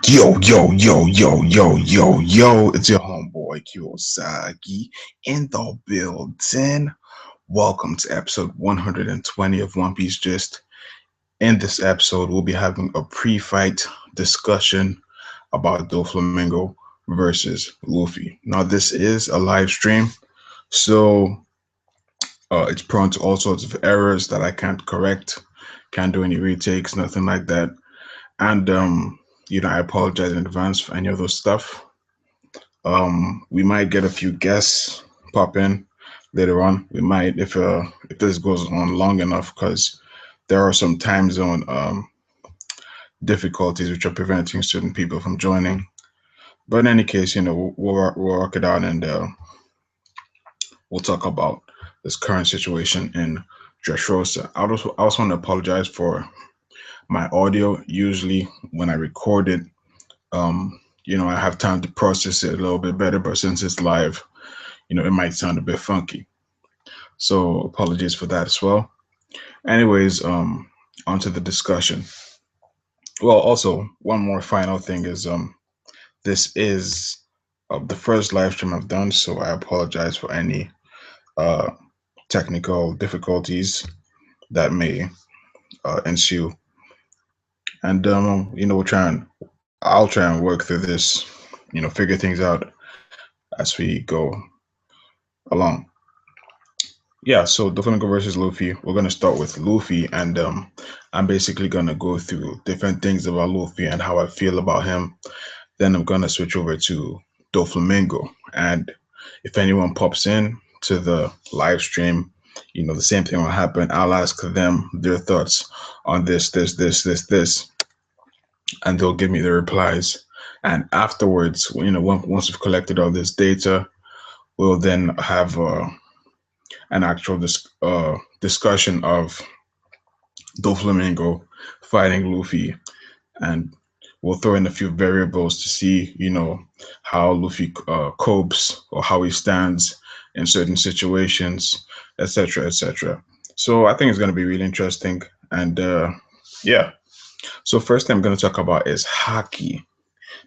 Yo, it's your homeboy Kiyosaki in the building. Welcome to episode 120 of One Piece Gist. In this episode, we'll be having a pre-fight discussion about Doflamingo versus Luffy. Now, this is a live stream, so it's prone to all sorts of errors that I can't correct, can't do any retakes, nothing like that. And I apologize in advance for any of those stuff. We might get a few guests pop in later on. We might if this goes on long enough, because there are some time zone difficulties which are preventing certain people from joining. But in any case, we'll work it out, and we'll talk about this current situation in Dressrosa. I also want to apologize for my audio. Usually, when I record it, I have time to process it a little bit better. But since it's live, it might sound a bit funky. So apologies for that as well. Anyways, onto the discussion. Well, also one more final thing is this is the first live stream I've done, so I apologize for any uh technical difficulties that may ensue. And I'll try and work through this, figure things out as we go along. Yeah, so Doflamingo versus Luffy. We're gonna start with Luffy, and I'm basically gonna go through different things about Luffy and how I feel about him. Then I'm gonna switch over to Doflamingo, and if anyone pops in to the live stream, the same thing will happen. I'll ask them their thoughts on this, and they'll give me the replies. And afterwards, once we've collected all this data, we'll then have an actual discussion of Doflamingo fighting Luffy, and we'll throw in a few variables to see, how Luffy copes or how he stands in certain situations, etc., etc. So I think it's going to be really interesting, and yeah. So first thing I'm going to talk about is haki.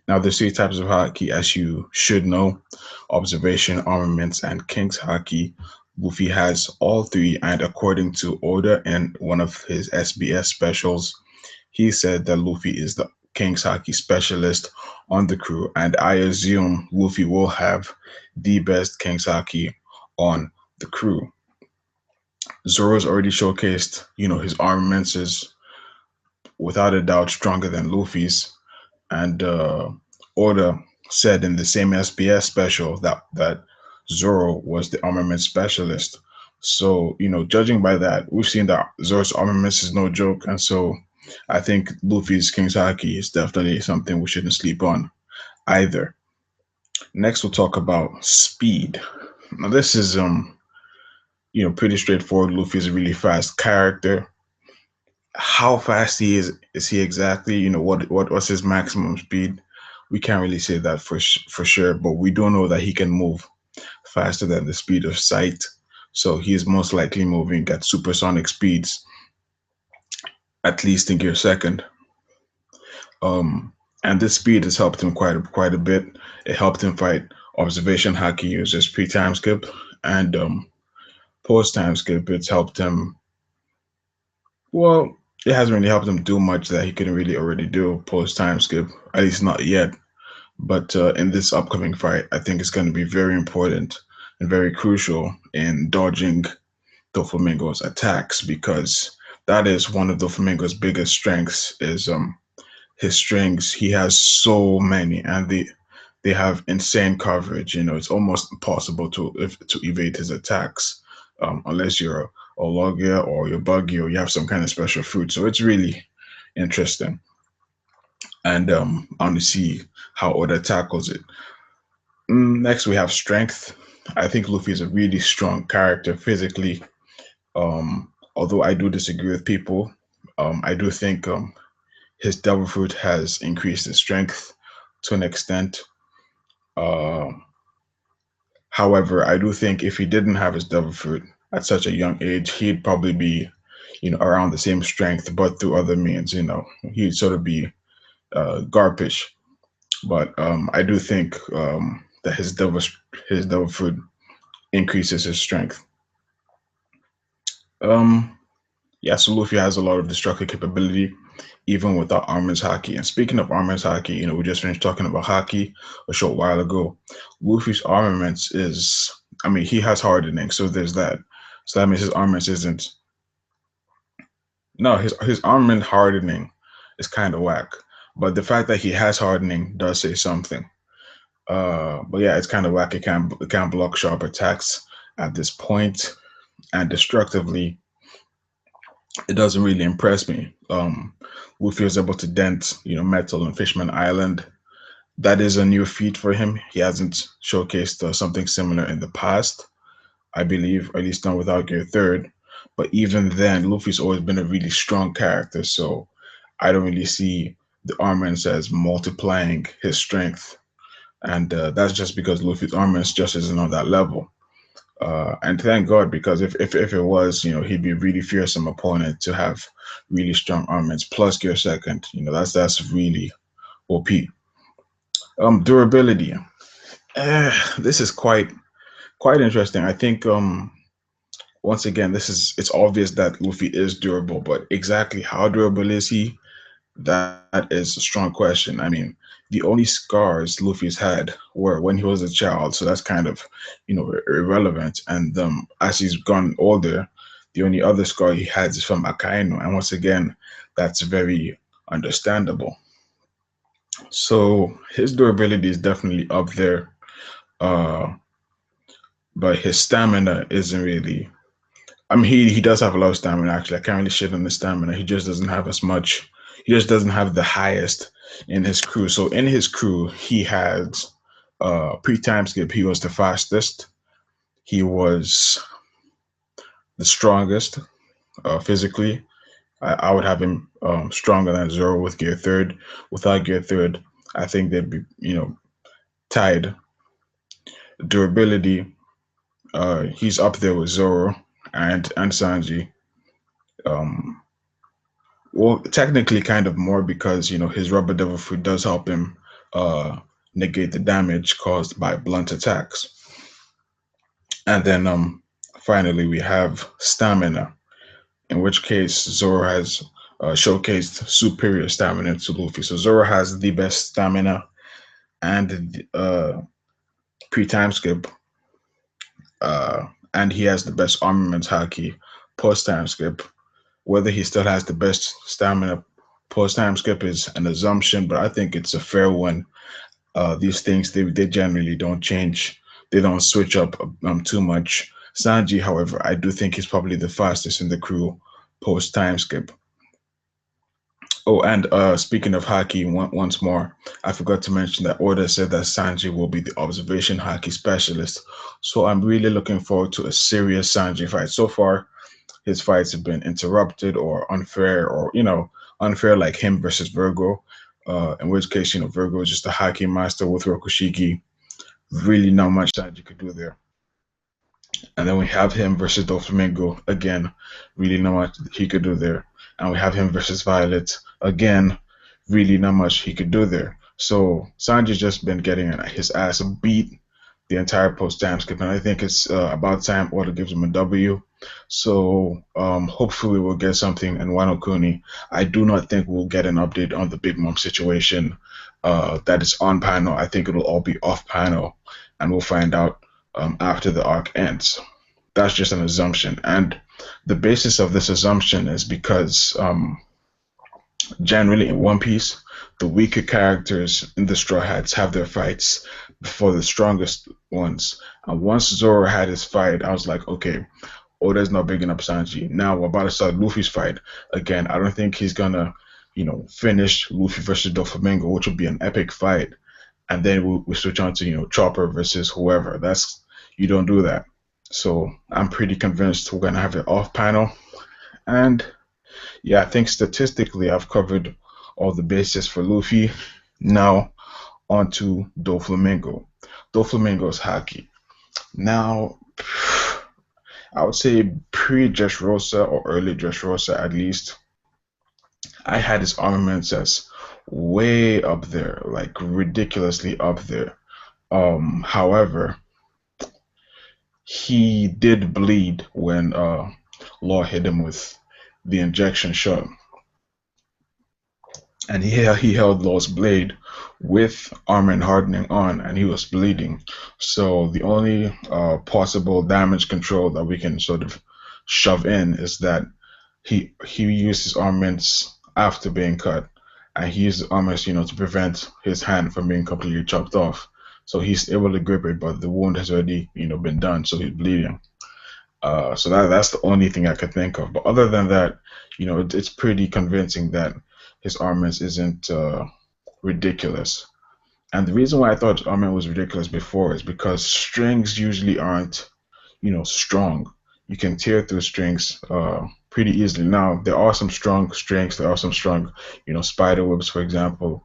Now, there's three types of haki, as you should know: observation, armaments, and King's haki. Luffy has all three, and according to Oda in one of his SBS specials, he said that Luffy is the King's haki specialist on the crew, and I assume Luffy will have the best King's haki on the crew. Zoro's already showcased, his armaments is without a doubt stronger than Luffy's, and Oda said in the same SBS special that Zoro was the armament specialist. So, judging by that, we've seen that Zoro's armaments is no joke, and so I think Luffy's King's Haki is definitely something we shouldn't sleep on either. Next, we'll talk about speed. Now, this is pretty straightforward. Luffy is a really fast character. How fast he is he exactly? What's his maximum speed? We can't really say that for sure, but we do know that he can move faster than the speed of sight. So he is most likely moving at supersonic speeds, at least in gear second. And this speed has helped him quite a bit. It helped him fight observation haki users pre-time skip, and post-time skip. It's helped him. Well, it hasn't really helped him do much that he couldn't really already do post-time skip, at least not yet. But in this upcoming fight, I think it's going to be very important and very crucial in dodging Doflamingo's attacks, because that is one of Doflamingo's biggest strengths is his strings. He has so many, and they have insane coverage. It's almost impossible to evade his attacks, unless you're a Logia or you're buggy or you have some kind of special fruit. So it's really interesting, and I want to see how Oda tackles it. Next, we have strength. I think Luffy is a really strong character physically. Although I do disagree with people, I do think his devil fruit has increased his strength to an extent. Uh, However, I do think if he didn't have his devil fruit at such a young age, he'd probably be, around the same strength, but through other means. He'd sort of be Garpish. But I do think that his devil fruit increases his strength. Um, yeah, so Luffy has a lot of destructive capability, even without armor's haki. And speaking of armor's haki, we just finished talking about haki a short while ago. Luffy's armaments is, I mean, he has hardening, so there's that. So that means his armaments isn't. No, his armament hardening is kind of whack. But the fact that he has hardening does say something. But yeah, it's kind of whack. It can block sharp attacks at this point, and destructively, it doesn't really impress me. Luffy was able to dent, metal on Fishman Island. That is a new feat for him. He hasn't showcased something similar in the past, I believe, or at least not without Gear Third. But even then, Luffy's always been a really strong character, so I don't really see the armaments as multiplying his strength, and that's just because Luffy's armaments just isn't on that level. And thank God, because if it was, he'd be a really fearsome opponent to have really strong armaments plus Gear Second. That's really OP. Durability. This is quite interesting. I think once again, it's obvious that Luffy is durable, but exactly how durable is he? That is a strong question. I mean, the only scars Luffy's had were when he was a child, so that's kind of, irrelevant. And as he's gone older, the only other scar he has is from Akainu, and once again, that's very understandable. So his durability is definitely up there, uh, but his stamina isn't really. I mean, he does have a lot of stamina. Actually, I can't really shit on the stamina. He just doesn't have as much. He just doesn't have the highest in his crew. So in his crew, he had pre-time skip. He was the fastest. He was the strongest physically. I would have him stronger than Zoro with Gear Third. Without Gear Third, I think they'd be tied. Durability. He's up there with Zoro and Sanji. Um, Well, technically, kind of more because his rubber devil fruit does help him uh, negate the damage caused by blunt attacks. And then finally, we have stamina, in which case Zoro has showcased superior stamina to Luffy. So Zoro has the best stamina and pre-time skip, and he has the best armaments haki post-time skip. Whether he still has the best stamina post time skip is an assumption, but I think it's a fair one. These things they generally don't change. They don't switch up too much. Sanji, however, I do think he's probably the fastest in the crew post time skip. Oh, and speaking of haki, once more, I forgot to mention that Oda said that Sanji will be the observation haki specialist. So I'm really looking forward to a serious Sanji fight. So far, his fights have been interrupted or unfair, or unfair like him versus Virgo. In which case, Virgo is just a haki master with Rokushiki. Really not much that you could do there. And then we have him versus Doflamingo again. Really not much he could do there. And we have him versus Violet again. Really not much he could do there. So Sanji's just been getting his ass beat the entire post time skip, and I think it's about time Oda gives him a W. So hopefully we'll get something in Wano Kuni. I do not think we'll get an update on the Big Mom situation that is on panel. I think it'll all be off panel, and we'll find out after the arc ends. That's just an assumption, and the basis of this assumption is because generally in One Piece, the weaker characters in the Straw Hats have their fights before the strongest ones. And once Zoro had his fight, I was like, okay, Oda's not bigging up Sanji. Now we're about to start Luffy's fight. Again, I don't think he's gonna, finish Luffy versus Doflamingo, which would be an epic fight. And then we switch on to, Chopper versus whoever. You don't do that. So I'm pretty convinced we're gonna have it off panel. And yeah, I think statistically I've covered all the bases for Luffy. Now on to Doflamingo. Doflamingo's haki. Now, I would say pre-Dressrosa or early Dressrosa at least, I had his armaments as way up there, like ridiculously up there. However, he did bleed when Law hit him with the injection shot, and he held Law's blade with armor and hardening on, and he was bleeding. So the only possible damage control that we can sort of shove in is that he used his armaments after being cut, and he used his armaments, to prevent his hand from being completely chopped off. So he's able to grip it, but the wound has already, been done, so he's bleeding. So that's the only thing I could think of. But other than that, it's pretty convincing that his armaments isn't ridiculous. And the reason why I thought armament was ridiculous before is because strings usually aren't, strong. You can tear through strings pretty easily. Now, there are some strong strings, there are some strong, spider webs, for example.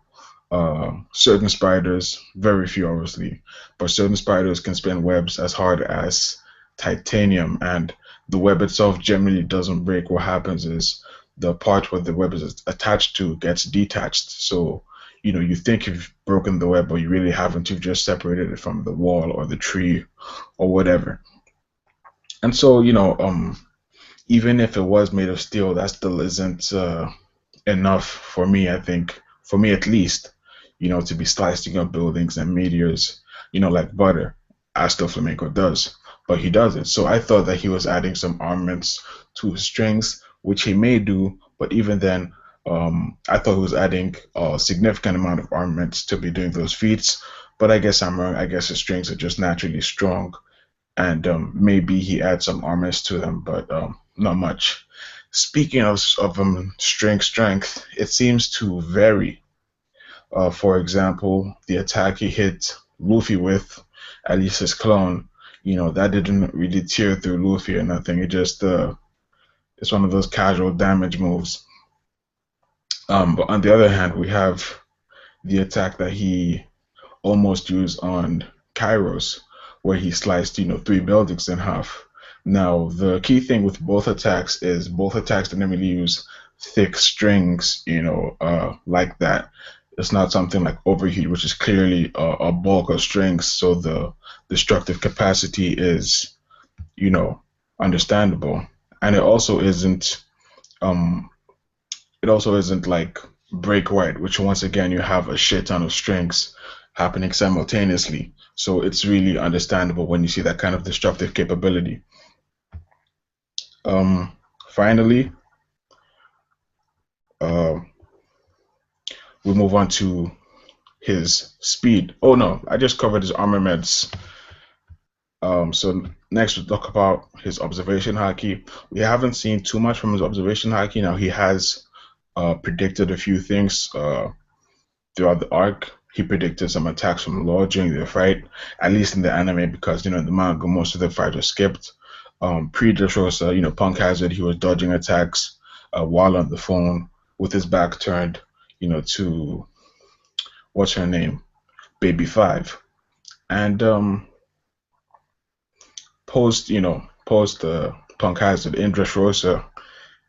Certain spiders, very few obviously, but certain spiders can spin webs as hard as titanium, and the web itself generally doesn't break. What happens is the part where the web is attached to gets detached. So, you think you've broken the web, but you really haven't. You've just separated it from the wall or the tree or whatever. And so, even if it was made of steel, that still isn't enough for me, I think, for me at least, to be slicing up buildings and meteors, like butter, as Doflamingo does. But he doesn't. So I thought that he was adding some armaments to his strings, which he may do, but even then, I thought he was adding a significant amount of armaments to be doing those feats. But I guess I'm wrong. I guess his strings are just naturally strong, and maybe he adds some armors to them, but not much. Speaking of strength, it seems to vary. For example, the attack he hit Luffy with, at least his clone, that didn't really tear through Luffy or nothing. It's one of those casual damage moves. But on the other hand, we have the attack that he almost used on Kairos, where he sliced, three buildings in half. Now, the key thing with both attacks is both attacks didn't really use thick strings, like that. It's not something like overheat, which is clearly a bulk of strings, so the destructive capacity is, you know, understandable. And um, it also isn't like break right, which once again you have a shit ton of strings happening simultaneously. So it's really understandable when you see that kind of destructive capability. Um, Finally, uh, we move on to his speed. Oh no, I just covered his armaments. So next we'll talk about his observation haki. We haven't seen too much from his observation haki. Now he has predicted a few things throughout the arc. He predicted some attacks from Law during the fight, at least in the anime, because in the manga most of the fights are skipped. Pre-Dressrosa, Punk Hazard, he was dodging attacks while on the phone with his back turned, to what's her name, Baby Five, and post Punk Hazard in Dressrosa,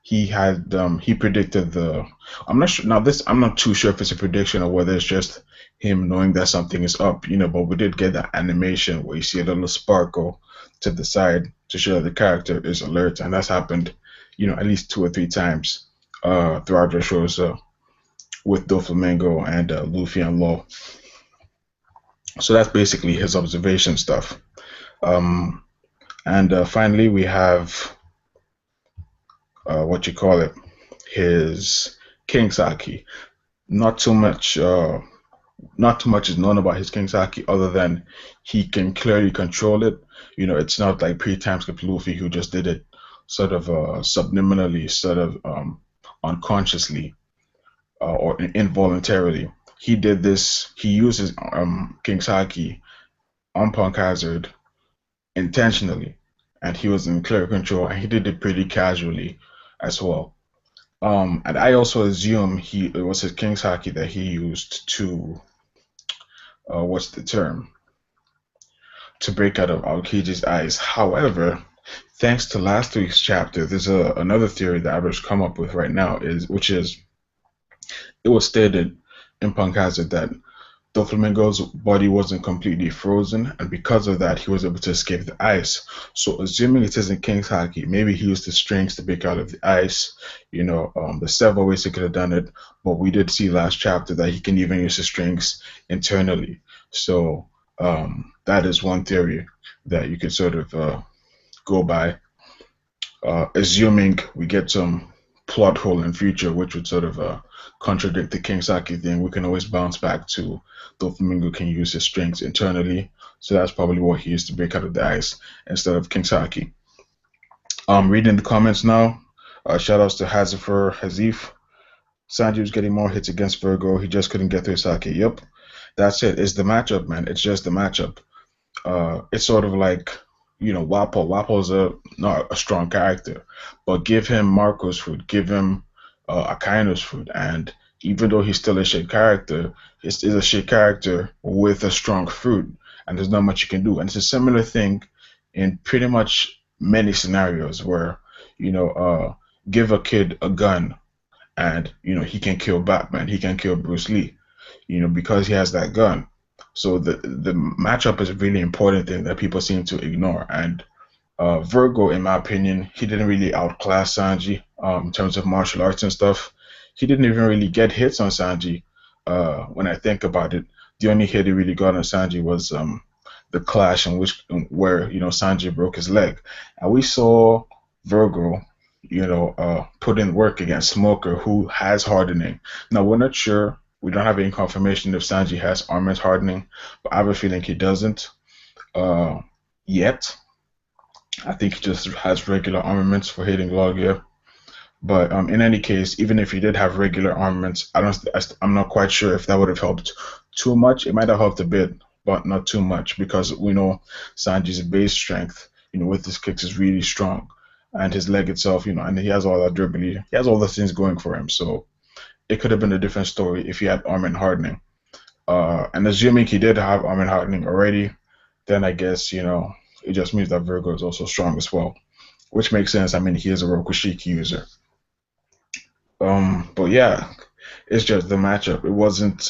he predicted the. I'm not sure now. This I'm not too sure if it's a prediction or whether it's just him knowing that something is up. But we did get that animation where you see a little sparkle to the side to show that the character is alert, and that's happened, at least two or three times throughout the shows with Doflamingo and Luffy and Law. So that's basically his observation stuff. Um, and finally, we have what you call it, his King Saki. Not too much. Not too much is known about his King Saki other than he can clearly control it. It's not like pre-time skip Luffy who just did it sort of subliminally, sort of unconsciously or involuntarily. He did this. He uses King Saki on Punk Hazard intentionally, and he was in clear control, and he did it pretty casually as well. And I also assume it was his King's Haki that he used to what's the term, to break out of Aokiji's eyes. However, thanks to last week's chapter, there's another theory that I've just come up with right now, is which is it was stated Impunk has it that Doflamingo's body wasn't completely frozen, and because of that, he was able to escape the ice. So, assuming it isn't King's Haki, maybe he used the strings to break out of the ice. There's several ways he could have done it, but we did see last chapter that he can even use the strings internally. So, that is one theory that you could sort of go by. Assuming we get some plot hole in future, which would sort of contradict the King Saki thing, we can always bounce back to Doflamingo can use his strengths internally. So that's probably what he used to break out of the ice instead of King Saki. Reading the comments now. Shout outs to Hazifer Hazif. Sanji was getting more hits against Virgo. He just couldn't get through Saki. Yep. That's it. It's the matchup, man. It's just the matchup. It's sort of like Wapo. Wapo's not a strong character, but give him Marco's food, give him Akaino's food, and even though he's still a shit character, he's a shit character with a strong fruit, and there's not much you can do. And it's a similar thing in pretty much many scenarios where you know give a kid a gun and he can kill Batman, he can kill Bruce Lee, because he has that gun. So the matchup is a really important thing that people seem to ignore. And Virgo, in my opinion, he didn't really outclass Sanji in terms of martial arts and stuff. He didn't even really get hits on Sanji. When I think about it, the only hit he really got on Sanji was the clash in which where Sanji broke his leg, and we saw Virgo, put in work against Smoker, who has hardening. Now we're not sure. We don't have any confirmation if Sanji has armament hardening, but I have a feeling he doesn't yet. I think he just has regular armaments for hitting Logia. But in any case, even if he did have regular armaments, I'm not quite sure if that would have helped too much. It might have helped a bit, but not too much because we know Sanji's base strength, with his kicks is really strong, and his leg itself, and he has all that durability. He has all those things going for him. So it could have been a different story if he had armament hardening. And assuming he did have armament hardening already, then I guess it just means that Virgo is also strong as well, which makes sense. I mean, he is a Rokushiki user. But yeah, it's just the matchup. It wasn't.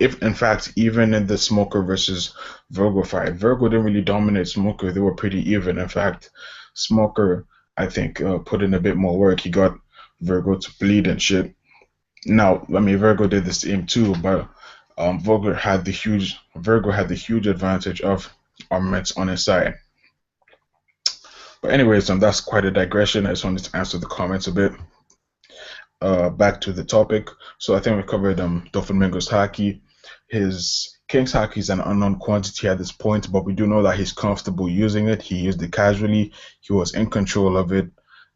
If in fact, even in the Smoker versus Virgo fight, Virgo didn't really dominate Smoker. They were pretty even. In fact, Smoker, I think, put in a bit more work. He got Virgo to bleed and shit. Now, I mean, Virgo did the same too, but Virgo had the huge advantage of armaments on his side. But anyways, that's quite a digression. I just wanted to answer the comments a bit. Back to the topic. So I think we covered Doflamingo's haki. His King's haki is an unknown quantity at this point, but we do know that he's comfortable using it. He used it casually. He was in control of it.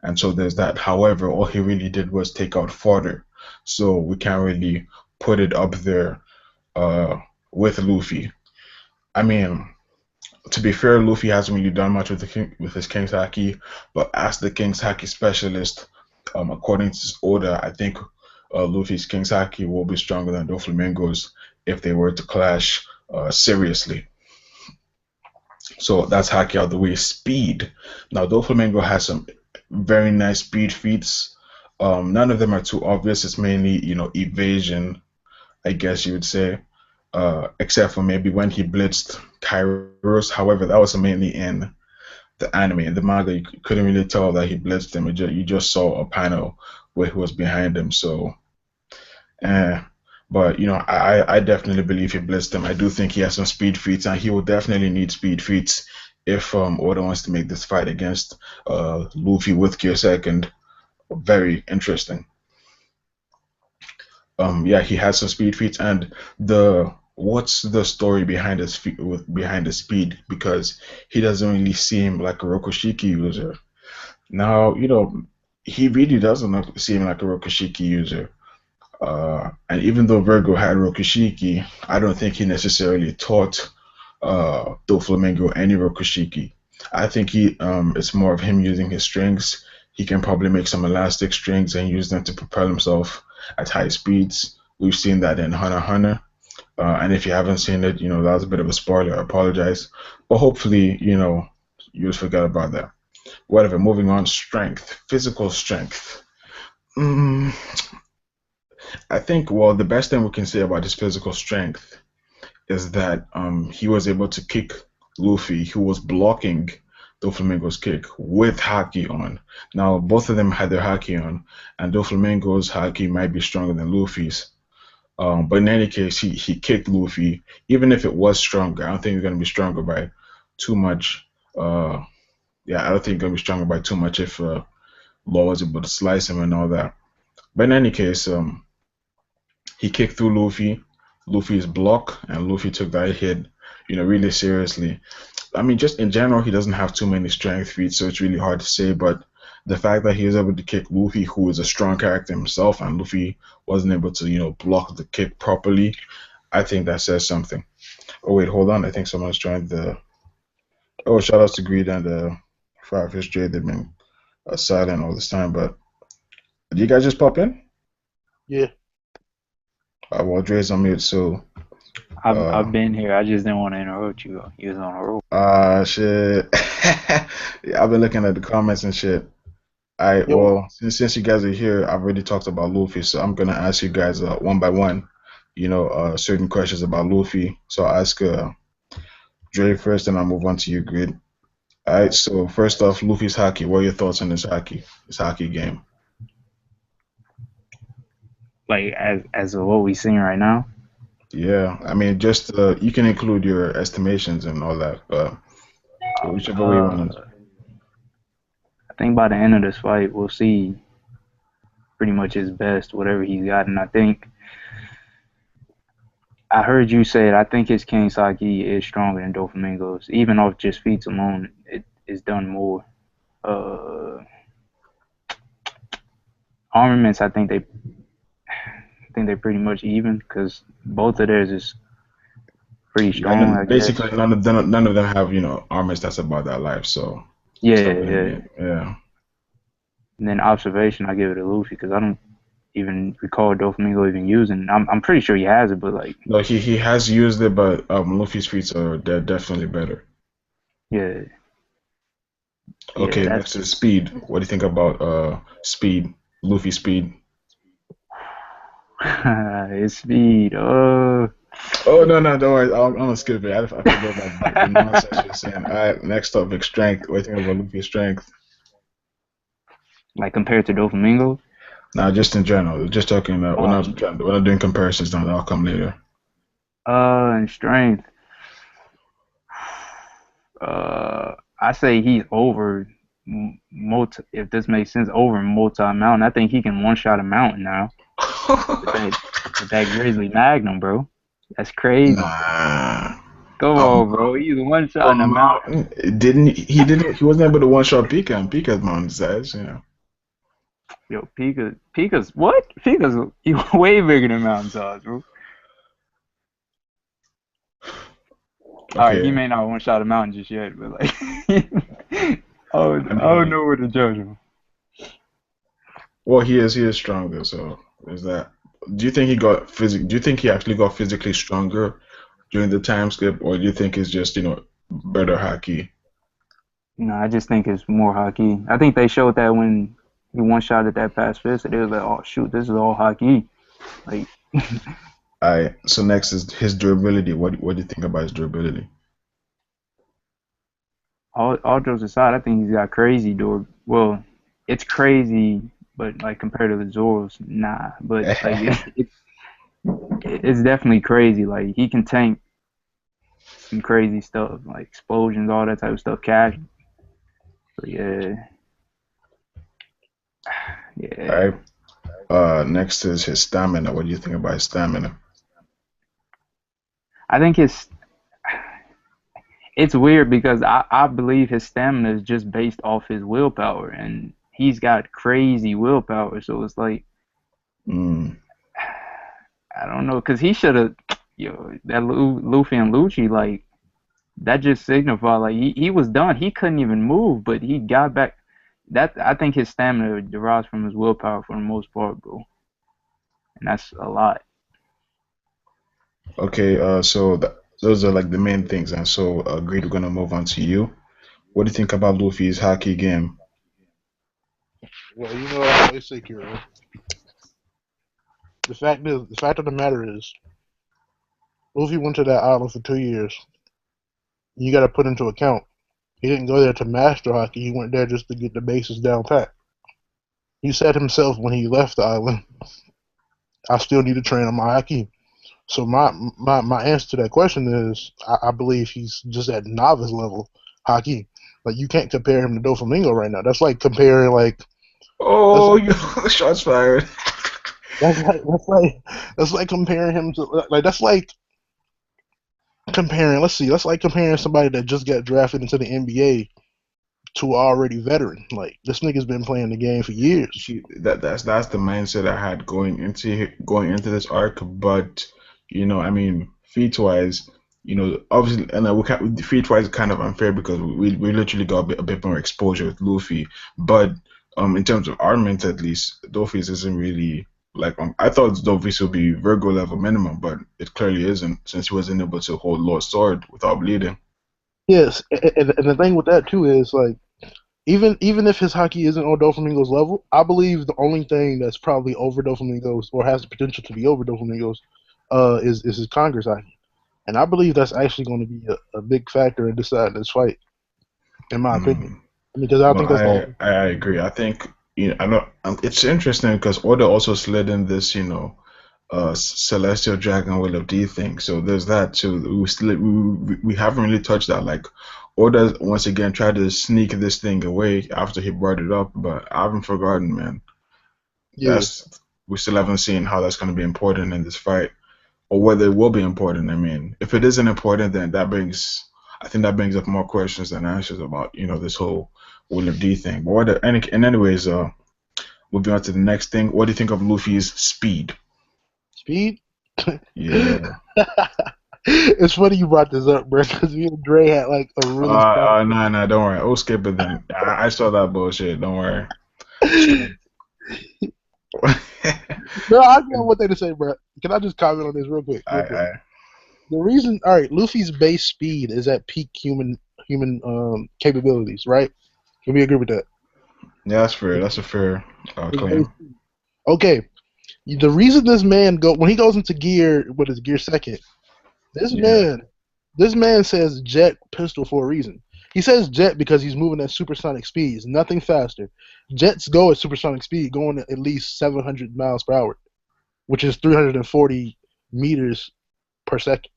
And so there's that. However, all he really did was take out fodder. So we can't really put it up there with Luffy. I mean, to be fair, Luffy hasn't really done much with his King's haki, but as the King's haki specialist, according to Oda, I think Luffy's King's haki will be stronger than Doflamingo's if they were to clash seriously. So that's haki out the way. Speed. Now Doflamingo has some very nice speed feats. None of them are too obvious. It's mainly evasion, I guess you would say, except for maybe when he blitzed Kairos. However, that was mainly in the anime. In the manga, you couldn't really tell that he blitzed him. You just saw a panel where he was behind him. So, but I definitely believe he blitzed him. I do think he has some speed feats, and he will definitely need speed feats if Oda wants to make this fight against Luffy with Gear Second very interesting. Yeah, he has some speed feats, and what's the story behind behind his speed? Because he doesn't really seem like a Rokushiki user. Now, he really doesn't seem like a Rokushiki user. And even though Virgo had Rokushiki, I don't think he necessarily taught Doflamingo any Rokushiki. I think it's more of him using his strengths. He can probably make some elastic strings and use them to propel himself at high speeds. We've seen that in Hunter x Hunter. And if you haven't seen it, that was a bit of a spoiler. I apologize. But hopefully, you'll forget about that. Whatever, moving on. Strength. Physical strength. Mm, I think, well, the best thing we can say about his physical strength is that he was able to kick Luffy, who was blocking Doflamingo's kick with haki on. Now, both of them had their haki on, and Doflamingo's haki might be stronger than Luffy's. But in any case, he kicked Luffy. Even if it was stronger, I don't think it's gonna be stronger by too much. Uh, yeah, I don't think it's gonna be stronger by too much if Law was able to slice him and all that. But in any case, he kicked through Luffy's block, and Luffy took that hit, really seriously. I mean, just in general, he doesn't have too many strength feats, so it's really hard to say. But the fact that he was able to kick Luffy, who is a strong character himself, and Luffy wasn't able to, block the kick properly, I think that says something. Oh wait, hold on. I think someone's trying to. Oh, shout out to Greed and Firefish J. They've been silent all this time. But did you guys just pop in? Yeah. Well, Dre's on mute, so I've uh, been here. I just didn't want to interrupt you. You was on a roll. shit. Yeah, I've been looking at the comments and shit. I Yo. well, since you guys are here, I've already talked about Luffy, so I'm gonna ask you guys one by one, certain questions about Luffy. So I'll ask Dre first, and I'll move on to you, Grid. All right. So first off, Luffy's haki. What are your thoughts on his haki game? Like as of what we seeing right now. Yeah, I mean, just you can include your estimations and all that, whichever way you want to. I think by the end of this fight, we'll see pretty much his best, whatever he's got. And I think I heard you say it. I think his King Saki is stronger than Doflamingo's, even off just feats alone. It is done more. Uh, Armaments, I think they're pretty much even because both of theirs is pretty Yeah, strong, I guess. basically none of them have armors that's about that life. So Yeah, yeah. yeah. And then observation, I give it to Luffy because I don't even recall Doflamingo even using. I'm pretty sure he has it, but like, No, he has used it, but Luffy's feats are they're definitely better. yeah, yeah, Okay, that's next is speed. What do you think about speed? Luffy speed. his speed. Oh no, don't worry. I'm gonna skip it. I forgot about the nonsense you're saying. All right, next topic, strength. What do you think about Luffy's strength? like compared to Doflamingo. Now, just in general, just talking. Um, We're not doing comparisons. Now, that'll come later. and strength. I say he's over multi. If this makes sense, over multi mountain. I think he can one shot a mountain now with that Grizzly Magnum, bro. That's crazy. Nah. Come on, bro. He's one shot in a mountain. He wasn't able to one shot Pika and Pika's mountain size. Yo, Pika's what? Pika's way bigger than Mountain Size, bro. All right, he Okay. may not one shot a mountain just yet, but like, I I don't mean, know where to judge him. well, he is stronger, so there's that. Do you think he actually got physically stronger during the time skip, or do you think it's just, better hockey? No, I just think it's more hockey. I think they showed that when he one shot at that past fist, it was like, oh shoot, this is all hockey. Like, Alright, so next is his durability. What do you think about his durability? all jokes aside, I think he's got crazy door. Well, it's crazy, but like compared to the Zoros, nah. But like, it's definitely crazy. Like he can tank some crazy stuff, like explosions, all that type of stuff. Cash. But yeah, yeah. Alright. Next is his stamina. What do you think about his stamina? I think it's weird because I believe his stamina is just based off his willpower, and he's got crazy willpower. So it's like Mm, I don't know, cause he should have, that Luffy and Lucci, like that just signified like he was done. He couldn't even move, but he got back. That I think his stamina derives from his willpower for the most part, bro, and that's a lot. okay, those are like the main things, and so Greed, we're gonna move on to you. What do you think about Luffy's hockey game? Well, I always say, Kiro. the fact of the matter is, Luffy went to that island for 2 years. You got to put into account he didn't go there to master hockey. He went there just to get the basics down pat. He said himself when he left the island, "I still need to train on my hockey." So my answer to that question is, I believe he's just at novice level hockey. Like you can't compare him to Doflamingo right now. That's like comparing that's Oh, like you shots fired. that's like comparing him to that's like comparing. Let's see, that's like comparing somebody that just got drafted into the NBA to an already veteran. Like this nigga's been playing the game for years. See, that's the mindset I had going into this arc, but I mean, feat wise, obviously, and feat wise kind of unfair because we literally got a bit more exposure with Luffy, but in terms of armament at least, Dofi's isn't really like I thought Dofi's would be Virgo level minimum, but it clearly isn't since he wasn't able to hold Lord's sword without bleeding. Yes, and the thing with that too is like even if his hockey isn't on Doflamingo's level, I believe the only thing that's probably over Doflamingo's or has the potential to be over Doflamingo's is his Congress hockey. And I believe that's actually going to be a big factor in deciding this fight, in my opinion. Hmm. I mean, because I No, think that's the I only. I agree. I think I know it's interesting because Oda also slid in this Celestial Dragon Will of D thing. So there's that too. We haven't really touched that. Like Oda once again tried to sneak this thing away after he brought it up, but I haven't forgotten, man. Yeah, That's we still haven't seen how that's going to be important in this fight, or whether it will be important. I mean, if it isn't important, then I think that brings up more questions than answers about this whole Will of D thing. But anyways, moving on to the next thing. What do you think of Luffy's speed? speed. Yeah. It's funny you brought this up, bro, because me and Dre had like a really strong. No, don't worry. We'll skip it then. I saw that bullshit. Don't worry. Straight. No, I got one thing to say, bro. Can I just comment on this real quick? Real quick. I The reason, all right, Luffy's base speed is at peak human capabilities, right? Can we agree with that? Yeah, that's fair. That's a fair His base claim. speed. Okay. The reason this man go when he goes into gear, what is gear second? This Yeah. man, this man says jet pistol for a reason. He says jet because he's moving at supersonic speeds, nothing faster. Jets go at supersonic speed, going at least 700 miles per hour, which is 340 meters per second.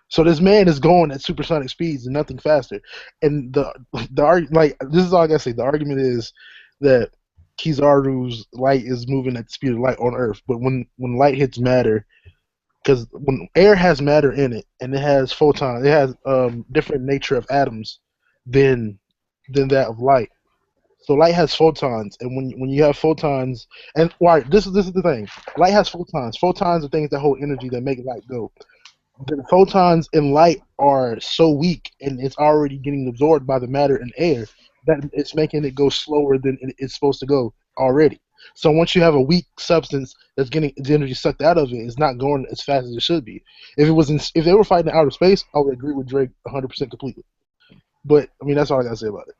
So this man is going at supersonic speeds and nothing faster. And like this is all I gotta say. The argument is that Kizaru's light is moving at the speed of light on Earth, but when light hits matter, because when air has matter in it and it has photons, it has different nature of atoms than that of light. So light has photons, and when you have photons, and right, this is the thing. Light has photons. Photons are things that hold energy that make light go. The photons in light are so weak, and it's already getting absorbed by the matter in air that it's making it go slower than it's supposed to go already. So once you have a weak substance that's getting the energy sucked out of it, it's not going as fast as it should be. If they were fighting in outer space, I would agree with Drake 100% completely. But I mean, that's all I gotta say about it.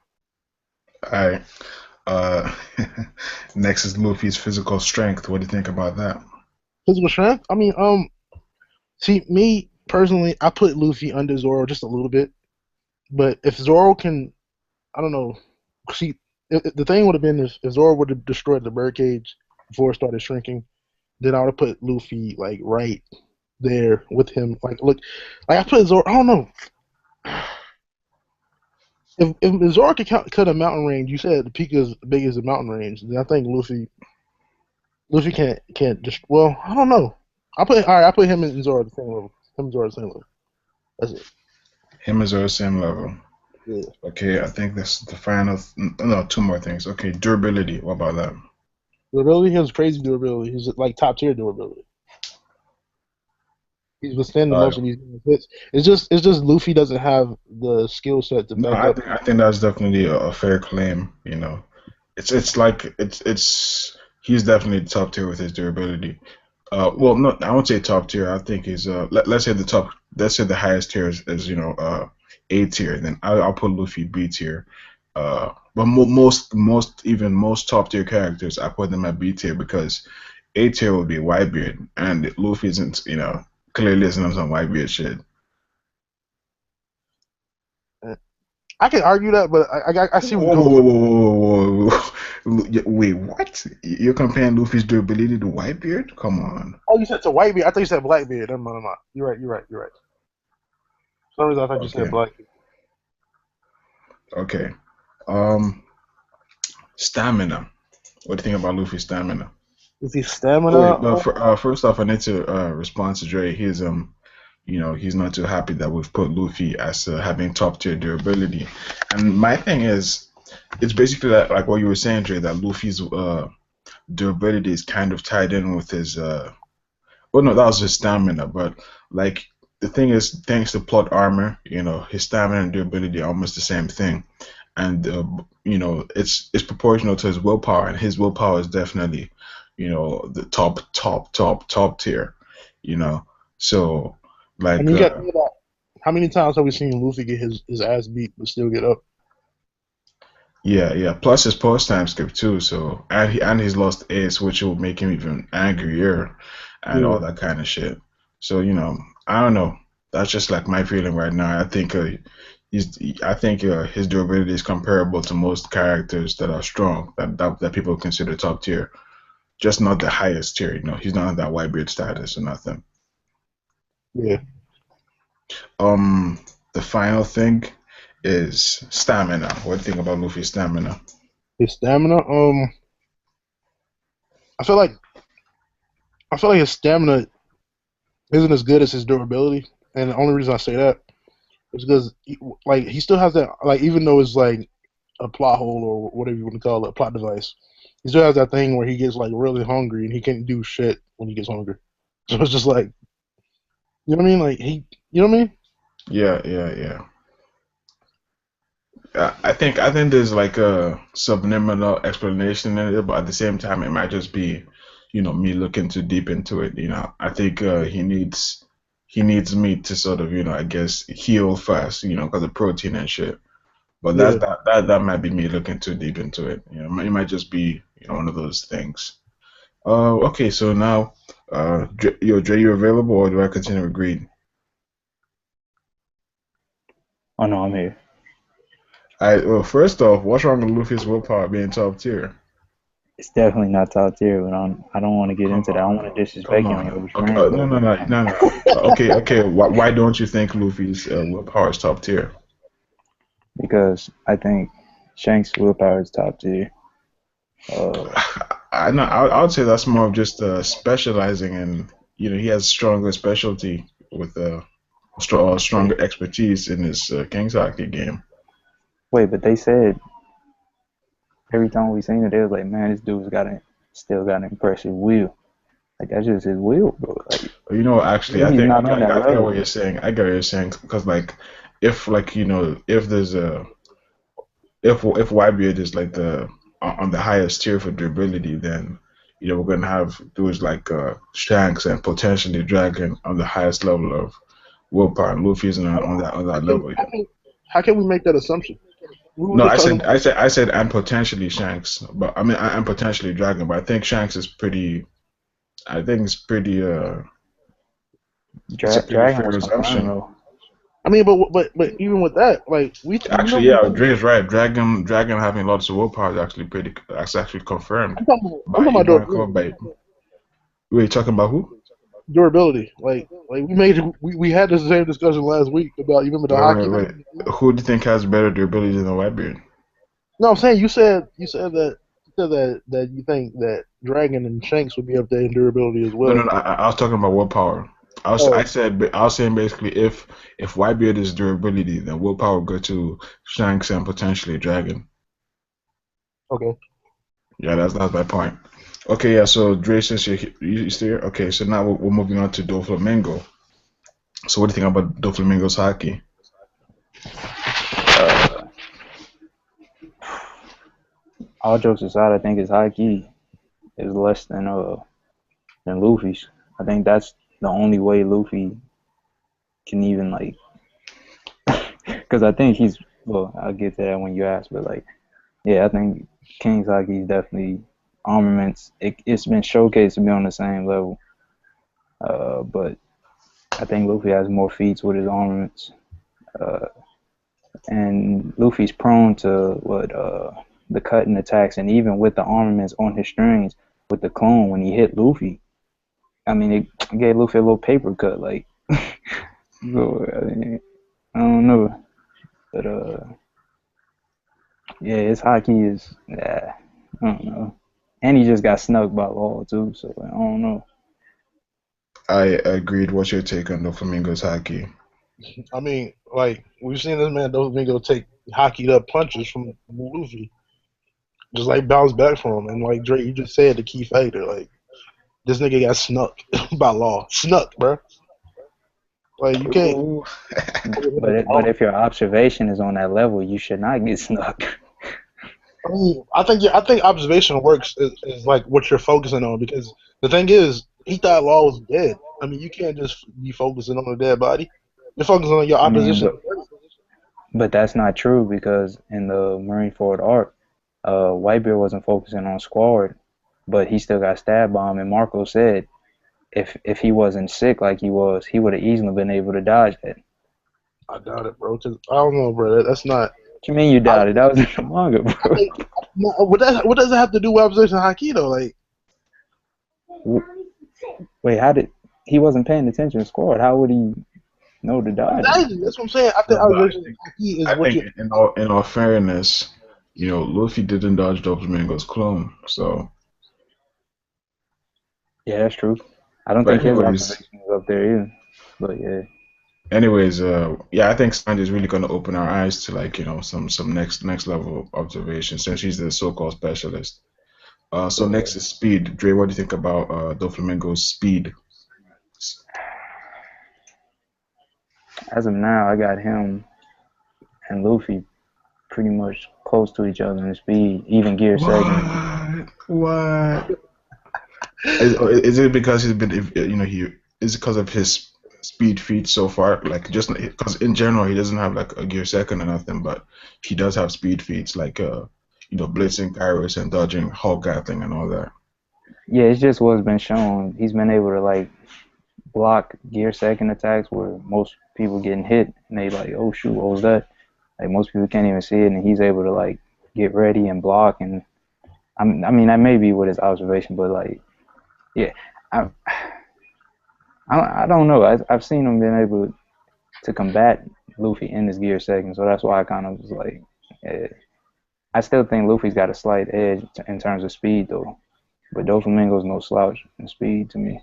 All right. Uh, next is Luffy's physical strength. What do you think about that? Physical strength. I mean, see, me personally, I put Luffy under Zoro just a little bit. But if Zoro can, I don't know. See, the thing would have been if Zoro would have destroyed the birdcage before it started shrinking, then I would have put Luffy like right there with him. Like, look, like I put Zoro. I don't know. If Zoro could cut a mountain range, you said the peak is big as a mountain range. Then I think Luffy can't just. Well, I don't know. I put all right. I put him and Zoro at the same level. Him and Zoro at the same level. That's it. Him is the same level. Yeah. Okay, I think that's the final. No, two more things. Okay, durability. What about that? Durability, he has crazy durability. He's like top tier durability. He's withstanding Uh, most of these hits. It's just Luffy doesn't have the skill set to no, back I up. think I think that's definitely a fair claim. It's like he's definitely top tier with his durability. Well, no, I won't say top tier. I think he's let's say the top. Let's say the highest tier is A tier. Then I'll put Luffy B tier. But most top tier characters I put them at B tier because A tier would be Whitebeard, and Luffy isn't, clearly isn't on some Whitebeard shit. I can argue that, but I see where you're Whoa, coming whoa, from. whoa, whoa, whoa, whoa. Wait, what? You're comparing Luffy's durability to Whitebeard? Come on. Oh, you said to Whitebeard. I thought you said Blackbeard. Never mind, never mind. You're right. You're right. You're right. For some reason, I thought you said Okay, Blackbeard. okay. Stamina. What do you think about Luffy's stamina? Is he Oh stamina? wait, but first off, I need to respond to Dre. He's not too happy that we've put Luffy as having top tier durability. And my thing is, it's basically like what you were saying, Dre, that Luffy's durability is kind of tied in with his well, no, that was his stamina, but like the thing is, thanks to plot armor, his stamina and durability are almost the same thing, and it's proportional to his willpower, and his willpower is definitely, the top tier, you know. So I like, mean, you got to think about how many times have we seen Luffy get his ass beat but still get up? yeah, yeah. Plus his post time skip too. So and he's lost Ace, which will make him even angrier, and all Yeah, that kind of shit. So I don't know. That's just like my feeling right now. I think his durability is comparable to most characters that are strong that people consider top tier. Just not the highest tier. He's not that Whitebeard status or nothing. yeah. Um, the final thing is stamina. What do you think about Luffy's stamina? His stamina. I feel like I feel like his stamina isn't as good as his durability, and the only reason I say that is because like he still has that like even though it's like a plot hole or whatever you want to call it, a plot device. He still has that thing where he gets like really hungry and he can't do shit when he gets hungry. So it's just like you know what I mean? Like you know what I mean? Yeah, yeah, yeah. I think there's like a subliminal explanation in it, but at the same time, it might just be, me looking too deep into it. I think he needs meat to sort of, I guess heal fast, because of protein and shit. But Yeah. that might be me looking too deep into it. It might just be, one of those things. Okay, so now, Dre, you available, or do I continue with Greed? Oh no, I'm here. Well, first off, what's wrong with Luffy's willpower being top tier? It's definitely not top tier, but I don't want to get Come into that. I don't on, want to come disrespect you on your on. Okay, stream, no, but no, no, no, no. Okay, okay. Why don't you think Luffy's willpower is top tier? because I think Shanks' willpower is top tier. Uh, I know. I would say that's more of just specializing, and he has stronger specialty with stronger expertise in his King's Hockey game. wait, but they said every time we seen it, they was like, man, this dude's still got an impressive will. Like that's just his will, bro. Like Actually, maybe he's not on that I get what level you're saying. I get what you're saying because like, if like if there's a if Whitebeard is like the on the highest tier for durability, then we're gonna have dudes like Shanks and potentially Dragon on the highest level of willpower, and Luffy isn't on that How can, level how yet. can, how can we make that assumption? We were No, just I talking said about I said I said and potentially Shanks, but I mean and potentially Dragon, but I think Shanks is pretty. I think it's a pretty Dragon fair was confirmed assumption. though. I mean, but even with that, like we Actually, remember yeah, Dre's right. Dragon having lots of willpower is actually pretty. That's actually confirmed I'm by talking about even durability. by. Wait, talking about who? Durability. Like we had the same discussion last week about you remember the Wait, wait, hockey wait. thing? Who do you think has better durability than the Whitebeard? No, I'm saying you said that you think that Dragon and Shanks would be up there in durability as No, no, well. no. I was talking about willpower. Oh, I was saying basically if Whitebeard is durability, then willpower would go to Shanks and potentially Dragon. okay. Yeah, that's my point. Okay, yeah. So Dre, since you still here, okay. So now we're moving on to Doflamingo. So what do you think about Doflamingo's hockey? Uh, all jokes aside, I think his high key is less than Luffy's. I think that's the only way Luffy can even like, because I think well, I'll get to that when you ask, but like, yeah, I think King's Hockey is definitely armaments, it's been showcased to be on the same level. But I think Luffy has more feats with his armaments. And Luffy's prone to the cutting attacks, and even with the armaments on his strings, with the clone when he hit Luffy, I mean it gave Luffy a little paper cut, like so, I don't know, but yeah, his hockey is I don't know, and he just got snuck by Law too, so I don't know. I agreed. What's your take on Doflamingo's haki? I mean, like we've seen this man Doflamingo take hockeyed up punches from Luffy, just like bounce back from him. And like Drake, you just said the key factor. Like this nigga got snuck by Law, snuck, bro. Like you can't. Ooh. But if your observation is on that level, you should not get snuck. I mean, I think observation works is like what you're focusing on, because the thing is, he thought Law was dead. I mean, you can't just be focusing on a dead body. You're focusing on your I mean, opposition. but that's not true, because in the Marineford arc, Whitebeard wasn't focusing on Squard, but he still got stabbed by him. And Marco said if he wasn't sick like he was, he would have easily been able to dodge that. I doubt it, bro. 'Cause I don't know, bro. That's not. What you mean you doubted? That was in the manga, bro. What does it have to do with observation haki though? Like, Wait, how did he wasn't paying attention to Squad? How would he know to dodge? that's what I'm saying. I think observation haki is I what think you. in all fairness, Luffy didn't dodge Doflamingo's clone, so. Yeah, that's true. I don't But think his anyways, observation is up there either. But yeah. anyways, yeah, I think Sandy is really going to open our eyes to some next level observation since she's the so-called specialist. So next is speed. Dre, what do you think about Doflamingo's speed? As of now, I got him and Luffy pretty much close to each other in speed, even gear segment. What? Is it because he's been, is it because of his speed feat so far? Like, just because in general he doesn't have like a gear second or nothing, but he does have speed feats like blitzing Kairos and dodging Hulk Gatling and all that. Yeah, it's just what's been shown. He's been able to like block gear second attacks where most people getting hit and they like, oh shoot, what was that? Like most people can't even see it, and he's able to like get ready and block. And I mean that may be with his observation, but like, yeah, I don't know. I've seen him being able to combat Luffy in his gear second, so that's why I kind of was like, yeah. I still think Luffy's got a slight edge in terms of speed though, but Doflamingo's no slouch in speed to me.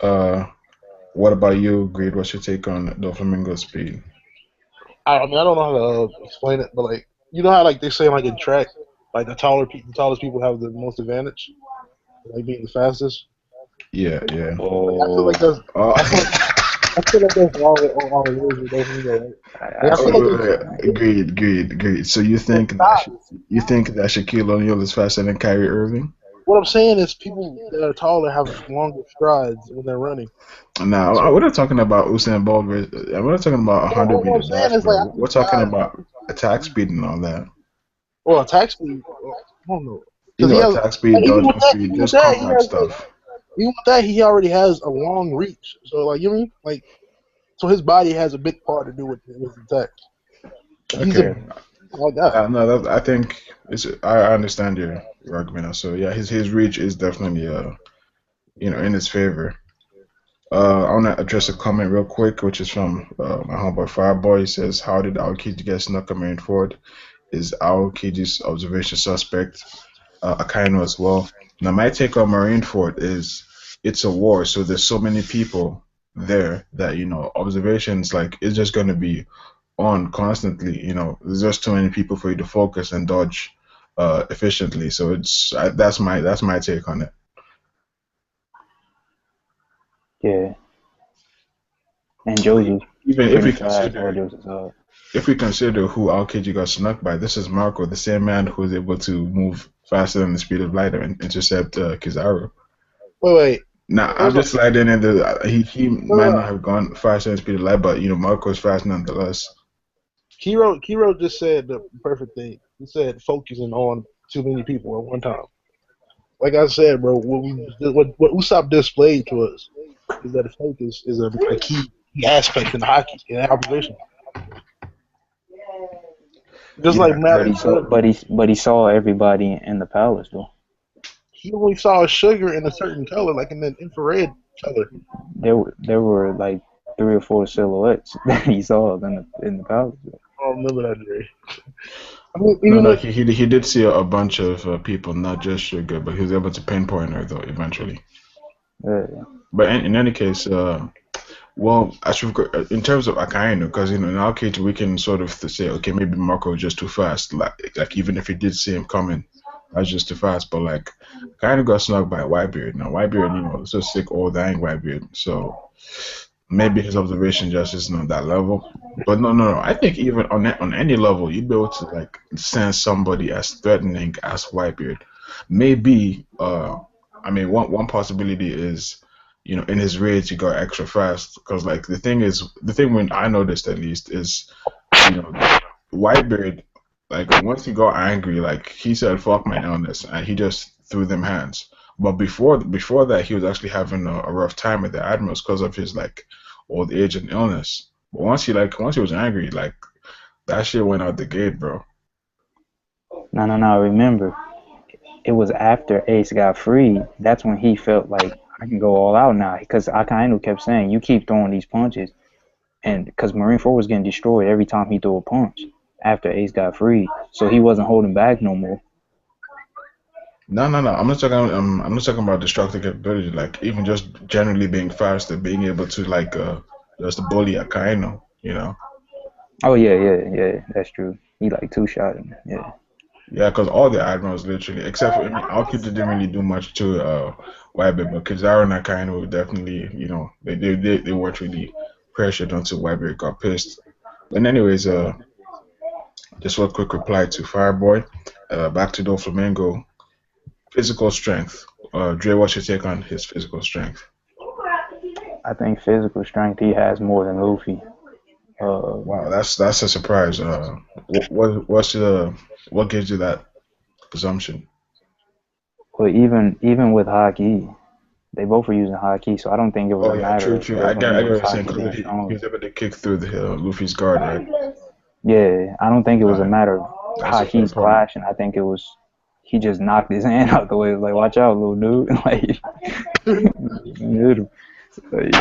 What about you, Greed? What's your take on Doflamingo's speed? I mean, I don't know how to explain it, but like, you know how like they say like in track, like the tallest people have the most advantage, like being the fastest. Yeah. I feel like that's. I feel like that's all it is with Doflamingo. Right? I feel like Agreed. So you think that Shaquille O'Neal is faster than Kyrie Irving? what I'm saying is people that are taller have longer strides when they're running. No, we're not talking about Usain Bolt. We're not talking about 100 What I'm meters saying dash, is like, bro. We're talking about attack speed and all that. well, attack speed. I don't know. Because Attack speed, dodging speed, just combat stuff. Even with that, he already has a long reach. So, like, you know, like, so his body has a big part to do with his attacks. He's Okay. like that. No, I think I understand your argument. So yeah, his reach is definitely in his favor. I want to address a comment real quick, which is from my homeboy Fireboy. He says, "How did Aokiji get snuck a Marineford? Is Aokiji's observation suspect Akainu as well?" Now, my take on Marineford is it's a war, so there's so many people there that observations like it's just going to be on constantly. There's just too many people for you to focus and dodge efficiently. So that's my take on it. Yeah. And Joji. Even if we consider who Aokiji got snuck by, this is Marco, the same man who was able to move faster than the speed of light and intercept Kizaru. Wait. Now I'm just sliding in he might not have gone faster than the speed of light, but Marco is fast nonetheless. Kiro just said the perfect thing. He said focusing on too many people at one time. like I said, bro, what Usopp displayed to us is that fake is a key aspect in hockey in opposition. Just like Yeah, But Matt he saw, said, but he saw everybody in the palace though. he only saw sugar in a certain color, like in the infrared color. There were like 3 or 4 silhouettes that he saw in the palace. I don't remember that, Dre. I mean, no, even no, like, he did see a bunch of people, not just Sugar, but he was able to pinpoint her though eventually. Yeah. But in any case, well, as we've got, in terms of Akainu, because in our case we can sort of say, okay, maybe Marco was just too fast. Like even if he did see him coming, that's just too fast. But like, Akainu got snuck by Whitebeard. Now Whitebeard, it's a sick old dying Whitebeard, so maybe his observation just isn't on that level. But no. I think even on any level, you'd be able to like sense somebody as threatening as Whitebeard. Maybe, I mean, one possibility is, in his rage he got extra fast because like the thing when I noticed at least is, you know, Whitebeard, like once he got angry, like he said, "Fuck my illness," and he just threw them hands. But before that, he was actually having a rough time with the admirals because of his like old age and illness. But once he was angry, like that shit went out the gate, bro. No. Remember, it was after Ace got freed. That's when he felt like I can go all out now because Akainu kept saying, "You keep throwing these punches," and because Marineford was getting destroyed every time he threw a punch after Ace got freed, so he wasn't holding back no more. No. I'm not talking about destructive capability. Like even just generally being faster, being able to like just bully a Akainu. Oh yeah. That's true. He like two shot him. Yeah. Yeah, because all the admirals literally, except for I mean, Aokiji didn't really do much to Wabe, but Kizaru and Akainu definitely, they weren't really pressured until Wabe got pissed. But anyways, just one quick reply to Fireboy. Back to Doflamingo. Physical strength. Dre, what's your take on his physical strength? I think physical strength he has more than Luffy. Wow, that's a surprise. What gives you that presumption? But even with Haki, they both were using Haki, so I don't think it was Oh a yeah, matter true, of true. I get what Doflamingo's you're saying Haki because being he stronger. was able to kick through the Luffy's guard, right? Yeah, I don't think it was a Uh, matter of that's a fair Haki's point. clashing. I think it was he just knocked his hand out the way. It was like, watch out, little dude. Like, hit him. Like,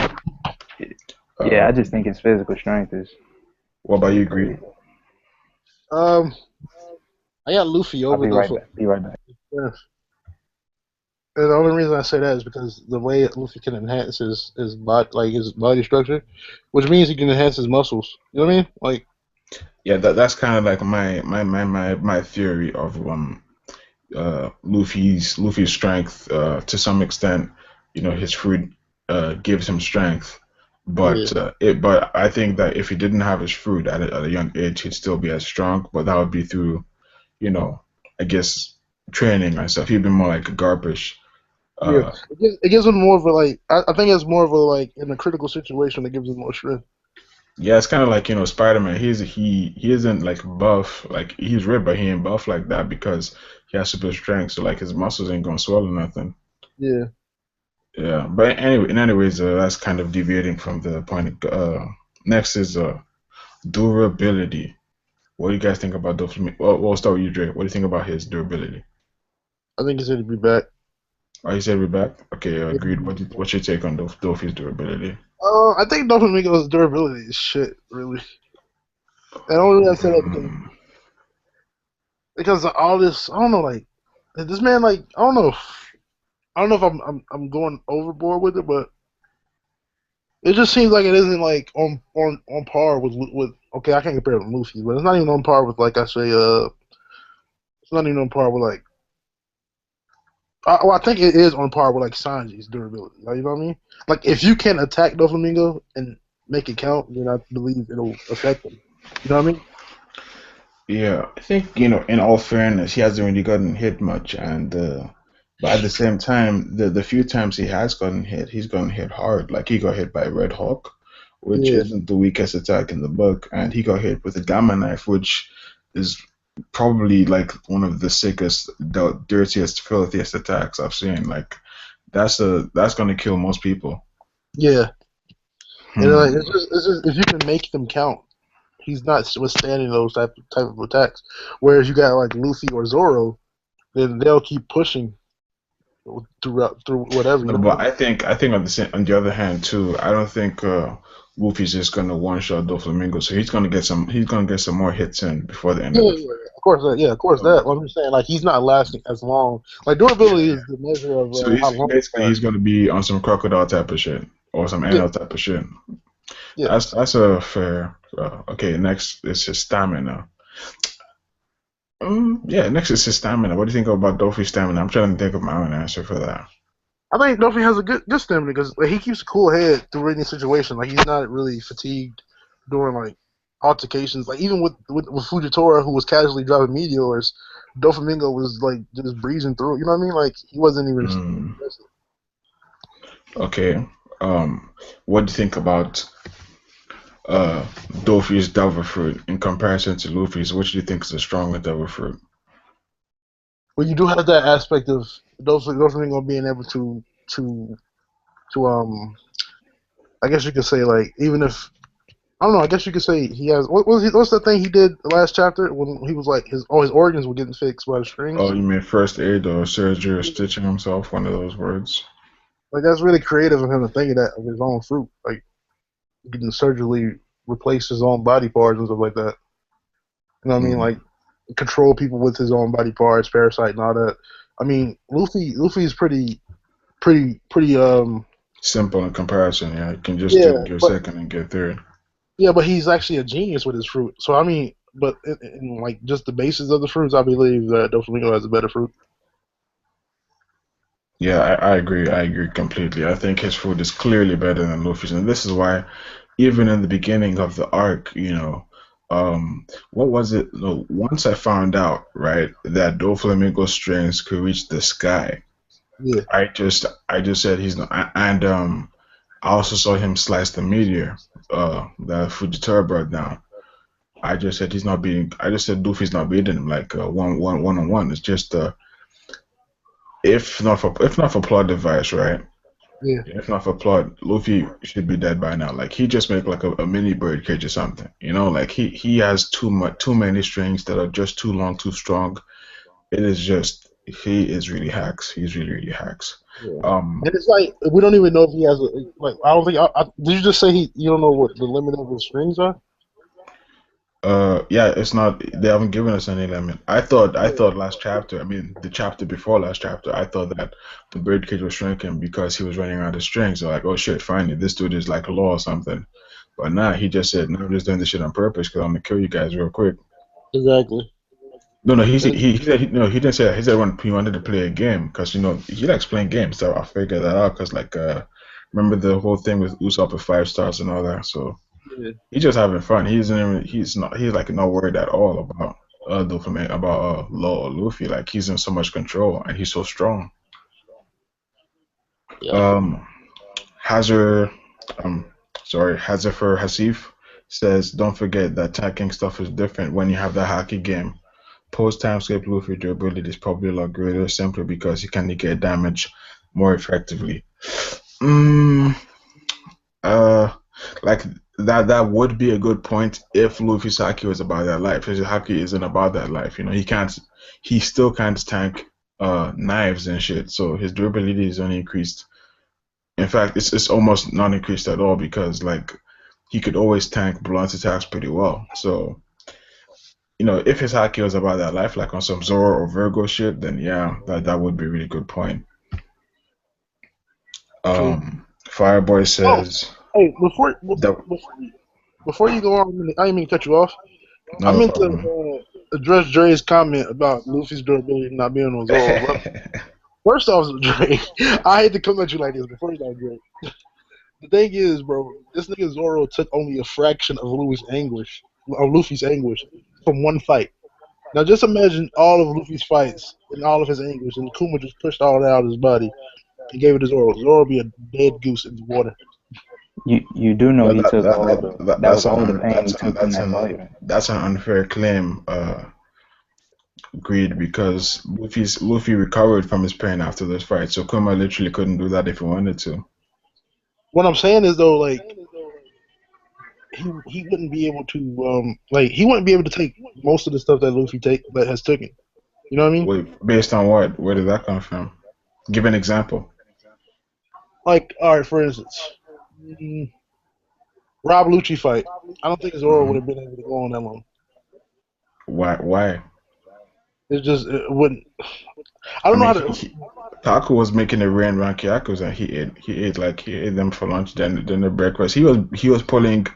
yeah, I Uh, just think his physical strength is what about pretty you, Greed? crazy. um, I got Luffy I'll over be though right for. back. Be right back. Yeah. And the only reason I say that is because the way Luffy can enhance his body structure, which means he can enhance his muscles. You know what I mean? Like, Yeah, that's kind of like my theory of Luffy's strength to some extent. His fruit gives him strength, yeah, but I think that if he didn't have his fruit at a young age, he'd still be as strong. But that would be through, you know, I guess training and stuff. He'd be more like a Garpish. yeah. Uh, It gives him more of a like. I think it's more of a like in a critical situation. It gives him more strength. yeah, it's kind of like Spider-Man. He isn't like buff, like he's ripped, but he ain't buff like that because he has super strength. So like his muscles ain't gonna swell or nothing. Yeah. Yeah, but anyways, that's kind of deviating from the point. Next is durability. What do you guys think about Doflamingo? Well, we'll start with you, Dre. What do you think about his durability? I think he's going to be back. Oh, you said we're back. Okay, Yeah. agreed. What's your take on Dofi's durability? I think Doflamingo's durability is shit, really. And the only reason I say that Mm, because of all this, I don't know, like this man, like I don't know if I'm going overboard with it, but it just seems like it isn't like on par with. Okay, I can't compare it to Luffy, but it's not even on par with like I say. It's not even on par with like. I think it is on par with like Sanji's durability. Like, you know what I mean? Like if you can attack Doflamingo and make it count, then I believe it'll affect him. You know what I mean? yeah, I think in all fairness, he hasn't really gotten hit much, and but at the same time, the few times he has gotten hit, he's gotten hit hard. Like he got hit by Red Hawk, which Yeah. isn't the weakest attack in the book, and he got hit with a Gamma Knife, which is probably like one of the sickest, the dirtiest, filthiest attacks I've seen. Like that's gonna kill most people. Yeah, and like Hmm. it's just if you can make them count, he's not withstanding those type of attacks. Whereas you got like Luffy or Zoro, then they'll keep pushing through whatever. You No, know what I but mean? I think on the other hand too, I don't think Luffy's just gonna one shot Doflamingo. So he's gonna get some more hits in before the end Yeah, of yeah, the yeah. Of course, yeah, of course that. um, I'm just saying, like he's not lasting as long. Like yeah, durability yeah. is the measure of So how he's long you basically last. he's gonna be on some crocodile type of shit or some Yeah, NL type of shit. yeah. That's a fair. Okay, next is his stamina. Yeah, next is his stamina. What do you think about Dolphy's stamina? I'm trying to think of my own answer for that. I think Duffy has a good stamina because like, he keeps a cool head through any situation. Like he's not really fatigued during like altercations. Like even with Fujitora, who was casually driving meteors, Doflamingo was like just breezing through. You know what I mean? Like he wasn't even. Mm, okay. Um, what do you think about Dolphy's devil fruit in comparison to Luffy's? Which do you think is a stronger devil fruit? But you do have that aspect of Doflamingo being able to I guess you could say like even if I don't know. I guess you could say he has. What's the thing he did the last chapter when he was like his organs were getting fixed by the Oh, strings? you mean first aid or surgery or stitching himself? One of those words. Like that's really creative of him to think of that of his own fruit, like getting surgically replace his own body parts and stuff like that. You know what I mean? Mm. Like control people with his own body parts, parasite and all that. I mean, Luffy's pretty. Simple in comparison, yeah. You can just Yeah, do your but second and get third. but he's actually a genius with his fruit. So I mean, but in like just the basis of the fruits, I believe that Doflamingo has a better fruit. Yeah, I agree. I agree completely. I think his food is clearly better than Luffy's, and this is why, even in the beginning of the arc, what was it? No, once I found out, right, that Doflamingo strings could reach the sky, Yeah, I just said he's not, and I also saw him slice the meteor, that Fujitora brought down. I just said he's not beating. I just said Luffy's not beating him like one on one. It's just if not for plot device, right? yeah. If not for plot, Luffy should be dead by now. Like he just make like a mini bird cage or something. Like he has too many strings that are just too long, too strong. It is just he is really hacks. He's really really hacks. Yeah. Um, And it's like we don't even know if he has a like. I don't think. Did you just say you don't know what the limit of his strings are? yeah, it's not. They haven't given us any limit. I Yeah. thought last chapter. I mean, the chapter before last chapter. I thought that the birdcage was shrinking because he was running out of strings. So like, oh shit, finally, this dude is like a law or something. But nah, he just said, no, I'm just doing this shit on purpose because I'm gonna kill you guys real quick. Exactly. No, no, And he said no, he didn't say that. He said when he wanted to play a game because he likes playing games. So I figured that out because like remember the whole thing with Usopp with 5 stars and all that. So yeah. he's just having fun. He's like not worried at all about about Law or Luffy. Like he's in so much control and he's so strong. Yep. Um Hazard um Hazard Hasif says don't forget that attacking stuff is different when you have the hockey game. Post timescape Luffy durability is probably a lot greater simply because he can negate damage more effectively. Mm, Uh, like that would be a good point if Luffy's haki was about that life. His haki isn't about that life. He still can't tank knives and shit. So his durability is only increased. In fact, it's almost not increased at all because like he could always tank blunt attacks pretty well. So if his haki was about that life, like on some Zoro or Virgo shit, then yeah, that would be a really good point. True. Fireboy Oh, says hey, that before you go on, I didn't mean to cut you off. I not a meant to problem. address Dre's comment about Luffy's durability not being on Zoro's level. First off, Dre, I hate to come at you like this, but first off, Dre, the thing is, bro, this nigga Zoro took only a fraction of Luffy's anguish from one fight. Now just imagine all of Luffy's fights and all of his anguish, and Kuma just pushed all that out of his body and gave it to Zoro. Zoro would be a dead goose in the water. You do know Well, he that, took that, all that, the that that was that's all the an pain he that's an took from that's that an fight. that's an unfair claim. greed because Luffy recovered from his pain after this fight, so Kuma literally couldn't do that if he wanted to. What I'm saying is though, like he wouldn't be able to like he wouldn't be able to take most of the stuff that Luffy has taken. You know what I mean? Wait, based on what? Where did that come from? Give an example. Like, all right, for instance, mm, Rob Lucci fight. I don't think Zoro would Hmm. have been able to go on that long. Why? Why? It's just it wouldn't. I I don't know mean, how to. Taco was making it rain around Kyaku's, and he ate them for lunch, then the breakfast. He was pulling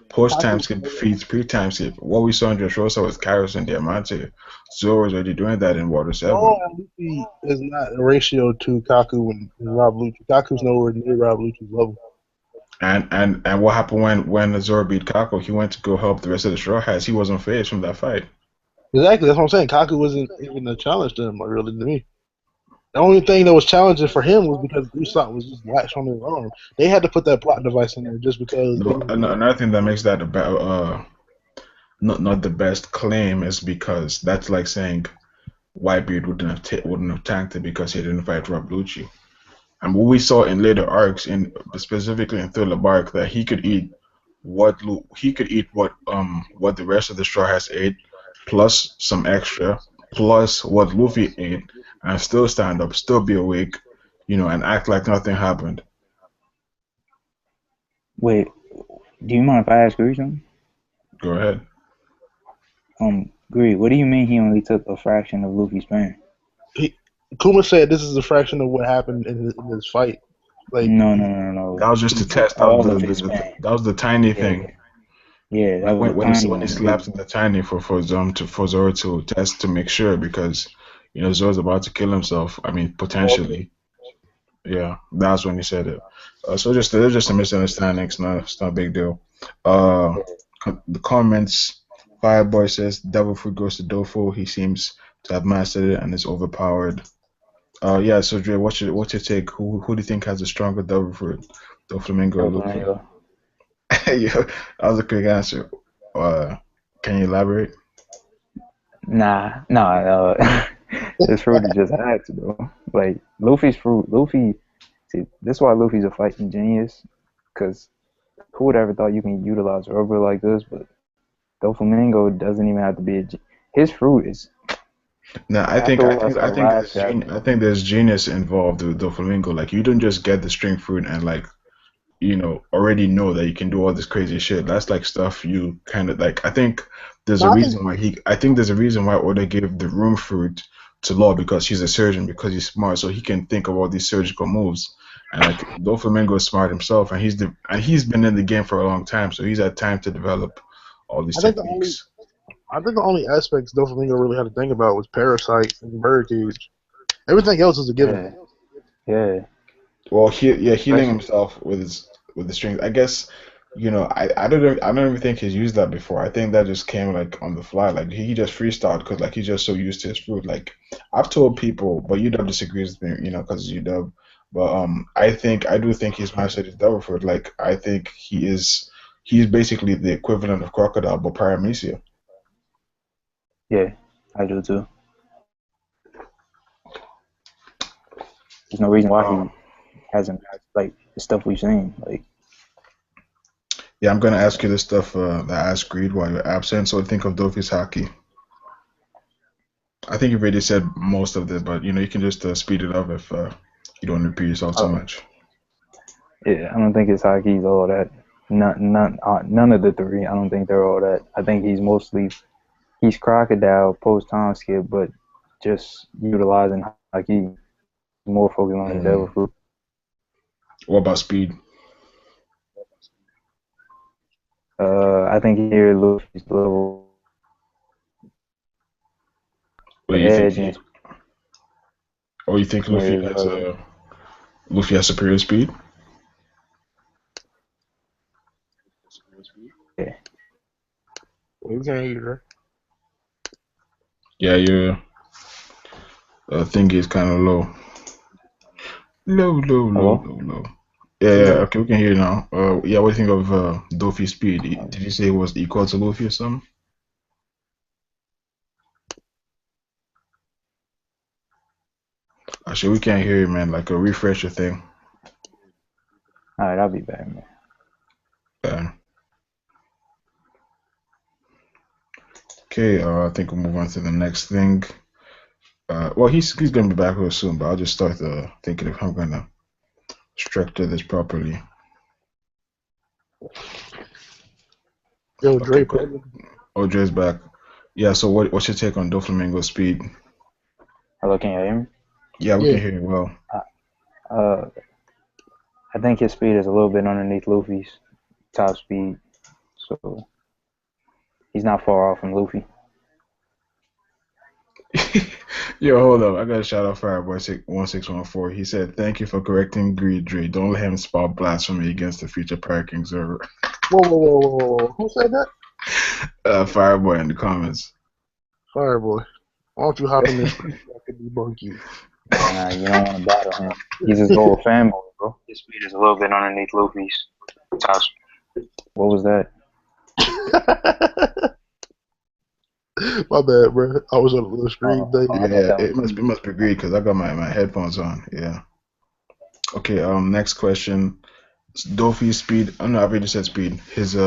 post time skip feeds, pre time skip. What we saw in Dressrosa was Kairos and Diamante. Zoro was already doing that in Water Zoro 7. and Luffy is not a ratio to Kaku and Rob Lucci. Kaku's nowhere near Rob Lucci's level. And what happened when Zoro beat Kako? He went to go help the rest of the Straw Hats. He wasn't phased from that fight. Exactly, that's what I'm saying. Kaku wasn't even a challenge to him, like, really, to me. The only thing that was challenging for him was because Usopp was just latched on his arm. They had to put that plot device in there just because they No, didn't want another thing that makes that not the best claim is because that's like saying Whitebeard wouldn't have tanked it because he didn't fight Rob Lucci. And what we saw in later arcs, in specifically in Thriller Bark, that he could eat what the rest of the Straw Hats ate, plus some extra, plus what Luffy ate, and still stand up, still be awake, and act like nothing happened. Wait, do you mind if I ask Grease something? Go ahead. Grease, what do you mean he only took a fraction of Luffy's pain? he, Kuma said this is a fraction of what happened in his fight. Like, No, no, no, no. That was just He a took test. all of his pain. That was the tiny Yeah, thing. yeah, that Like was a tiny when he one. slapped the tiny for Zoro to test to make sure because Zoro's about to kill himself. I mean potentially. Yeah, that's when he said it. So there's just a misunderstanding. It's not a big deal. Uh, the comments. Fireboy says Devil Fruit goes to Dofo. He seems to have mastered it and is overpowered. Yeah. So Dre, what's your take? Who do you think has a stronger Devil Fruit, Doflamingo or Luffy? Doflamingo. Yeah, that was a quick answer. Uh, can you elaborate? Nah. His fruit is just hacks, bro. Like Luffy's fruit. See, this is why Luffy's a fighting genius. Cause who would ever thought you can utilize rubber like this? But Doflamingo doesn't even have to be his fruit is No, I think after I like think the I think last there's chapter. I think there's genius involved with Doflamingo. Like you don't just get the string fruit and like already know that you can do all this crazy shit. That's like stuff you kind of like. no, I think I think there's a reason why Oda gave the room fruit to Law because he's a surgeon because he's smart, so he can think of all these surgical moves. And like Doflamingo is smart himself, and he's been in the game for a long time, so he's had time to develop all these I think the only techniques. I think the only aspects Doflamingo really had to think about was Parasite and Birdcage. Everything else is a given. Yeah, yeah. Well, healing Especially himself with the strings. I guess, I don't even think he's used that before. I think that just came like on the fly. Like he just freestyled because like he's just so used to his fruit. Like I've told people, but UW disagrees with me, because UW. But I do think he's mastered his double fruit. Like I think he's basically the equivalent of crocodile, but paramecia. yeah, I do too. There's no reason why Um, he hasn't like the stuff we've seen. Like yeah, I'm gonna ask you this stuff that I asked Greed while you're absent. So think of Dofi's haki. I think you've already said most of this, but you can just speed it up if you don't repeat yourself too oh much. yeah, I don't think his hockey's all that. None of the three. I don't think they're all that. I think he's crocodile post time skip, but just utilizing hockey more focused on the devil Mm. fruit. What about speed? I think here Luffy's level What the do you think edge and he? Or you think Luffy is has superior speed? yeah. We can't hear. Yeah, your thing is kind of low. Low, low, low, Hello? low, low. Yeah, yeah. Okay, we can hear you now. Yeah. What do you think of Dofi's speed? Did you say it was equal to Luffy or something? Actually, we can't hear you, man. Like a refresher thing. All right, I'll be back, man. Okay, I think we'll move on to the next thing. Well, he's gonna be back real soon, but I'll just start thinking if I'm gonna structure this properly. Yo, Okay, Dre, cool. Dre's back. Yeah. So what's your take on Doflamingo speed? Hello, can you hear me? Yeah, we Yeah. can hear you well. I think his speed is a little bit underneath Luffy's top speed, so he's not far off from Luffy. Yo, hold up. I got to shout out Fireboy1614. He said, "Thank you for correcting Greed Dre. Don't let him spout blasphemy against the future Pirate King server." Whoa. Who said that? Fireboy in the comments. Fireboy. Why don't you hop in this so I can debunk you? Nah, you don't want to battle him. He's his old fanboy, bro. His speed is a little bit underneath Luffy's top speed. What was that? My bad, bro. I was on a little screen thing. Yeah, it must be Greed because I got my headphones on. Yeah. Okay. Next question. Dofi's speed. Oh no, I've already said speed. His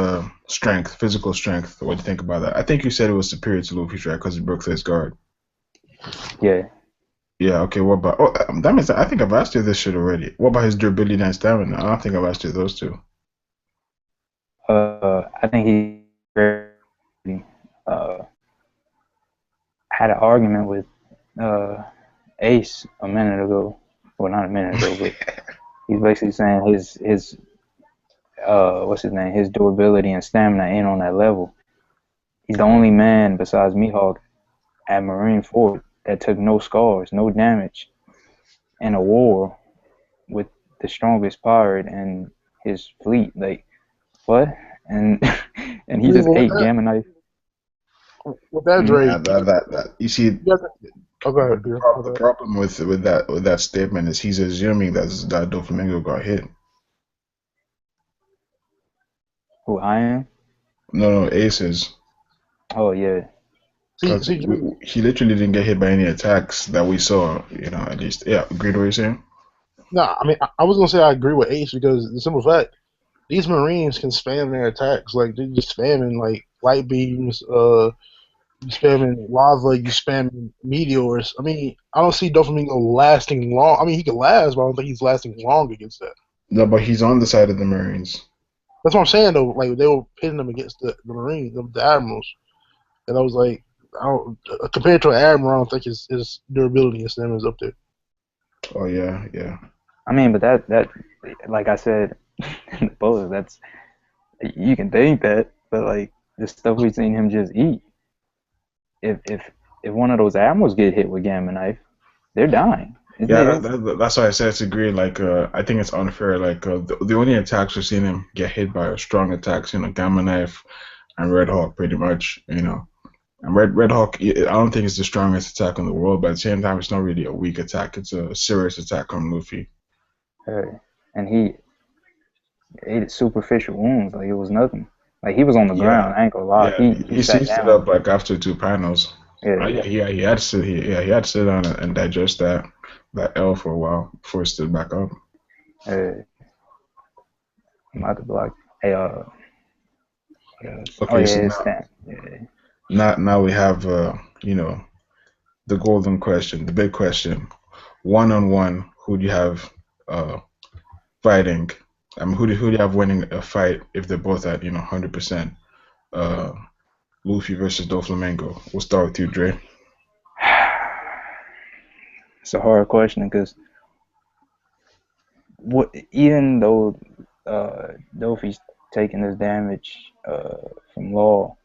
strength, physical strength. What do you think about that? I think you said it was superior to Luffy's, right? Because he broke his guard. Yeah. Yeah. Okay. What about? Oh, that means I think I've asked you this shit already. What about his durability and stamina? I don't think I've asked you those two. I think he had an argument with Ace a minute ago. Well, not a minute ago, but he's basically saying his what's his name? His durability and stamina ain't on that level. He's the only man besides Mihawk at Marineford that took no scars, no damage in a war with the strongest pirate and his fleet. Like what? And and he just ate Gamma Knife. With that, Dre. That you see. Oh, go ahead, the problem with that statement is he's assuming that Doflamingo got hit. Who I am? No, Aces. Oh yeah. Because he literally didn't get hit by any attacks that we saw. You know, at least. Yeah, agree with what you're saying? No, I mean I was gonna say I agree with Ace because the simple fact these Marines can spam their attacks. Like they're just spamming like light beams, you spamming lava, you spamming meteors. I mean, I don't see Doflamingo lasting long. I mean, he could last, but I don't think he's lasting long against that. No, but he's on the side of the Marines. That's what I'm saying though. Like they were pitting him against the Marines, the admirals, and I was like, compared to an admiral, I don't think his durability and stamina is up there. Oh yeah. I mean, but that like I said in the post, that's you can think that, but like the stuff we've seen him just eat. If one of those admirals get hit with Gamma Knife, they're dying. That's why I said it's agreed. Like, I think it's unfair. Like, the only attacks we've seen him get hit by are strong attacks. You know, Gamma Knife and Red Hawk, pretty much. You know, and Red Hawk, I don't think it's the strongest attack in the world, but at the same time, it's not really a weak attack. It's a serious attack on Luffy. And he ate superficial wounds like it was nothing. Like he was on the ground. I ain't gonna lie. Yeah, he seized it up like after 2 panels. He had to sit down and digest that L for a while before he stood back up. I'm about to block. Hey, okay, now we have you know, the golden question, the big question. 1-on-1, who do you have fighting? I mean, who do you have winning a fight if they're both at 100%? Luffy versus Doflamingo. We'll start with you, Dre. It's a hard question because even though Luffy's taking this damage from Law.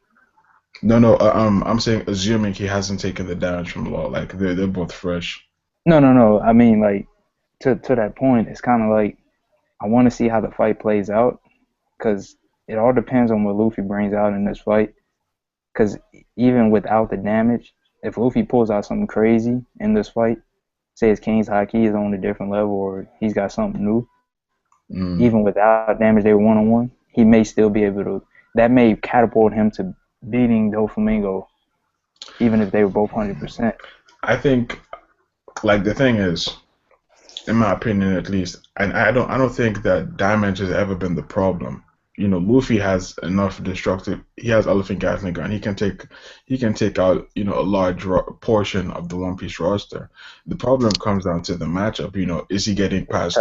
No. I'm saying assuming he hasn't taken the damage from Law. Like they're both fresh. No. I mean, like to that point, it's kind of like I want to see how the fight plays out because it all depends on what Luffy brings out in this fight. Because even without the damage, if Luffy pulls out something crazy in this fight, say his King's Haki is on a different level or he's got something new, even without damage, they were 1-on-1, he may still be able to. That may catapult him to beating Doflamingo, even if they were both 100%. I think, like, the thing is, in my opinion at least, and I don't think that damage has ever been the problem. You know, Luffy has enough destructive. He has elephant gatling gun. He can take out a large portion of the One Piece roster. The problem comes down to the matchup. You know, Okay. is he getting past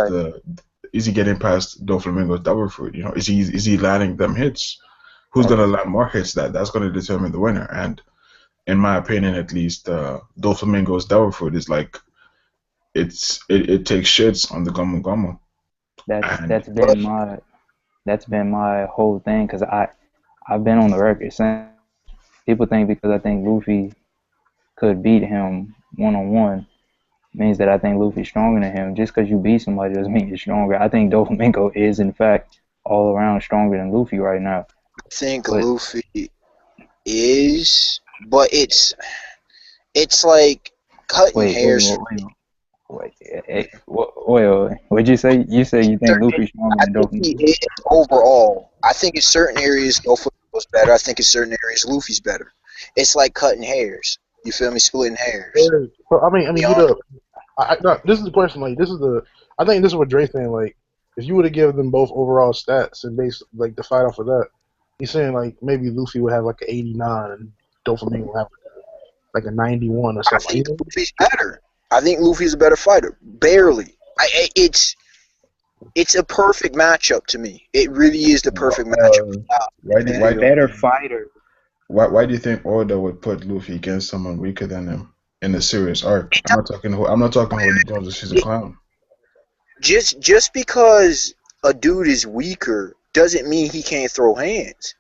Doflamingo's double fruit? You know, is he landing them hits? Who's Okay. gonna land more hits? That's gonna determine the winner. And in my opinion, at least, Doflamingo's double fruit is like it takes shits on the Gomu Gomu. That's And that's been my that's been my whole thing because I've been on the record saying people think because I think Luffy could beat him 1-on-1 means that I think Luffy's stronger than him. Just because you beat somebody doesn't mean you're stronger. I think Doflamingo is in fact all around stronger than Luffy right now. I think But Luffy is, but it's like cutting wait, wait, hairs. wait, wait, wait, what'd you say? You say you think Luffy's stronger I than think he Doflamingo? is overall. I think in certain areas Doflamingo's better. I think in certain areas Luffy's better. It's like cutting hairs. You feel me? Splitting hairs. So I mean, Be you honest. know, no, this is the question. Like, I think this is what Dre's saying. Like, if you were to give them both overall stats and base like the fight off of that, he's saying like maybe Luffy would have like an 89 and Doflamingo would have like a 91 or I something. think Luffy's better. I think Luffy's a better fighter. Barely. It's a perfect matchup to me. It really is the perfect matchup. why do A why better fighter. why do you think Oda would put Luffy against someone weaker than him in a serious arc? I'm not talking Holy Jones. She's a clown. Just because a dude is weaker doesn't mean he can't throw hands.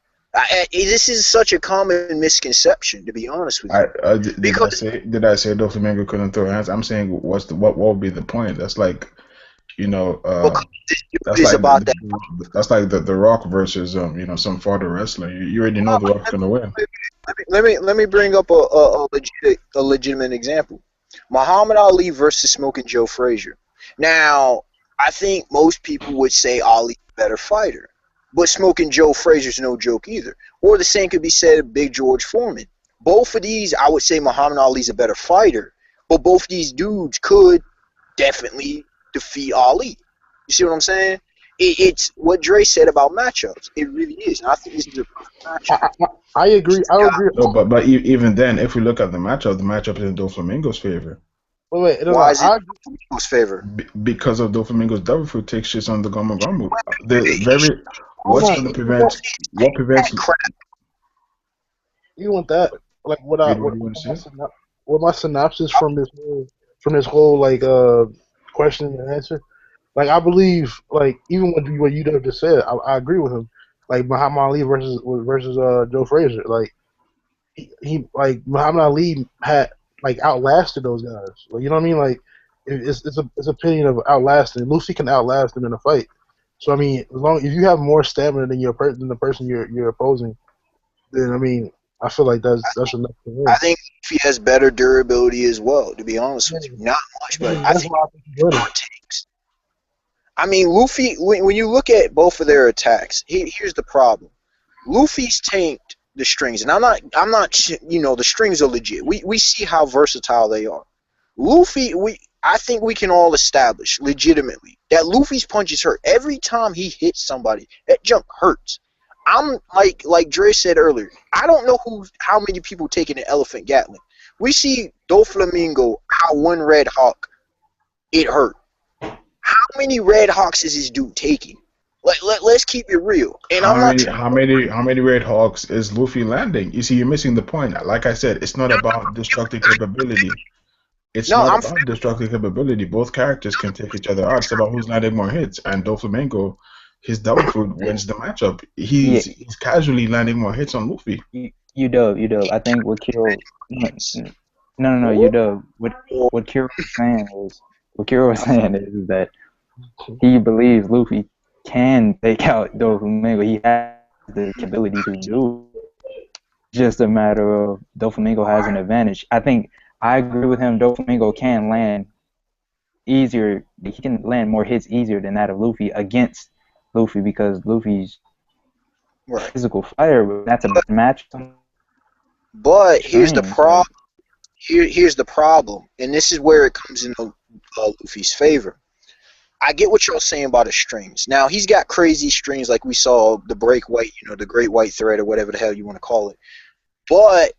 This is such a common misconception, to be honest with you. Because Did I say Doflamingo couldn't throw hands? I'm saying what would be the point? That's like you know because this dude that's is like about that. the Rock versus some farther wrestler. You already know the Rock's gonna win. Let me bring up a legitimate example. Muhammad Ali versus Smoking Joe Frazier. Now, I think most people would say Ali's a better fighter, but Smoking Joe Frazier's no joke either. Or the same could be said of Big George Foreman. Both of these, I would say Muhammad Ali's a better fighter, but both these dudes could definitely defeat Ali. You see what I'm saying? It's what Dre said about matchups. It really is. And I think this is a perfect matchup. I agree. I agree. No, but even then, if we look at the matchup is in Doflamingo's favor. Wait, no, Why is it I in Flamingo's favor? Because of Doflamingo's devil fruit takes shits on the Gomu Gomu. The He's very what's going to prevent what prevents crap. you want that? Like what do you want to say? what my synopsis from this whole like question and answer. Like I believe, like even what you just said, I agree with him. Like Muhammad Ali versus Joe Frazier. Like he like Muhammad Ali had like outlasted those guys. Like you know what I mean? Like it's a opinion of outlasting. Luffy can outlast him in a fight. So I mean, if you have more stamina than than the person you're opposing, then I mean, I feel like that's enough to I win. think he has better durability as well, to be honest with you. Not much, but I That's think why I think he's winning. it takes. I mean, Luffy, when you look at both of their attacks, here's the problem. Luffy's tanked the strings, and the strings are legit. We see how versatile they are. Luffy, I think we can all establish legitimately that Luffy's punches hurt. Every time he hits somebody, that junk hurts. I'm like Dre said earlier, I don't know how many people taking an elephant Gatling. We see Doflamingo, how one Red Hawk, it hurt. How many Red Hawks is this dude taking? Let's keep it real. And How I'm not many trying how many how many Red Hawks is Luffy landing? You see, you're missing the point. Like I said, it's not about destructive capability. It's no, not I'm about destructive capability. Both characters can take each other out. It's about who's landing more hits. And Doflamingo, his double fruit wins the matchup. Yeah, He's casually landing more hits on Luffy. you dub. I think what killed no, you dub. What Kira was saying is that he believes Luffy can take out Doflamingo. He has the ability to do it. It's just a matter of Doflamingo has an advantage. I think I agree with him. Doflamingo can land easier. He can land more hits easier than that of Luffy against Luffy because Luffy's right. physical fighter. But that's a match. But here's the Strings, problem. like Here's the problem, and this is where it comes into Luffy's favor. I get what y'all saying about his strings. Now he's got crazy strings like we saw the break white, the great white thread or whatever the hell you want to call it. But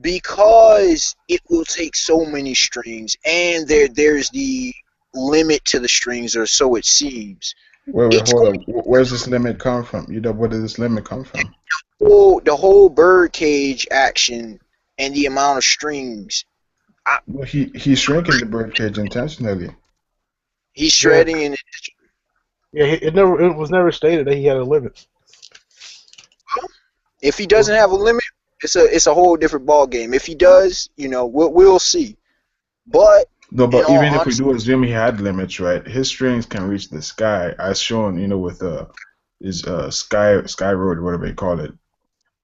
because it will take so many strings, and there's the limit to the strings, or so it seems. Wait, It's hold going up. Where's this limit come from? Where did this limit come from? the whole birdcage action and the amount of strings. Well, he's shrinking the birdcage intentionally. He's shredding and Yeah, it was never stated that he had a limit. if he doesn't have a limit, it's a whole different ball game. If he does, we'll see. But No, in but all even if we honesty, do assume he had limits, right? His strings can reach the sky, as shown, with his sky road, whatever they call it.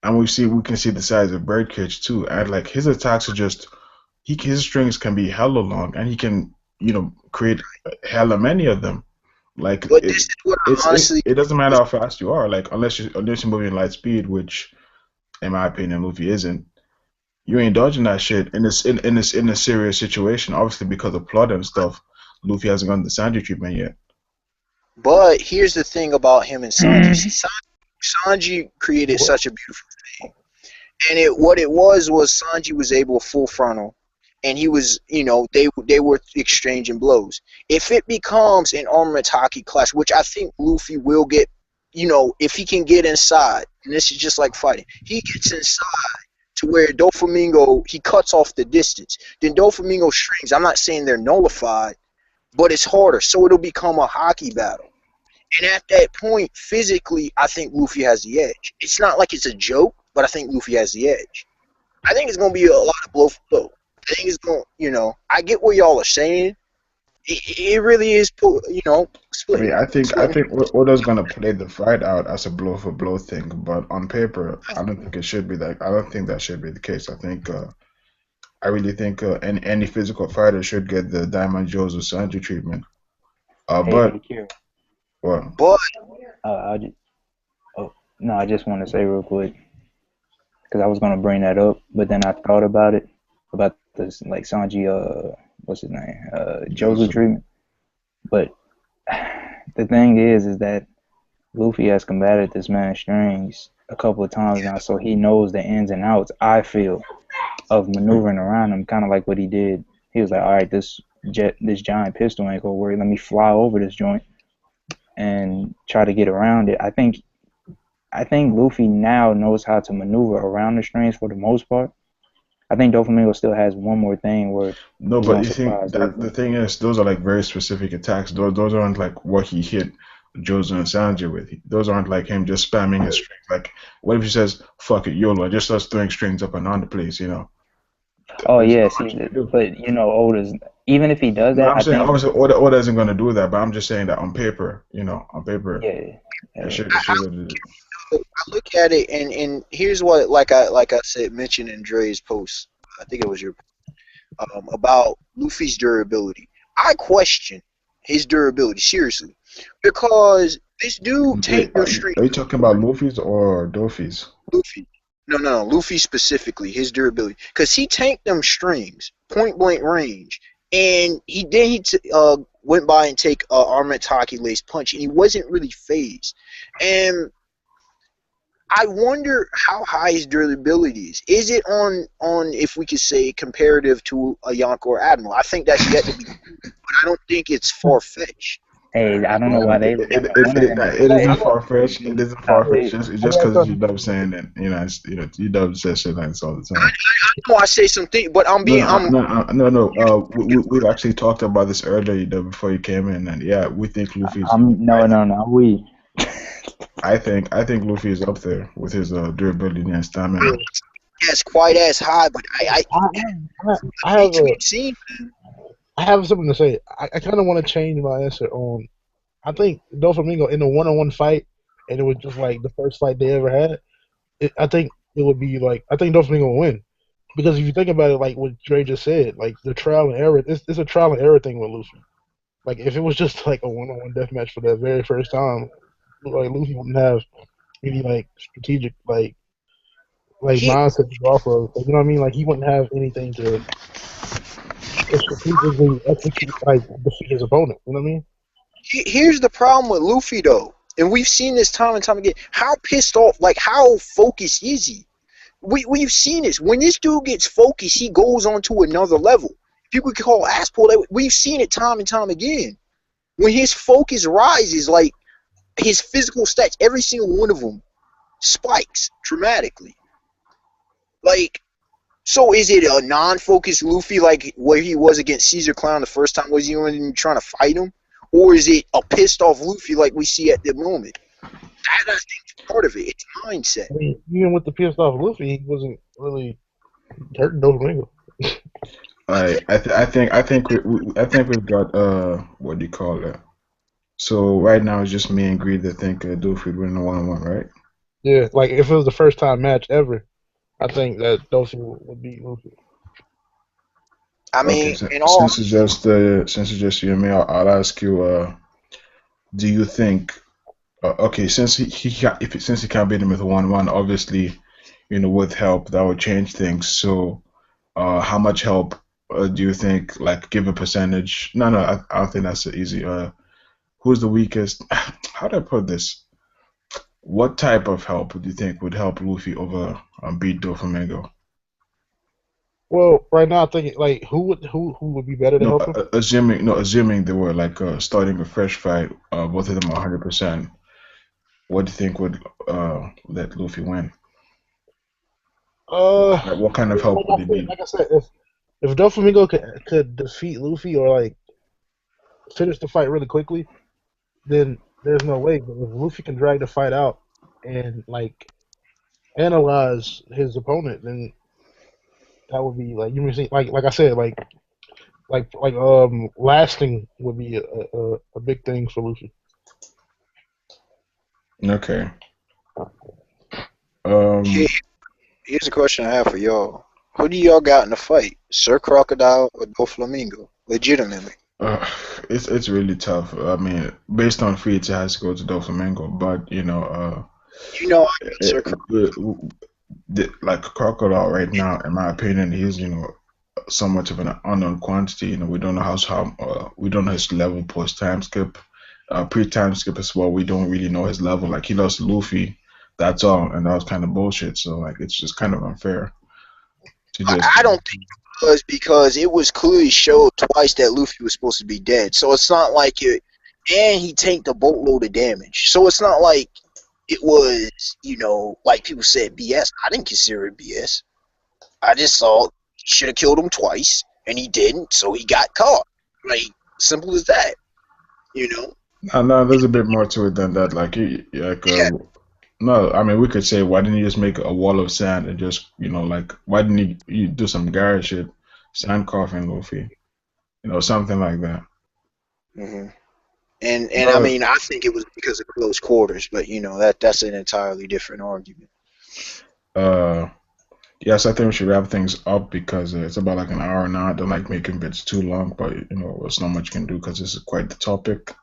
And we can see the size of birdcage too. And like his attacks are just his strings can be hella long, and he can create hella many of them. Like but this is what I honestly. it doesn't matter how fast you are, like unless you're moving light speed, which in my opinion Luffy isn't. You ain't dodging that shit in a serious situation. Obviously because of plot and stuff, Luffy hasn't gotten the Sanji treatment yet. But here's the thing about him and Sanji. See, Sanji created such a beautiful thing, and what it was Sanji was able to full frontal, and he was, they were exchanging blows. If it becomes an armament hockey clash, which I think Luffy will get, if he can get inside, and this is just like fighting, he gets inside to where Doflamingo, he cuts off the distance. Then Doflamingo strings, I'm not saying they're nullified, but it's harder, so it'll become a hockey battle. And at that point, physically, I think Luffy has the edge. It's not like it's a joke, but I think Luffy has the edge. I think it's going to be a lot of blow for blow. I think it's going to, I get what y'all are saying. It really is, split. I mean, I think Oda's gonna play the fight out as a blow for blow thing, but on paper, I don't think it should be that. I don't think that should be the case. I really think any physical fighter should get the Diamond Joe's or Sanji treatment. But Kira. well, But I just want to say real quick, because I was gonna bring that up, but then I thought about it, about this like Sanji, what's his name, Jozu treatment. But the thing is that Luffy has combated this man's strings a couple of times now, so he knows the ins and outs, I feel, of maneuvering around him, kind of like what he did. He was like, all right, this giant pistol ain't gonna work. Let me fly over this joint and try to get around it. I think Luffy now knows how to maneuver around the strings for the most part. I think Doflamingo still has one more thing where no, but you think that the thing is, those are like very specific attacks. Those aren't like what he hit Jozo and Sanji with. Those aren't like him just spamming his strings. Like, what if he says, "Fuck it, YOLO," just starts throwing strings up and down the place, Oh yes, but Oda's, even if he does that, I'm saying obviously Oda isn't going to do that, but I'm just saying that on paper, on paper, it should. I look at it, and here's what, like I said, mentioned in Dre's post. I think it was your about Luffy's durability. I question his durability seriously, because this dude tanked the street. Are you talking about Luffy's or Dofi's? Luffy. No, Luffy specifically, his durability, because he tanked them strings, point blank range, and he went by and take Armament Taki Lace Punch, and he wasn't really phased. And I wonder how high his durability is. Is it on if we could say comparative to a Yonko or Admiral? I think that's yet to be, but I don't think it's far fetched. Hey, I don't know why they. It isn't far fetched. It isn't far fetched. It's just because you dub saying that. You dub says shit like this all the time. I know I say something, but I'm being. No. We actually talked about this earlier, you dub, before you came in, and yeah, we think Luffy's. We. I think Luffy is up there with his durability and stamina. Yes, quite as high, but I have something to say. I kind of want to change my answer on. I think Doflamingo in a one-on-one fight, and it was just like the first fight they ever had. I think it would be like, I think Doflamingo will win, because if you think about it, like what Dre just said, like the trial and error. It's a trial and error thing with Luffy. Like if it was just like a one-on-one deathmatch for that very first time, like Luffy wouldn't have any like strategic like mindset to go off of. Like, you know what I mean? Like he wouldn't have anything to strategically execute, like defeat his opponent. You know what I mean? Here's the problem with Luffy though, and we've seen this time and time again. How pissed off, like how focused is he? We've seen this. When this dude gets focused, he goes on to another level. People can call ass pull. We've seen it time and time again. When his focus rises, like his physical stats, every single one of them spikes dramatically. Like, so is it a non-focused Luffy like where he was against Caesar Clown the first time? Was he even trying to fight him? Or is it a pissed off Luffy like we see at the moment? That, I think, is part of it. It's mindset. I mean, even with the pissed off Luffy, he wasn't really hurting Doflamingo. I think we've got what do you call it? So right now it's just me and Greed that think Doofy would win the 1-on-1, right? Yeah, like if it was the first time match ever, I think that Doflamingo would beat Luffy. I mean, Okay, in all, since it's just you and me, I'll ask you. Do you think? Okay, since since he can't beat him with a 1-1, obviously, with help that would change things. So, how much help do you think? Like, give a percentage? No, I don't think that's so easy. Who's the weakest? How do I put this? What type of help do you think would help Luffy over beat Doflamingo? Well, right now I think like who would be better to No, help him? assuming they were like starting a fresh fight, both of them are 100%. What do you think would let Luffy win? Like, what kind of help would he need? Like I said, if Doflamingo could defeat Luffy or like finish the fight really quickly, then there's no way. But if Luffy can drag the fight out and like analyze his opponent, then that would be like like I said, like lasting would be a big thing for Luffy. Okay. here's a question I have for y'all. Who do y'all got in the fight? Sir Crocodile or Doflamingo? Legitimately. Uh, it's really tough. I mean, based on feats, it has to go to Doflamingo, but You know, I got Sir like Crocodile right now, in my opinion, he's somewhat of an unknown quantity. We don't know we don't know his level post time skip, pre time skip as well. We don't really know his level. Like he lost Luffy, that's all, and that was kind of bullshit. So like it's just kind of unfair to just. I don't think it was because it was clearly showed twice that Luffy was supposed to be dead. So it's not like it, and he tanked a boatload of damage. So it's not like it was, like people said BS. I didn't consider it BS. I just thought he should have killed him twice, and he didn't, so he got caught. Like, simple as that. No, there's a bit more to it than that. Yeah. No, I mean we could say why didn't you just make a wall of sand and just like why didn't you do some Gara shit, sand coffin Luffy, something like that. hmm And I mean, I think it was because of close quarters, but that's an entirely different argument. Yes, I think we should wrap things up because it's about like an hour now. I don't like making bits too long, but there's not much you can do because this is quite the topic.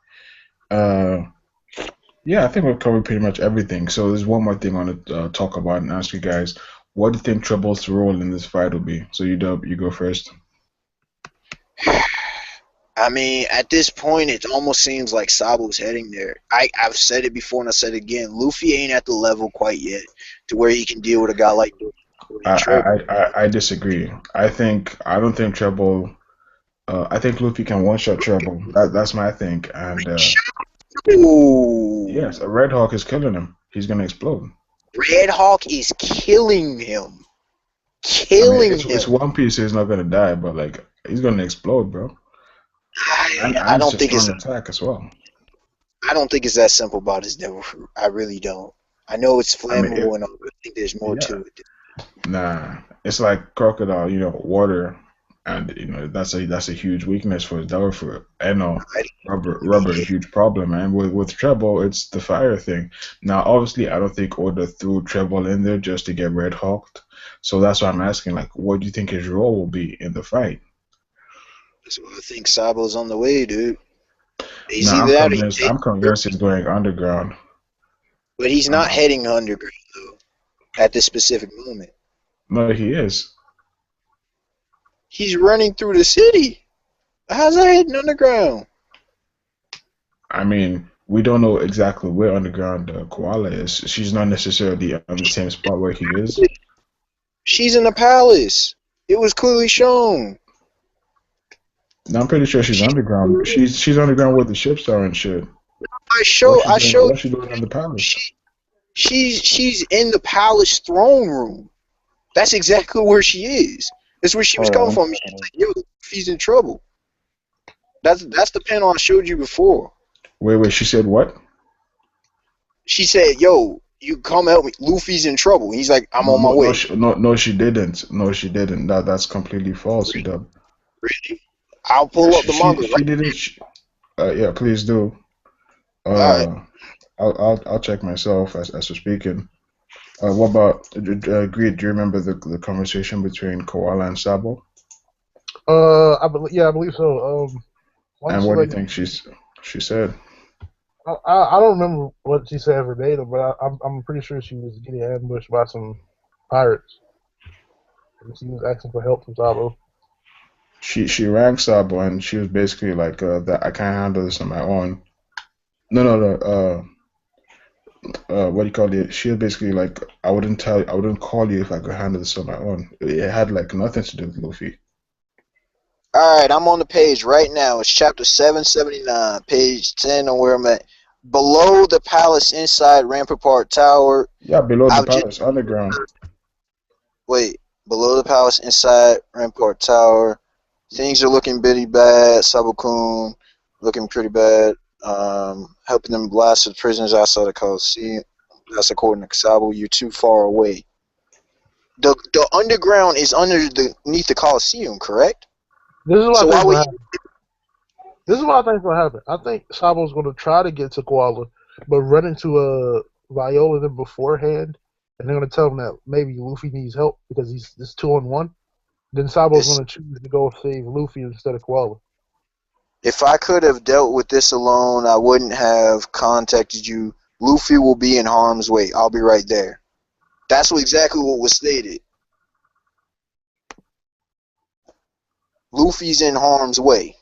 Yeah, I think we've covered pretty much everything. So there's one more thing I want to talk about and ask you guys. What do you think Treble's role in this fight will be? So you go first. I mean, at this point, it almost seems like Sabo's heading there. I've said it before and I said it again. Luffy ain't at the level quite yet to where he can deal with a guy like Treble. I disagree. I don't think Treble. I think Luffy can one shot Treble. That's my think. And yes, a Red Hawk is killing him. He's gonna explode. Red Hawk is killing him. It's One Piece. So he's not gonna die, but like he's gonna explode, bro. I don't think it's attack as well. I don't think it's that simple about his devil fruit. I really don't. I know it's flammable and all, but I think there's more to it. Nah, it's like Crocodile, water, and that's a huge weakness for his devil fruit. I know rubber is a huge problem, man. With Treble, it's the fire thing. Now, obviously, I don't think Oda threw Treble in there just to get Red Hawked. So that's why I'm asking, like, what do you think his role will be in the fight? So I think Sabo's on the way, dude. I'm convinced he's going underground. But he's not heading underground, though, at this specific moment. No, he is. He's running through the city. How's that heading underground? I mean, we don't know exactly where underground Koala is. She's not necessarily on the same spot where he is. She's in the palace. It was clearly shown. Now, I'm pretty sure she's She, underground. She's underground where the ships are and shit. I showed What's she doing in the palace? she she's in the palace throne room. That's exactly where she is. That's where she was Hold coming on. from. She's like, yo, she's in trouble. That's the panel I showed you before. Wait. She said what? She said, yo, you come help me. Luffy's in trouble. He's like, I'm on my way. No, she didn't. No, she didn't. That's completely false, Dub. Really? I'll Yeah, pull up the manga she right. didn't. Yeah, please do. Alright. I'll check myself as we're speaking. What about Greed? Do you remember the conversation between Koala and Sabo? I believe so. Why did And she what do you like? think she said? I don't remember what she said verbatim, but I'm pretty sure she was getting ambushed by some pirates. And she was asking for help from Sabo. She rang Sabo and she was basically like that I can't handle this on my own. No. What do you call it? She was basically like I wouldn't call you if I could handle this on my own. It had like nothing to do with Luffy. Alright, I'm on the page right now. It's chapter 779, page 10 on where I'm at. Below the palace inside Rampart Tower. Yeah, below the I've just palace, underground. wait. Below the palace inside Rampart Tower. Things are looking pretty bad. Sabo-kun looking pretty bad. Helping them blast the prisoners outside the Coliseum. That's according to Sabo. You're too far away. The underground is underneath the Coliseum, correct? This is what So I why think would will happen. This is what I think is going to happen. I think Sabo's going to try to get to Koala, but run into Viola them beforehand, and they're going to tell him that maybe Luffy needs help because he's this 2-on-1. Then Sabo's this? going to choose to go save Luffy instead of Koala. If I could have dealt with this alone, I wouldn't have contacted you. Luffy will be in harm's way. I'll be right there. That's exactly what was stated. Luffy's in harm's way.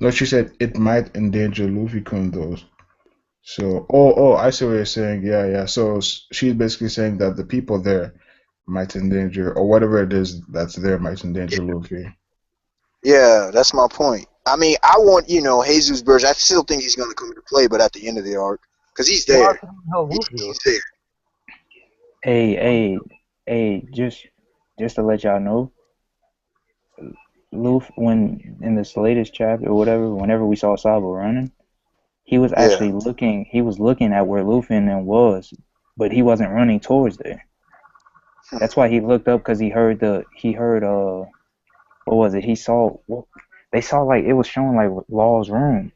No, she said it might endanger Luffy-kun though. So, I see what you're saying. Yeah. So she's basically saying that the people there might endanger, or whatever it is that's there might endanger Luffy. Yeah, that's my point. I mean, I want, Jesus Burge. I still think he's going to come into play, but at the end of the arc. Because he's Why there. couldn't he help Luffy? He's there. Hey, just to let y'all know, Luffy, when in this latest chapter or whatever, whenever we saw Sabo running, he was Yeah. actually looking at where Luffy and them was, but he wasn't running towards there. That's why he looked up, because he heard what was it? They saw, like, it was showing like Law's room,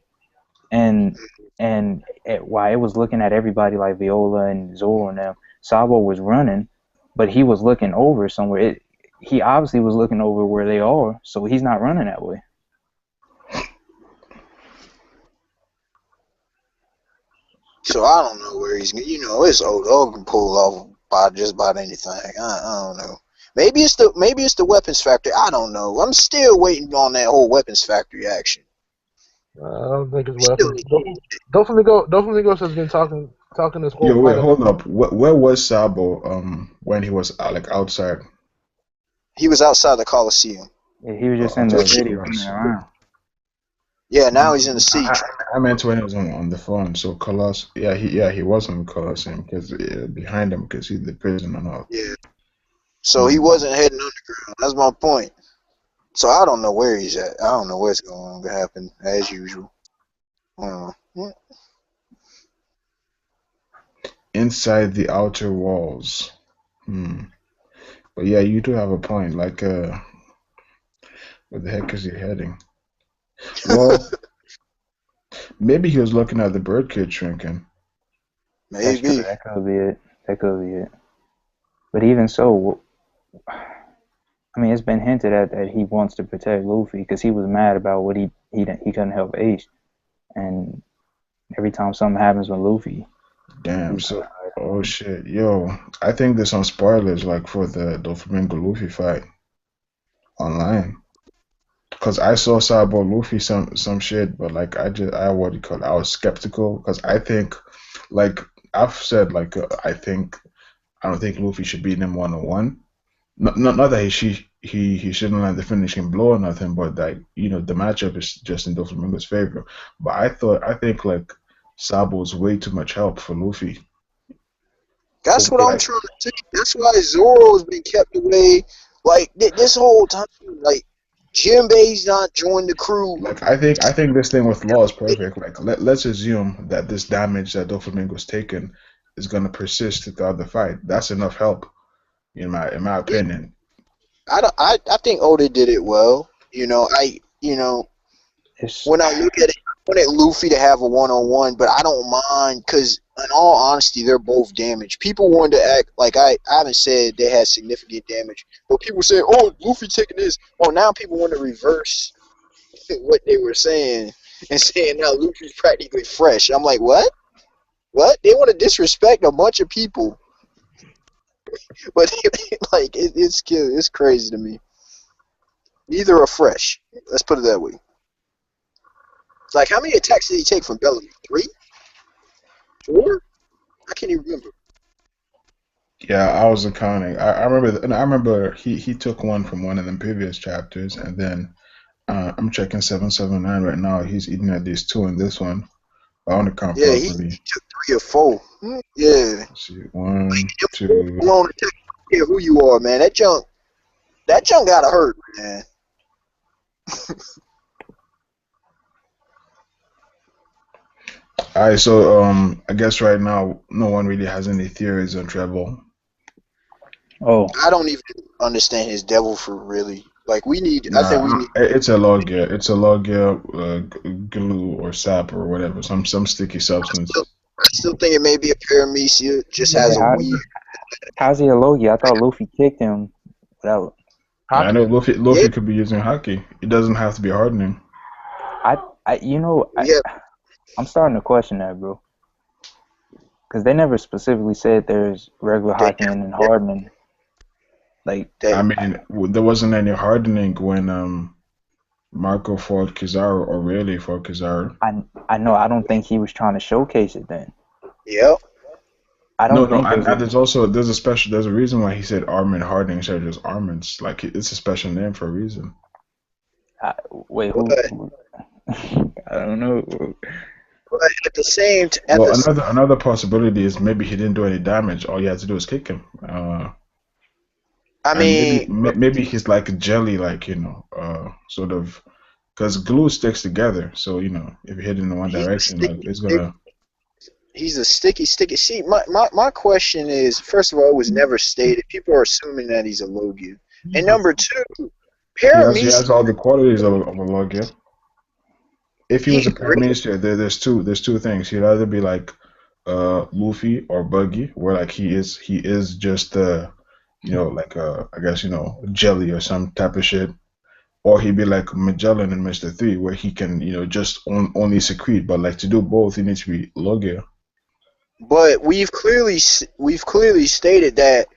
and while it was looking at everybody like Viola and Zoro and them, Sabo was running, but he was looking over somewhere. He obviously was looking over where they are, so he's not running that way. So I don't know where he's. It's old dog can pull off by just about anything. I don't know. Maybe it's the weapons factory. I don't know. I'm still waiting on that whole weapons factory action. I don't think it's weapons. Doflamingo has been talking this whole Yo, wait, fight. hold up. Where was Sabo when he was like outside? He was outside the Coliseum. Yeah, he was just in Outside the the city Colosseum. running around. Yeah, now he's in the sea. I meant when he was on the phone. So he was on Colosseum because behind him because he's the prison and all. Yeah. So he wasn't heading underground. That's my point. So I don't know where he's at. I don't know what's going to happen as usual. Inside the outer walls. But yeah, you do have a point. Like, where the heck is he heading? Well, maybe he was looking at the birdcage shrinking. That's true. Maybe. That could be it. But even so, I mean, it's been hinted at that he wants to protect Luffy because he was mad about what he couldn't help Ace, and every time something happens with Luffy, Damn. So, oh shit, yo, I think there's some spoilers like for the Doflamingo Luffy fight online. Cause I saw Sabo Luffy some shit, but like I what do you call it? I was skeptical because I think like I've said like I don't think Luffy should beat him 1-on-1. Not that he shouldn't land the finishing blow or nothing, but that the matchup is just in Doflamingo's favor. But I think like Sabo's way too much help for Luffy. That's what I'm Like trying to say. That's why Zoro's been kept away. Like this whole time, like Jinbei's not joined the crew. like I think this thing with Law is perfect. Like let's assume that this damage that Doflamingo's taken is gonna persist throughout the fight. That's enough help in my opinion. I think Oda did it well. It's When I look at it, I wanted Luffy to have a one-on-one, but I don't mind because, in all honesty, they're both damaged. People wanted to act like I haven't said they had significant damage, but people say, "Oh, Luffy taking this." Oh, now people want to reverse what they were saying and saying now Luffy's practically fresh. I'm like, what? What? They want to disrespect a bunch of people, but like it's crazy to me. Neither are fresh. Let's put it that way. Like, how many attacks did he take from Bellamy? 3? 4? I can't even remember. Yeah, I wasn't counting. I remember he took one from one of them previous chapters, and then I'm checking 779 right now. He's eating at least 2 in this one. I want to count Yeah, he properly. took 3 or 4. Yeah. Let's see, 1, Like, 2. alone attack. I don't care who you are, man. That junk gotta hurt, man. All right, so I guess right now no one really has any theories on Treble. oh I don't even understand his devil fruit, really. Like, I think we Nah, need. it's a Logia. It's a Logia glue or sap or whatever, some sticky substance. I still think it may be a paramecia. Just has a how, weird. how's he a Logie? I thought Luffy kicked him without. I know Luffy Yeah, could be using Haki. It doesn't have to be hardening. yeah. I'm starting to question that, bro. Because they never specifically said there's regular They, hacking and hardening. Like, I they, mean, there wasn't any hardening when Marco fought Kizaru or really fought Kizaru. I know, I don't think he was trying to showcase it then. yep. I No, don't no, think there's and there's a reason why he said armament hardening instead of just armaments. Like it's a special name for a reason. wait, But, who I don't know. but at the same t- at Well, the another possibility is maybe he didn't do any damage. All you had to do was kick him. I And mean, maybe he's like a jelly, like sort of, because glue sticks together. So if you hit it in one he's a direction, like sticky. it's gonna. He's a sticky. See, my question is, first of all, it was never stated. People are assuming that he's a Logia. And number 2, He has Paramecia. all the qualities of a Logia. If he was a He really, Paramecia, there's two things. He'd either be like Luffy or Buggy, where like he is just like I guess jelly or some type of shit, or he'd be like Magellan and Mr. Three, where he can just only secrete, but like to do both, he needs to be Logia. but we've clearly stated that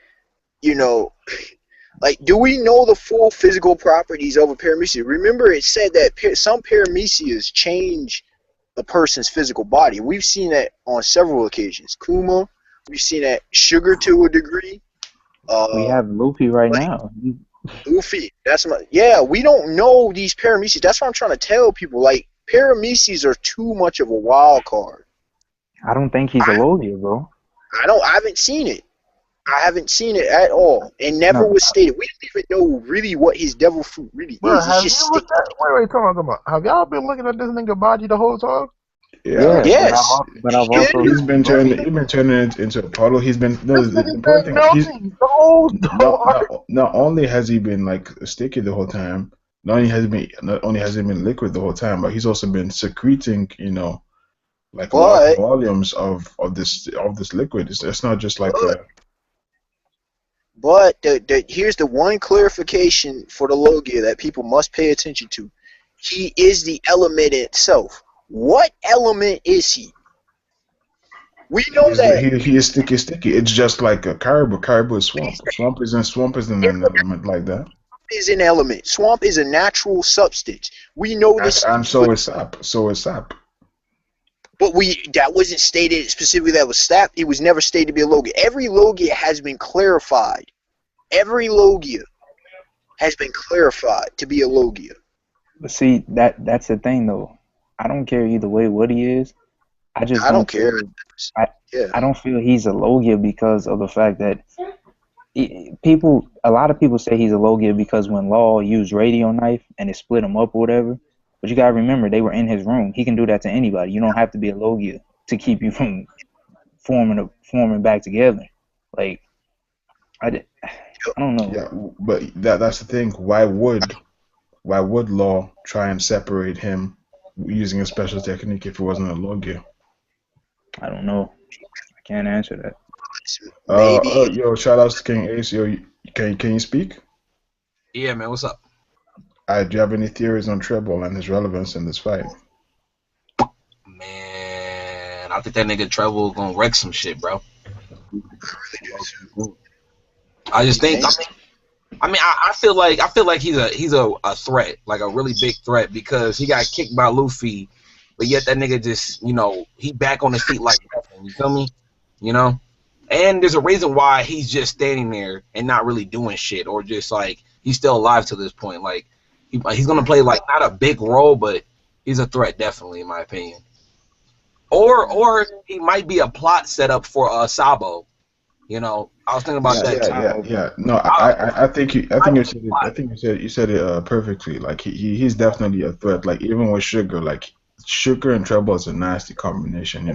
you know, like, do we know the full physical properties of a paramecia? Remember, it said that some paramecias change a person's physical body. We've seen that on several occasions. Kuma, we've seen that Sugar to a degree. We have Luffy right Like now. Luffy, we don't know these paramecias. That's what I'm trying to tell people. Like, paramecias are too much of a wild card. I don't think he's a Logia, bro. I haven't seen it. I haven't seen it at all. It never No, was stated. We don't even know really what his devil fruit really Bro, is. It's have just you looked at? Wait, talking about. Have y'all been looking at this nigga body the whole time? Yeah, Yes. but I've Yeah. also he's been turning it into a puddle. He's been no. This The nigga important been thing is he's melting the whole arc. not only has he been like sticky the whole time, not only has he been liquid the whole time, but he's also been secreting, like large But volumes of this liquid. It's not just like a. here's the one clarification for the Logia that people must pay attention to. He is the element itself. What element is he? We know that. He is sticky. It's just like a caribou. Caribou is swamp. Swamp isn't an element like that. is an element. Swamp is a natural substance. We know this. And so is sap. So is sap. But that wasn't stated specifically that was sap. It was never stated to be a Logia. Every Logia has been clarified. Every Logia has been clarified to be a Logia. But see, that's the thing though. I don't care either way what he is. I don't care. I don't feel he's a Logia because of the fact that a lot of people say he's a Logia because when Law used radio knife and it split him up or whatever. But you gotta remember they were in his room. He can do that to anybody. You don't have to be a Logia to keep you from forming back together. Like I don't know. Yeah, but that's the thing. Why would Law try and separate him using a special technique if it wasn't a Logia? I don't know. I can't answer that. Yo, shout outs to King Ace. Yo, can you speak? Yeah, man. What's up? Do you have any theories on Treble and his relevance in this fight? Man, I think that nigga Treble gonna wreck some shit, bro. I just think. I feel like he's a threat, like a really big threat, because he got kicked by Luffy, but yet that nigga just, he back on his feet like nothing. You feel me? And there's a reason why he's just standing there and not really doing shit, or just like he's still alive to this point. Like he's gonna play like not a big role, but he's a threat definitely, in my opinion. Or he might be a plot setup for Sabo. I was thinking about that. Yeah. No, I think you said it perfectly. Like he's definitely a threat. Like even with Sugar, like Sugar and Treble is a nasty combination.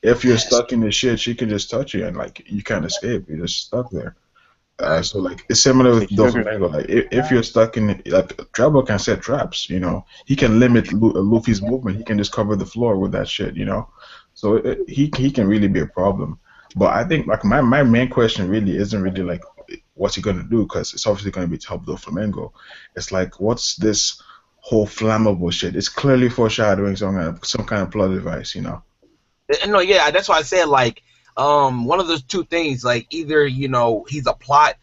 If you're stuck in the shit, she can just touch you and like you can't escape. You're just stuck there. So like it's similar with Doflamingo. Like if you're stuck in it, like Treble can set traps. He can limit Luffy's movement. He can just cover the floor with that shit. So he can really be a problem. But I think like my main question really isn't really like what's he gonna do, because it's obviously gonna be to help Doflamingo. It's like what's this whole flammable shit? It's clearly foreshadowing some kind of plot device. No, yeah, that's why I said like one of those two things, like either he's a plot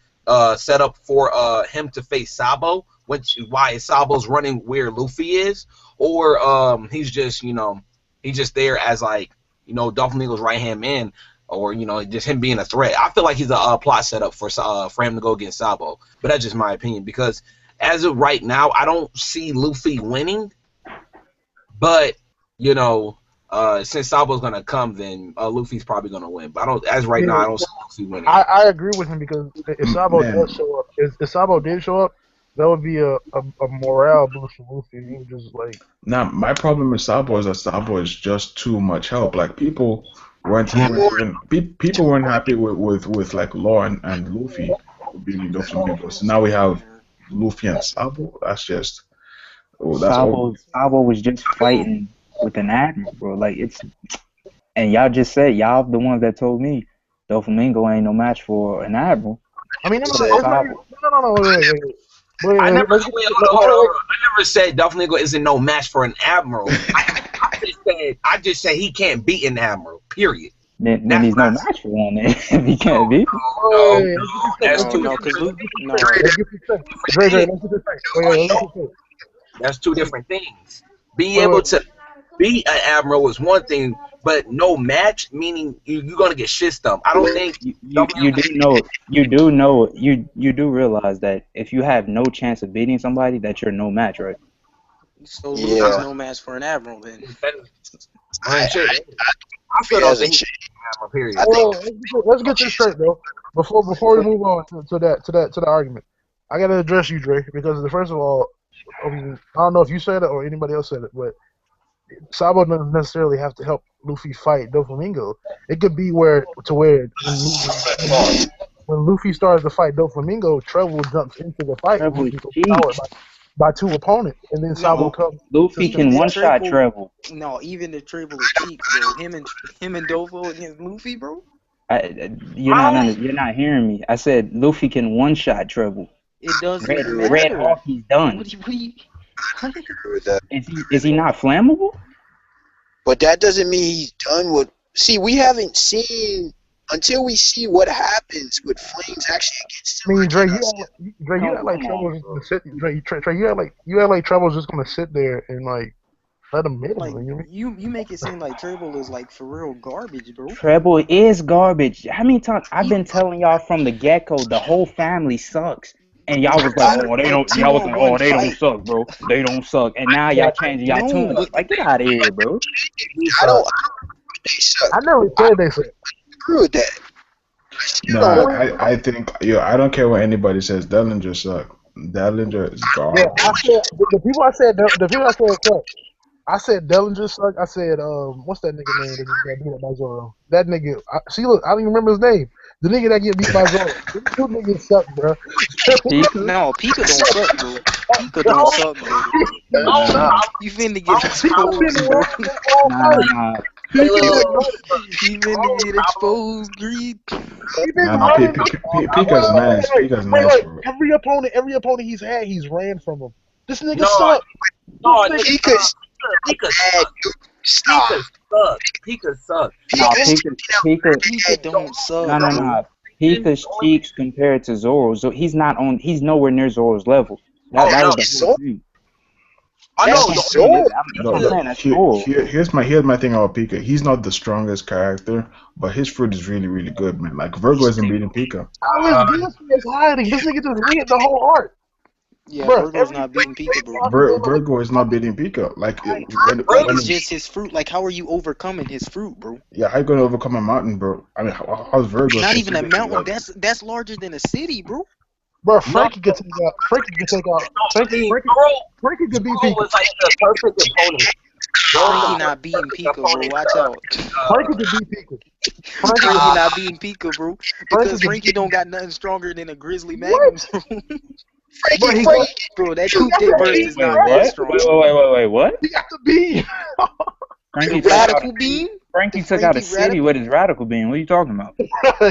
set up for him to face Sabo, which is why Sabo's running where Luffy is, or he's just he's just there as like Doflamingo's right hand man, or just him being a threat. I feel like he's a plot setup for him to go against Sabo, but that's just my opinion, because as of right now I don't see Luffy winning, but since Sabo's gonna come, then Luffy's probably gonna win. But I don't see Luffy winning. I agree with him, because if Sabo does show up, if Sabo did show up, that would be a morale boost for Luffy. He would just like. Now my problem with Sabo is that Sabo is just too much help. Like people weren't happy with like Law and Luffy being Doflamingo. So now we have Luffy and Sabo. That's just Sabo was just fighting with an admiral, bro. Like and y'all just said y'all the ones that told me Doflamingo ain't no match for an admiral. I mean, no. Wait, I never said Doflamingo isn't no match for an admiral. I just said he can't beat an admiral. Period. Then he's no match for one. If he can't beat. No, that's two. That's two different things. Being able to beat an admiral is one thing, but no match meaning you're gonna get shit stumped. I don't think you do realize that if you have no chance of beating somebody, that you're no match, right? So Luffy's no match for an admiral then. I feel that's admiral. Period. Let's get this straight though. Before we move on to the argument, I gotta address you, Dre, because first of all, I don't know if you said it or anybody else said it, but Sabo doesn't necessarily have to help Luffy fight Doflamingo. It could be where when Luffy starts to fight Doflamingo, Treble jumps into the fight by two opponents, and then Sabo comes. Luffy can one-shot Treble. No, even the Treble is cheap, bro. Him and Dofo against Luffy, bro. You're not hearing me. I said Luffy can one-shot Treble. It doesn't matter. Red Hawk, he's done. Is he not flammable? But that doesn't mean he's done with. See, we haven't seen until we see what happens with Flames actually against I mean, Dre, Come you act like on, Trevor's bro. gonna sit. Dre, you act like Trevor's just gonna sit there and like let him hit him. Like You know what you make it seem like Tribble is like for real garbage, bro. Treble is garbage. How many times I've been telling y'all from the get-go, the whole family sucks. And y'all was like, oh, they A don't. Y'all was like, oh, 2-on-1 they don't fight. suck, bro. They don't suck. And now y'all changing y'all No, tunes. Like, get out of here, bro. I don't they suck. I never said they said. Agree with that. I still No, don't. I think I don't care what anybody says. Dellinger suck. Dellinger is Yeah, garbage. I said the people I said suck. I said Dellinger suck. I said what's that nigga name that just got beat up by Zoro? That nigga. See, look, I don't even remember his name. The nigga that get beat by Zoro. These two niggas suck, bro. Pika? no, Pika don't suck, bro. Pika don't suck, bro. Nah, You finna get exposed, bro. nah. You finna get exposed, Greed. No, Pika's nice. Pika's nice, bro. Every opponent he's had, he's ran from him. This nigga No, suck. No, This nigga- Pika's Pika bad. Stop. suck. Pika suck. Nah, Pika. Pika don't suck. No. bro. Pika's cheeks compared to Zoro's. He's not on. He's nowhere near Zoro's level. That Oh, was no. the whole thing. I know. That's the- Zoro. I'm saying that's Zoro. Here's my thing about Pika. He's not the strongest character, but his fruit is really, really good, man. Like Virgo isn't beating Pika. How is this hiding? This nigga just hit the whole art. Yeah, Bruh, Virgo's not beating Pika, bro. Virgo is not beating Pika. Like Fruit is just his fruit. Like, how are you overcoming his fruit, bro? yeah, how you gonna overcome a mountain, bro? I mean, how's Virgo? Not supposed even to a be- mountain. That's larger than a city, bro. Bro, Frankie could take out. Frankie could beat Zoro Pika. was like the perfect opponent. Frankie not beating Pika, bro. Watch out. Frankie could beat Pika. Frankie not beating Pika, bro. Because Frankie don't got nothing stronger than a Grizzly Magnum, bro. Frankie, Bro, that coupe day burst is Wait, not that what? strong. Wait, what? He got the beam. Frankie The took out, radical beam? Frankie The took out a Frankie city radical- with his radical beam. What are you talking about?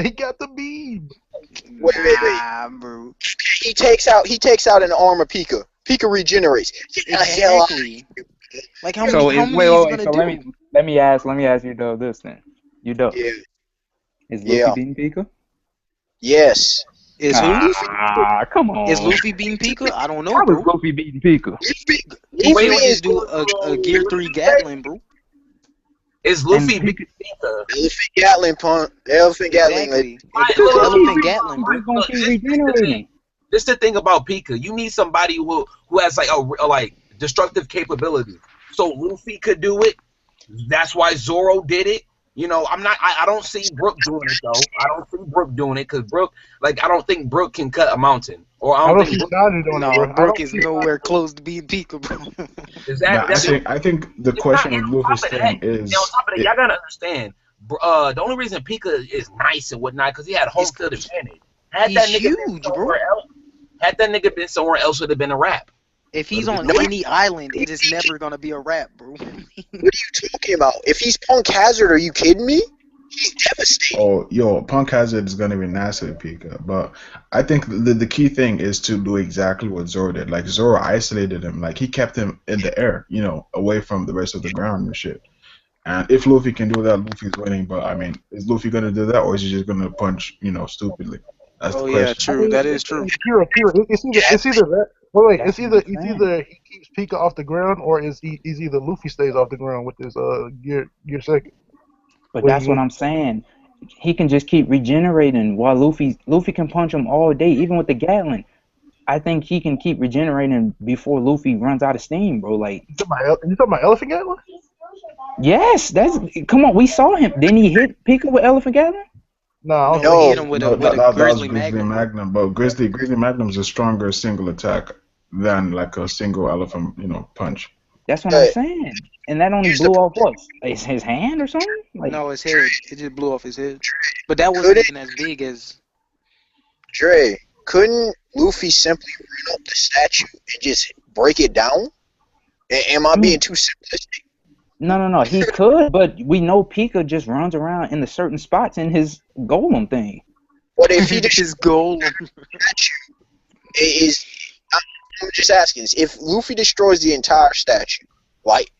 He got the beam. Wait. Nah, bro. He takes out an arm of Pika. Pika regenerates. Get the hell out. Exactly. Like, how So many wait, he's wait. gonna So do? let me ask you though this then. You do. Yeah. Is Luffy Yeah. beating Pika? Yes. Is who Luffy? Come on. Is Luffy beating Pika? I don't know, How bro. is Luffy beating Pika? Luffy would just do a Gear 3 Gatling, bro. Is Luffy And beating Pika? Elephant Gatling, punk. Elephant Gatling. Exactly. Right, Look, look, Elephant look, Gatling, bro. He's gonna Look, keep this is the regenerating. thing. This is the thing about Pika. You need somebody who has like a like destructive capability. So Luffy could do it. That's why Zoro did it. You know, I don't see Brook doing it though. I don't see Brook doing it because Brook, like, I don't think Brook can cut a mountain. Or I don't see Sanji doing it, No, bro. Brook is nowhere close to being Pika, bro. I think the question with Luffy's thing is. On top of that, y'all gotta understand. The only reason Pika is nice and whatnot because he had home field advantage. He's huge, bro. Had that nigga been somewhere else, would have been a rap. If he's on any island, it is never gonna be a rap, bro. What are you talking about? If he's Punk Hazard, are you kidding me? He's devastating. Oh, yo, Punk Hazard is gonna be nasty with Pika, but I think the key thing is to do exactly what Zoro did. Like Zoro isolated him, like he kept him in the air, you know, away from the rest of the ground and shit. And if Luffy can do that, Luffy's winning. But I mean, is Luffy gonna do that, or is he just gonna punch, you know, stupidly? That's the question. Yeah, true. That is true. Kira. It's either that. Wait. It's either he keeps Pika off the ground, or is either Luffy stays off the ground with his gear second. But that's what I'm saying. He can just keep regenerating while Luffy can punch him all day, even with the Gatling. I think he can keep regenerating before Luffy runs out of steam, bro. Like, you talking about Elephant Gatling? yes, come on. We saw him. Didn't he hit Pika with Elephant Gatling? No, he hit him with a that was Grizzly Grizzly Magnum. Magnum. But Grizzly Magnum is a stronger single attack than like a single elephant, you know, punch. That's what I'm saying. And that only blew off what? His hand or something? Like, No, his head. It just blew off his head. But that wasn't even as big as. Dre, couldn't Luffy simply run up the statue and just break it down? Am I being too simplistic? No. He could, but we know Pika just runs around in the certain spots in his golem thing. But if he just His goal. is, I'm just asking, if Luffy destroys the entire statue, like,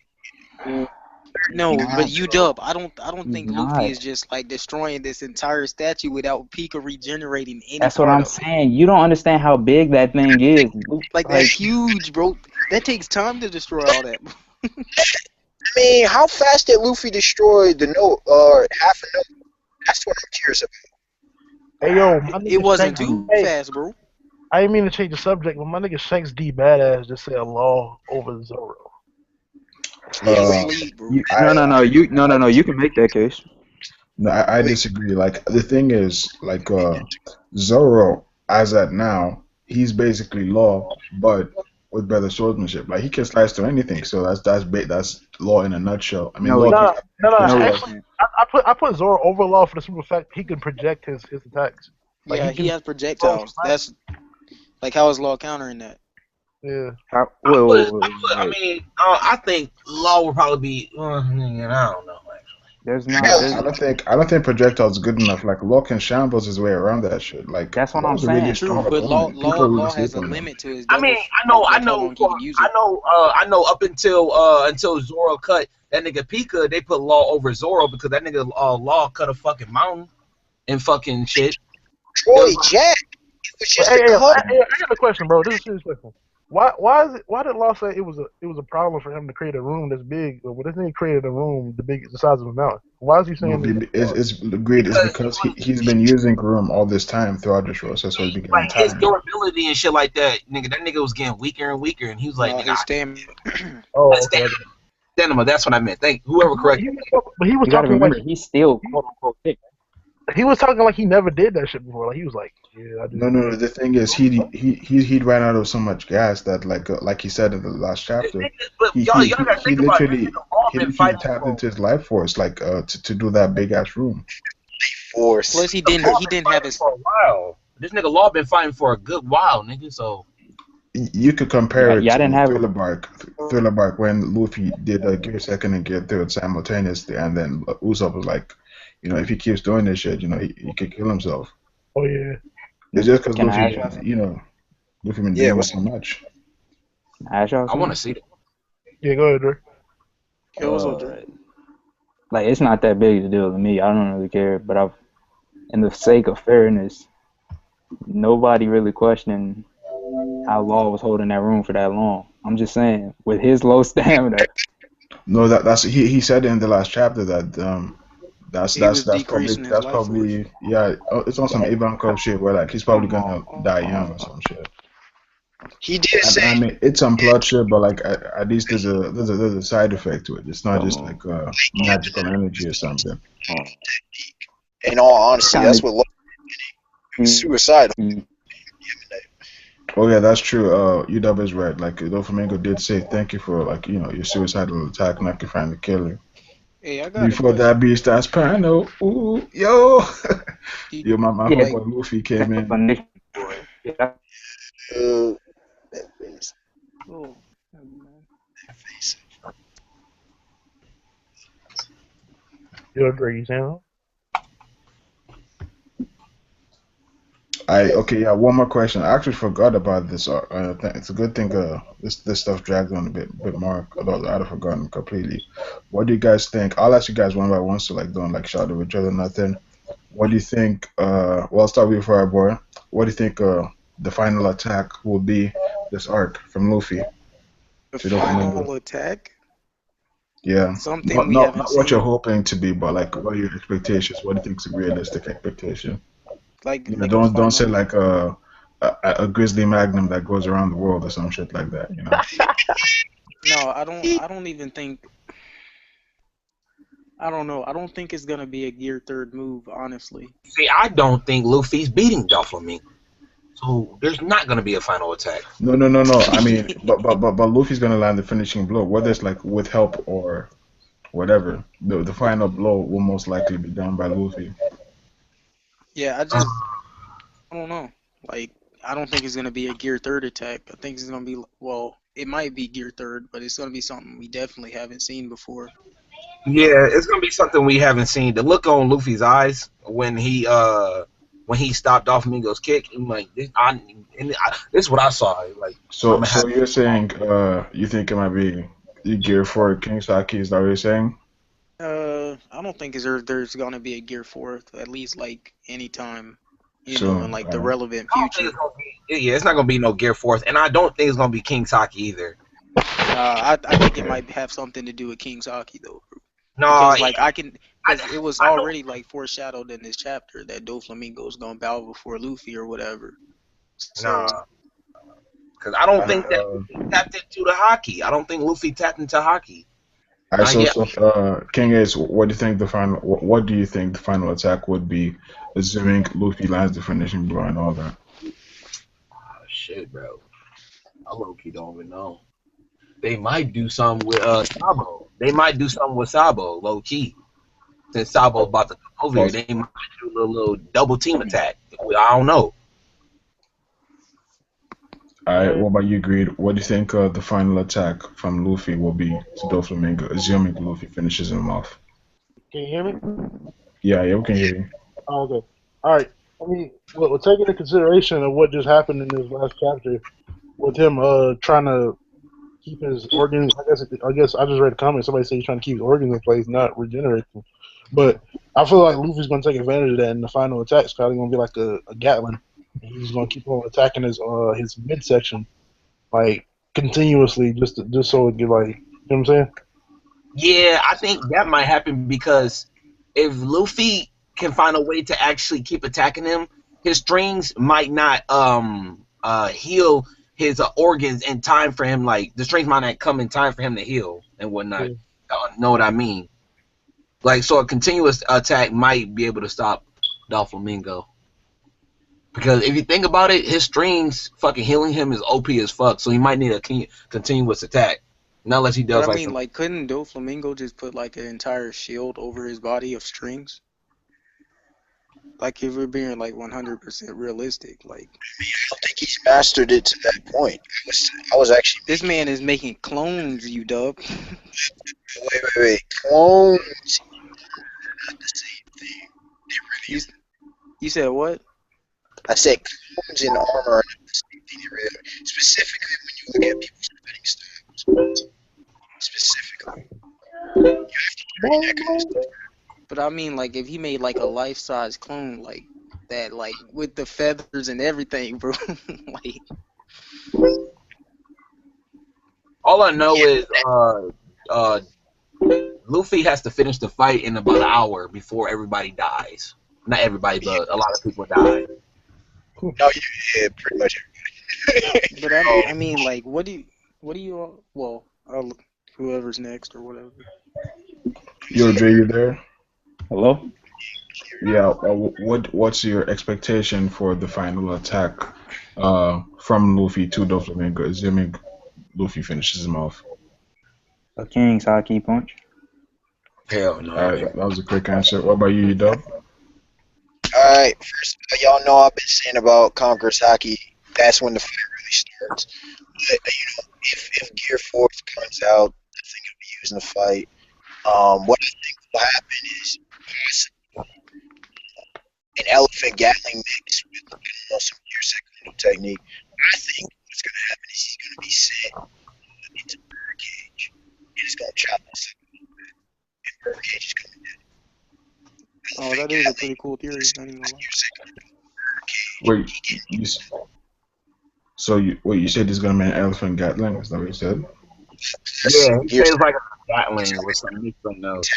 No, not, but UW, I don't he's think Luffy not. is just like destroying this entire statue without Pika regenerating any That's what part I'm of it. saying. You don't understand how big that thing is. Like that's huge, bro. That takes time to destroy all that. I mean, how fast did Luffy destroy the note or half a note? That's what I'm curious about. Hey yo, my It nigga wasn't Shanks. too Hey, fast, bro. I didn't mean to change the subject, but my nigga Shanks D badass just said law over Zoro. He Uh, sleep, bro. No. You can make that case. No, I Wait, disagree. Like the thing is, like Zoro, as at now, he's basically law, but with better swordsmanship. Like he can slice through anything. So that's law in a nutshell. I mean, No, law No, gives no. extra no, he skills. Actually, doesn't. I put Zoro over law for the simple fact he can project his attacks. Like Yeah, he he can. has projectiles. That's like how is Law countering that? Yeah. I think Law would probably be. I don't know. There's No, not. I don't think projectiles good enough. Like law can shambles his way around that shit. Like That's what I'm law's a really saying. True, strong but Law opponent. People really Law has sleep a on him. limit to his I double. mean, I Like how know, long he can use it. I know. Up until Zoro cut that nigga Pika, they put Law over Zoro because that nigga Law cut a fucking mountain and fucking shit. Troy Jack. It was just Hey, a cut. I got a question, bro. This is a serious question. Why did Law say it was a problem for him to create a room that's big? Well, this nigga created a room the size of a mountain. Why is he No, saying this? it's agreed. It's because he's been using Room all this time throughout the show, so he's been getting Like his tired. durability and shit like that, nigga. That nigga was getting weaker and weaker, and he was like, No, nigga, his stamina. Oh, okay. stamina. That's what I meant. Thank whoever corrected. But he was You gotta talking like remember, he's still quote unquote thick. he was talking like he never did that shit before. Like he was like, yeah, I do. No. The thing is, he ran out of so much gas that, like he said in the last chapter, But he y'all he gotta he think about it. literally This nigga Law he been literally fighting tapped for. into his life force, like to do that big ass room. Force. Plus he Law didn't been have fighting his for a while. This nigga Law been fighting for a good while, nigga. So You could compare it Yeah, I to didn't have. Thriller Bark when Luffy did Gear Second and Gear Third simultaneously, and then Usopp was like, if he keeps doing this shit, he could kill himself. Oh yeah. It's just because Can I Luffy, ask Luffy been Yeah, dealing what's with so much. y'all I want to something? see it. Yeah, go ahead, Dre. Yeah, what's up, Dre? Like it's not that big a deal to me. I don't really care. But in the sake of fairness, nobody really questioning how Law was holding that room for that long. I'm just saying, with his low stamina, No, that's he said in the last chapter that He was decreasing his life force. it's on some Ivankov shit where like he's probably gonna die young or some shit. He did And, say I mean, it's some plot shit, but like at least there's a side effect to it. It's not just like magical energy or something. in all honesty, that's what Law suicidal. Oh yeah, that's true. UW is right. Like Doflamingo did say, thank you for like your suicidal attack, not to find the killer. Hey, I got a Before question. that beast, that's Pano. Ooh, yo, He- yo, my Yeah. homeboy Luffy came in. Yeah. That face. Oh, That face. Yo, Dre, you saying? Okay, yeah. One more question. I actually forgot about this. It's a good thing. This stuff dragged on a bit more. Although I'd have forgotten completely. What do you guys think? I'll ask you guys one by one, so like don't like shout at each other, nothing. What do you think? Well, I'll start with you, Fireboy. What do you think? The final attack will be this arc from Luffy. the To Doflamingo. final attack? Yeah. Something Not we not haven't not what you're seen. hoping to be, but like what are your expectations? What do you think is a realistic expectation? Like You know, like a don't say final. like a grizzly magnum that goes around the world or some shit like that. No, I don't even think. I don't know. I don't think it's gonna be a gear third move, honestly. See, I don't think Luffy's beating Doflamingo. So there's not gonna be a final attack. No. I mean, but Luffy's gonna land the finishing blow, whether it's like with help or whatever. The final blow will most likely be done by Luffy. Yeah, I don't know. Like, I don't think it's gonna be a gear third attack. I think it's gonna be it might be gear third, but it's gonna be something we definitely haven't seen before. Yeah, it's gonna be something we haven't seen. The look on Luffy's eyes when he stopped Doflamingo's kick, I'm like, this is what I saw. Like, So you're saying you think it might be Gear 4 King Saki, is that what you're saying? I don't think there's gonna be a Gear 4, at least like anytime, So in like the relevant I don't think future. it's gonna be. Yeah, it's not gonna be no Gear Force, and I don't think it's gonna be King Saki either. I think it might have something to do with King Saki though, No, because like because it was already like foreshadowed in this chapter that Doflamingo's gonna bow before Luffy or whatever. So because I don't think that uh, Luffy tapped into the hockey. I don't think Luffy tapped into hockey. all right, Not yet. King Ace, what do you think the final? What do you think the final attack would be, assuming Luffy lands the finishing blow and all that? Oh, shit, bro. I low key don't even know. They might do something with Sabo. They might do something with Sabo, low key. Since Sabo's about to come over here, they might do a little double team attack. I don't know. All right, what about you, Greed? What do you think the final attack from Luffy will be to Doflamingo, assuming Luffy finishes him off? Can you hear me? Yeah, we can hear you. Oh, okay. All right. I mean, well, taking into consideration of what just happened in this last chapter, with him trying to keep his organs. I guess I just read a comment. Somebody said he's trying to keep his organs in place, not regenerate them. But I feel like Luffy's going to take advantage of that, and the final attack's probably going to be like a Gatling. And he's going to keep on attacking his midsection like continuously, just so it get like, you know what I'm saying? Yeah, I think that might happen because if Luffy can find a way to actually keep attacking him, his strings might not heal his organs in time for him. Like the strings might not come in time for him to heal and whatnot. Yeah. Know what I mean? Like so, a continuous attack might be able to stop Doflamingo. Because if you think about it, his strings fucking healing him is OP as fuck. So he might need a continuous attack. Not unless he does but I like mean, some. like, couldn't Doflamingo just put like an entire shield over his body of strings? Like, if we're being like 100% realistic, like I don't think he's mastered it to that point. I was actually this man is making clones, you dub. wait. Clones are not the same thing. They really You said what? I said clones in armor are not the same thing. They really are. Specifically when you look at people's fighting styles. Specifically. You have to carry that kind of stuff. But I mean, like, if he made like a life-size clone, like that, like with the feathers and everything, bro. Like, All I know is Luffy has to finish the fight in about an hour before everybody dies. Not everybody, but a lot of people die. No, yeah, pretty much everybody. but I mean, like, what do you? Well, whoever's next or whatever. Yo, Dre, you there? Hello? Yeah. What's your expectation for the final attack from Luffy to Doflamingo, assuming Luffy finishes him off? A King Saki punch. Hell no. All right, that was a quick answer. What about you, Dub? Alright, first of all, y'all know I've been saying about Conqueror's Hockey. That's when the fight really starts. But, if Gear Force comes out, I think it'll be used in the fight. What I think will happen is possibly an elephant gatling mix with some Gear Second technique. I think what's going to happen is he's going to be sent into Birdcage, and it's going to chop us up a little bit. And Birdcage is coming down. Oh, that is a pretty cool theory. Wait, you said there's gonna be an elephant gatling? Is that what you said? Yeah, he says like a Gatling or something. Else.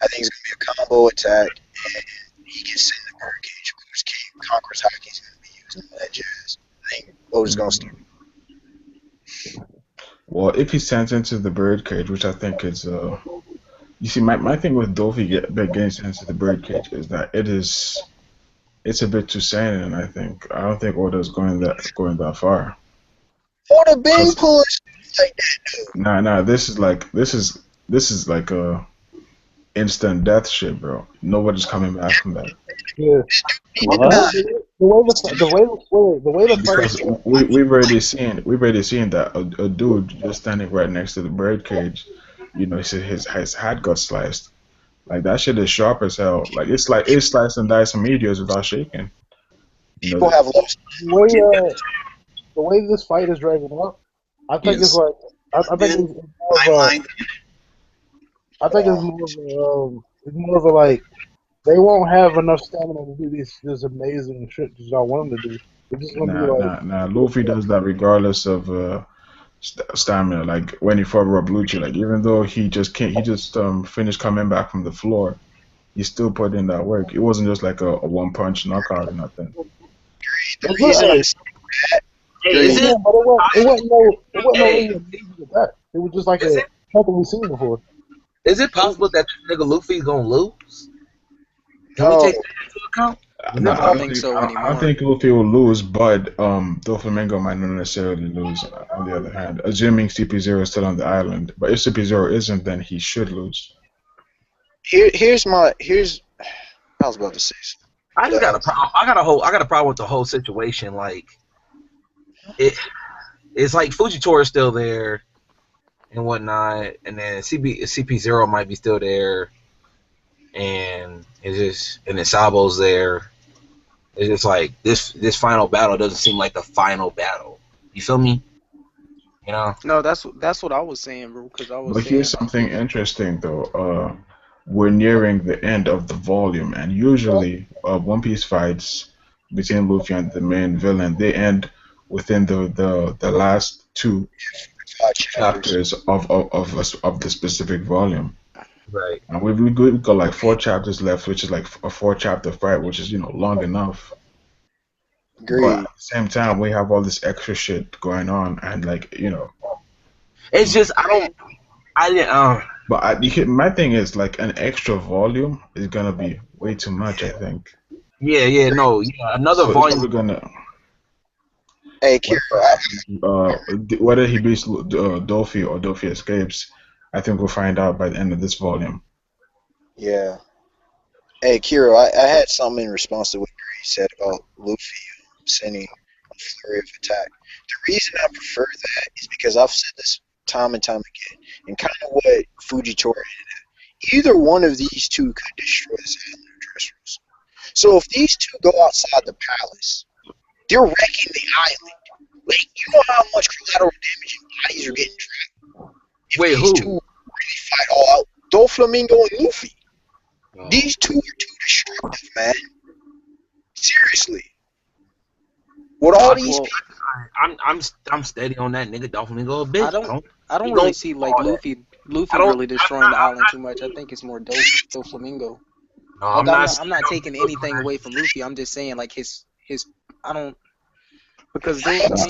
I think it's gonna be a combo attack, and he gets sent in the Birdcage. Of course, Conqueror's Hockey is gonna be using that jazz. I think Oda's gonna start. Well, if he sends into the birdcage, which I think is you see, my thing with Dolphy getting sent into the birdcage is that it's a bit too sane, I think. I don't think Oda's going that far. Oda been pulling like that, dude. Nah, this is like a instant death shit, bro. Nobody's coming back from that. Yeah. What? The way the fight Because we've already seen that a dude just standing right next to the birdcage, his hat got sliced. Like that shit is sharp as hell. Like it's slice and dice immediately without shaking. People have lost. the way this fight is dragging up, I think it's like I think it's more of I think it's more of a like they won't have enough stamina to do this amazing shit that y'all want them to do. They're just gonna be like, Luffy does that regardless of stamina. Like when he fought Rob Lucci, like even though he just can't, he just finished coming back from the floor. He still put in that work. It wasn't just like a one punch knockout or nothing. The reason I say that, Hey, is yeah, it but it wasn't no hey, really amazing attack. It was just like is a it something we've seen before. is it possible that this nigga Luffy's gonna lose? Can we no, take that into account? No, I don't think so I don't anymore. think Luffy will lose, but Doflamingo might not necessarily lose. On the other hand, assuming CP0 is still on the island, but if CP0 isn't, then he should lose. here's I was about to say something. I just got a problem. I got a problem with the whole situation. Like it's like Fujitora is still there and whatnot, and then CP0 might be still there, and then Sabo's there. It's just like this final battle doesn't seem like the final battle. You feel me? You know? No, that's what I was saying, bro. Because I was But here's saying something interesting though. We're nearing the end of the volume, and usually One Piece fights between Luffy and the main villain they end within the last two 5 chapters. chapters of the specific volume. Right. And we've got like 4 chapters left, which is like a 4 chapter fight, which is long enough. But at Agreed. the same time, we have all this extra shit going on, and It's just I didn't. But my thing is like an extra volume is gonna be way too much, I think. Yeah, no, yeah. Another So it's volume. probably gonna Hey, whatever Kira, happens, whether he beats Dolphy or Dolphy escapes, I think we'll find out by the end of this volume. yeah. Hey, Kira, I had something in response to what you said about Luffy sending a flurry of attack. The reason I prefer that is because I've said this time and time again, and kind of what Fujitora did. Either one of these two could destroy this island of Dressrosa. So if these two go outside the palace, they're wrecking the island. Like, you know how much collateral damage and bodies are getting trapped? If Wait, these who? two really fight all out, Doflamingo and Luffy. These two are too destructive, man. Seriously. With all these well, people, I'm steady on that nigga Doflamingo a bitch. I don't He really gonna see do like all that. Luffy I don't. really destroying the island too much. I think it's more Doflamingo. No, Like I'm not. I'm not taking anything away from Luffy. I'm just saying like his I don't because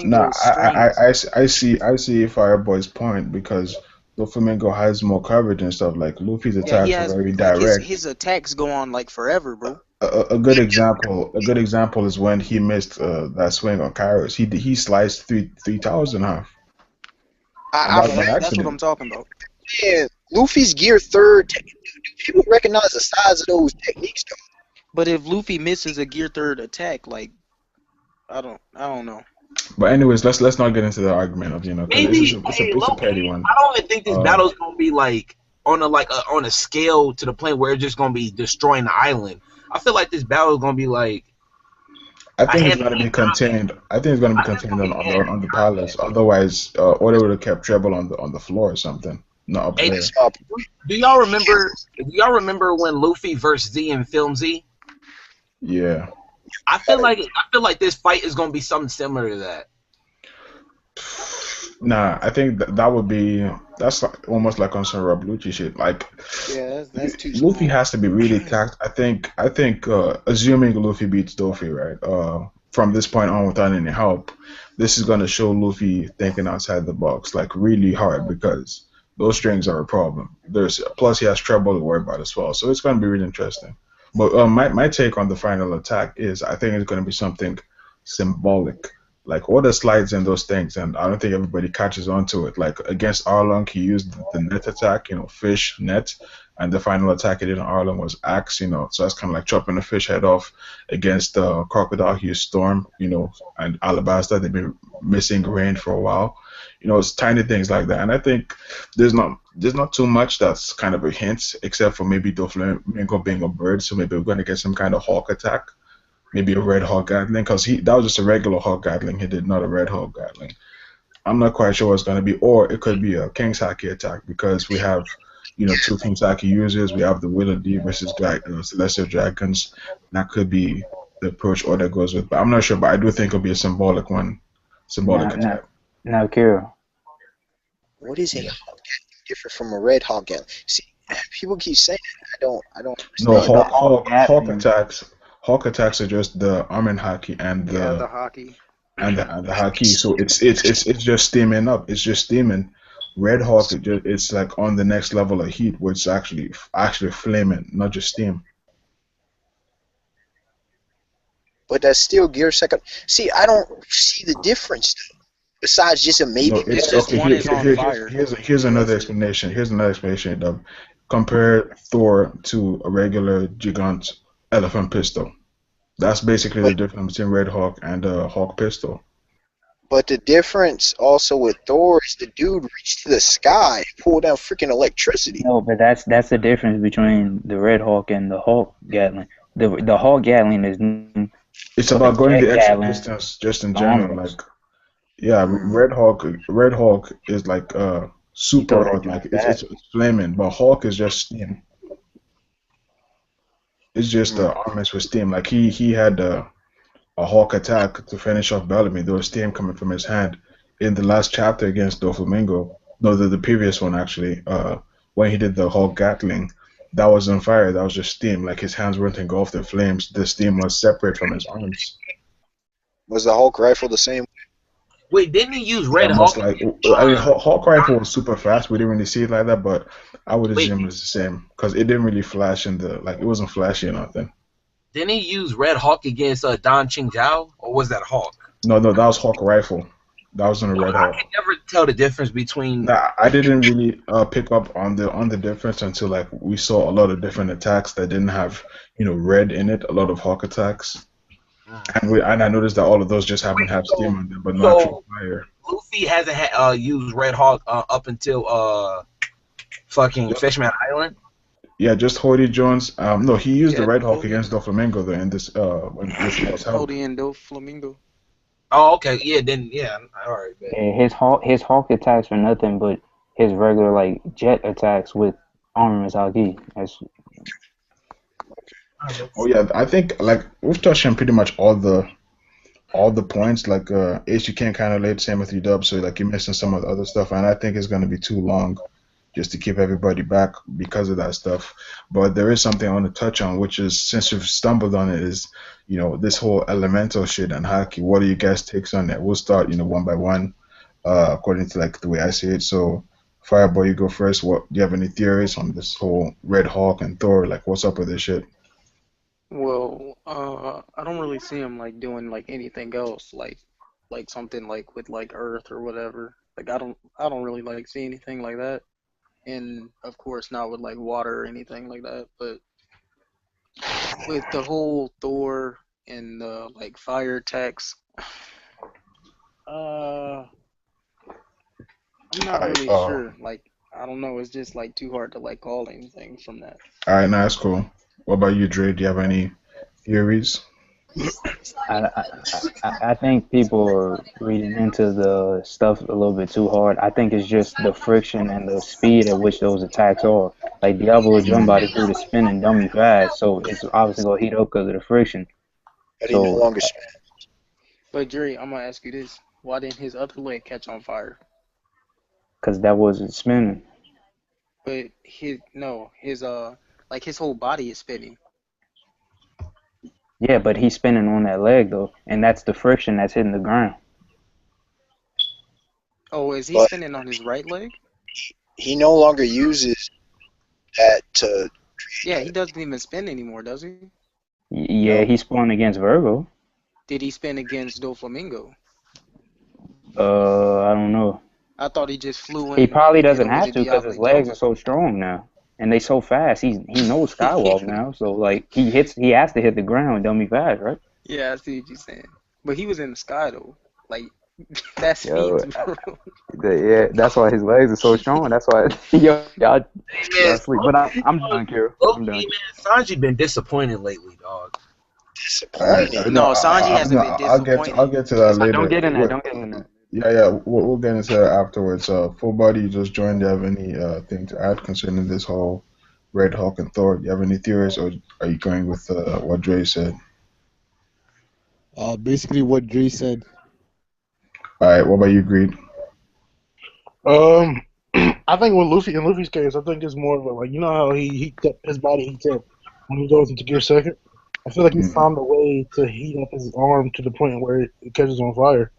No, Doflamingo's strings. I see Fireboy's point because Doflamingo has more coverage and stuff. Like Luffy's Yeah, he attacks are has very like direct. his attacks go on like forever, bro. A good example is when he missed that swing on Kairos. He sliced three towers in half, and I that was Yeah, by that's what I'm accident. talking about. man, Luffy's gear third. Do people recognize the size of those techniques, though? But if Luffy misses a gear third attack, like I don't know. But anyways, let's not get into the argument of because Maybe. Hey, it's a low petty key. one. I don't even think this Uh, battle's gonna be like on a scale to the point where it's just gonna be destroying the island. I feel like this battle is gonna be like I a think it's hand-to-hand going to be combat. contained. I think it's going to be I think it's contained gonna be on the hand-to-hand palace. combat. Otherwise, Oda would have kept Treble on the floor or something, not up Hey, there. That's my do y'all remember? Do y'all remember when Luffy versus Z in Film Z? Yeah. I feel like this fight is gonna be something similar to that. Nah, I think that would be that's like, almost like on some Rob Lucci shit. Like Yeah, that's too Luffy small. has to be really tact. I think assuming Luffy beats Doffy, right? From this point on, without any help, this is gonna show Luffy thinking outside the box, like really hard, because those strings are a problem. There's plus he has trouble to worry about as well, so it's gonna be really interesting. But my take on the final attack is I think it's gonna be something symbolic. Like Oda slides in those things, and I don't think everybody catches on to it. Like against Arlong, he used the net attack, fish net, and the final attack he did on Arlong was axe, so that's kind of like chopping the fish head off. Against Crocodile, he used storm, and Alabasta, they've been missing rain for a while. It's tiny things like that, and I think there's not too much that's kind of a hint, except for maybe Doflamingo being a bird, so maybe we're going to get some kind of hawk attack, maybe a red hawk gatling, because that was just a regular hawk gatling he did, not a red hawk gatling. I'm not quite sure what it's going to be, or it could be a king's haki attack because we have two things Saki uses. We have the Will of D versus Celestial Dragons. That could be the approach or that goes with. But I'm not sure. But I do think it'll be a symbolic one, symbolic attack. Now, Kira. What is a Hawk Gatling different from a Red Hawk Gatling? See, people keep saying that. I don't No, understand. Hawk attacks are just the arming haki and Yeah, the the hockey. and the haki. So it's just steaming up. It's just steaming. Red Hawk, it's like on the next level of heat, where it's actually flaming, not just steam. But that's still gear second. See, I don't see the difference though. Besides just a maybe. No, it's just okay. one is on fire. Here's another explanation. Here's another explanation. Compare Thor to a regular gigant elephant pistol. That's basically the difference between Red Hawk and a Hawk pistol. But the difference also with Thor is the dude reached to the sky and pulled down freaking electricity. No, but that's the difference between the Red Hawk and the Hawk Gatling. The Hawk Gatling is. It's about going the extra Gatling. distance, just in general. Like, yeah, Red Hawk is like super hot, like it's flaming. But Hawk is just steam. It's just the armors for steam. Like he had a Hawk attack to finish off Bellamy. There was steam coming from his hand in the last chapter against Doflamingo. No, the previous one actually. When he did the Hawk Gatling, that was on fire. That was just steam. Like his hands weren't engulfed in flames. The steam was separate from his arms. Was the Hulk rifle the same? Wait, didn't he use Red Hawk? Hawk rifle was super fast. We didn't really see it like that, but I would assume it's the same because it didn't really flash in the it wasn't flashy or nothing. Didn't he use Red Hawk against Don Ching Zhao, or was that Hawk? No, that was Hawk rifle. That was on the Red Hawk. I can never tell the difference between. Nah, I didn't really pick up on the difference until we saw a lot of different attacks that didn't have red in it. A lot of Hawk attacks. And I noticed that all of those just happen to have steam on them, but not actual fire. Luffy hasn't used Red Hawk up until fucking Fishman Island. Yeah, just Hoodie Jones. No, he used the Red Hawk against Doflamingo though in this when this was held. Hoodie and Doflamingo. Oh, okay. Yeah, all right. Yeah, his Hawk attacks are nothing but his regular jet attacks with armor haki. Oh yeah, I think we've touched on pretty much all the points. Ace, you can't kind of lay the same with you, Dub. So you're missing some of the other stuff, and I think it's gonna be too long just to keep everybody back because of that stuff. But there is something I want to touch on, which is since you've stumbled on it, is this whole elemental shit and haki. What are you guys' takes on that? We'll start one by one, according to the way I see it. So Fireboy, you go first. What do you have any theories on this whole Red Hawk and Thor? What's up with this shit? Well, I don't really see him doing anything else, something with Earth or whatever. I don't really see anything like that, and of course not with water or anything like that. But with the whole Thor and the fire attacks, I'm not really sure. I don't know. It's just too hard to call anything from that. All right, that's cool. What about you, Dre? Do you have any theories? I think people are reading into the stuff a little bit too hard. I think it's just the friction and the speed at which those attacks are. Diablo jump body through the spinning dummy fast, so it's obviously gonna heat up because of the friction. But he no longer spin. But Dre, I'm gonna ask you this: why didn't his other leg catch on fire? Because that wasn't spinning. But his whole body is spinning. Yeah, but he's spinning on that leg though, and that's the friction that's hitting the ground. Oh, is he spinning on his right leg? He no longer uses that to. Yeah, he doesn't even spin anymore, does he? Yeah, he spun against Virgo. Did he spin against Doflamingo? I don't know. I thought he just flew in. He probably doesn't have to because his legs are so strong now. And they so fast. He knows skywalk now. So he has to hit the ground dummy fast, right? Yeah, I see what you're saying. But he was in the sky though. That's speed, bro. Yeah, that's why his legs are so strong. That's why y'all sleep. But I'm done, Kira. I'm done. Man, Sanji been disappointed lately, dog. Disappointed? No, Sanji hasn't been disappointed. I'll get to that later. Don't get in that. Yeah. We'll get into that afterwards. Full body, you just joined. Do you have any thing to add concerning this whole Red Hulk and Thor? Do you have any theories, or are you going with what Dre said? Basically what Dre said. All right. What about you, Greed? Um, I think with Luffy in Luffy's case, I think it's more of a like you know how he heats up his body heats up when he goes into Gear Second. I feel like he Mhm. found a way to heat up his arm to the point where it catches on fire.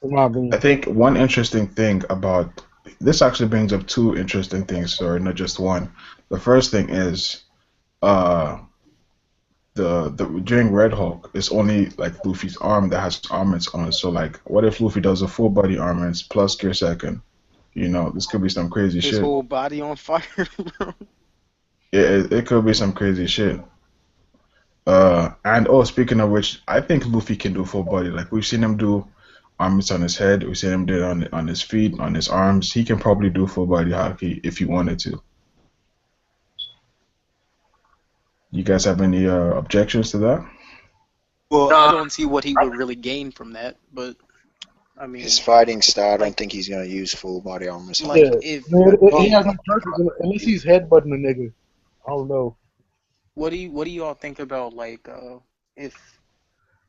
In my I opinion. think one interesting thing about this actually brings up two interesting things, or not just one. The first thing is uh the during Red Hulk, it's only like Luffy's arm that has armaments on it. So like, what if Luffy does a full body armaments plus Gear Second? You know, this could be some crazy His shit. whole body on fire, bro. It could be some crazy shit. And oh, speaking of which, I think Luffy can do full body. Like we've seen him do arms on his head, we've seen him do it on his feet, on his arms. He can probably do full body hockey if he wanted to. You guys have any objections to that? Well, I Nah, don't see what he would really gain from that, but I His mean, fighting style, I don't like, think he's gonna use full body armor. like Yeah, if man, he well, has no purpose unless he's headbutting a nigga. I don't know. what do you all think about like if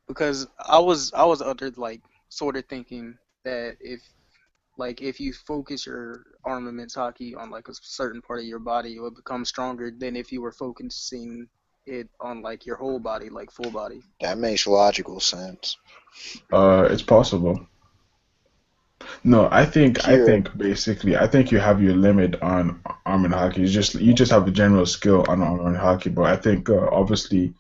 because I was under like sort of thinking that if you focus your armaments hockey on like a certain part of your body, it would become stronger than if you were focusing it on like your whole body, like full body. That makes logical sense. It's possible. No, I Here, think basically, I think you have your limit on arm and hockey. You just have a general skill on arm and hockey, but I think obviously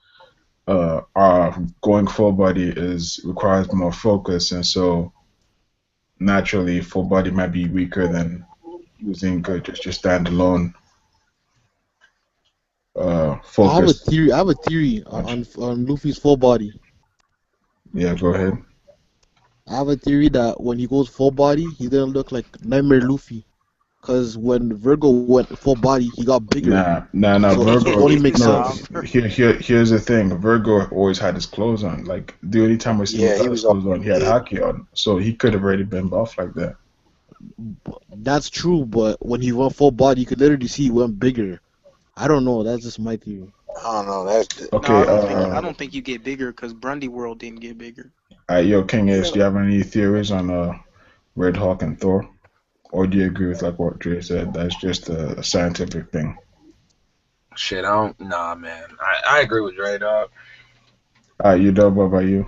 going full body is requires more focus, and so naturally full body might be weaker than using just standalone focus I have a theory punch. on Luffy's full body. Yeah, go ahead. I have a theory that when he goes full body, he's gonna look like Nightmare Luffy. Cause when Virgo went full body, he got bigger. Nah. So it Virgo, only makes no. Nah, sense. bro. Here's the thing. Virgo always had his clothes on. Like the only time we see him yeah, he without his was all clothes on, he had yeah. hockey on. So he could have already been buff like that. That's true, but when he went full body, you could literally see he went bigger. I don't know. That's just my theory. I don't know that. No, Okay. I don't think you get bigger because Grundy World didn't get bigger. Yo, King Ace, Yeah, do you have any theories on Red Hawk and Thor, or do you agree with like what Dre said? That's just a scientific thing. shit, I don't. Nah, man. I agree with Dre, dog. You dub. What about you?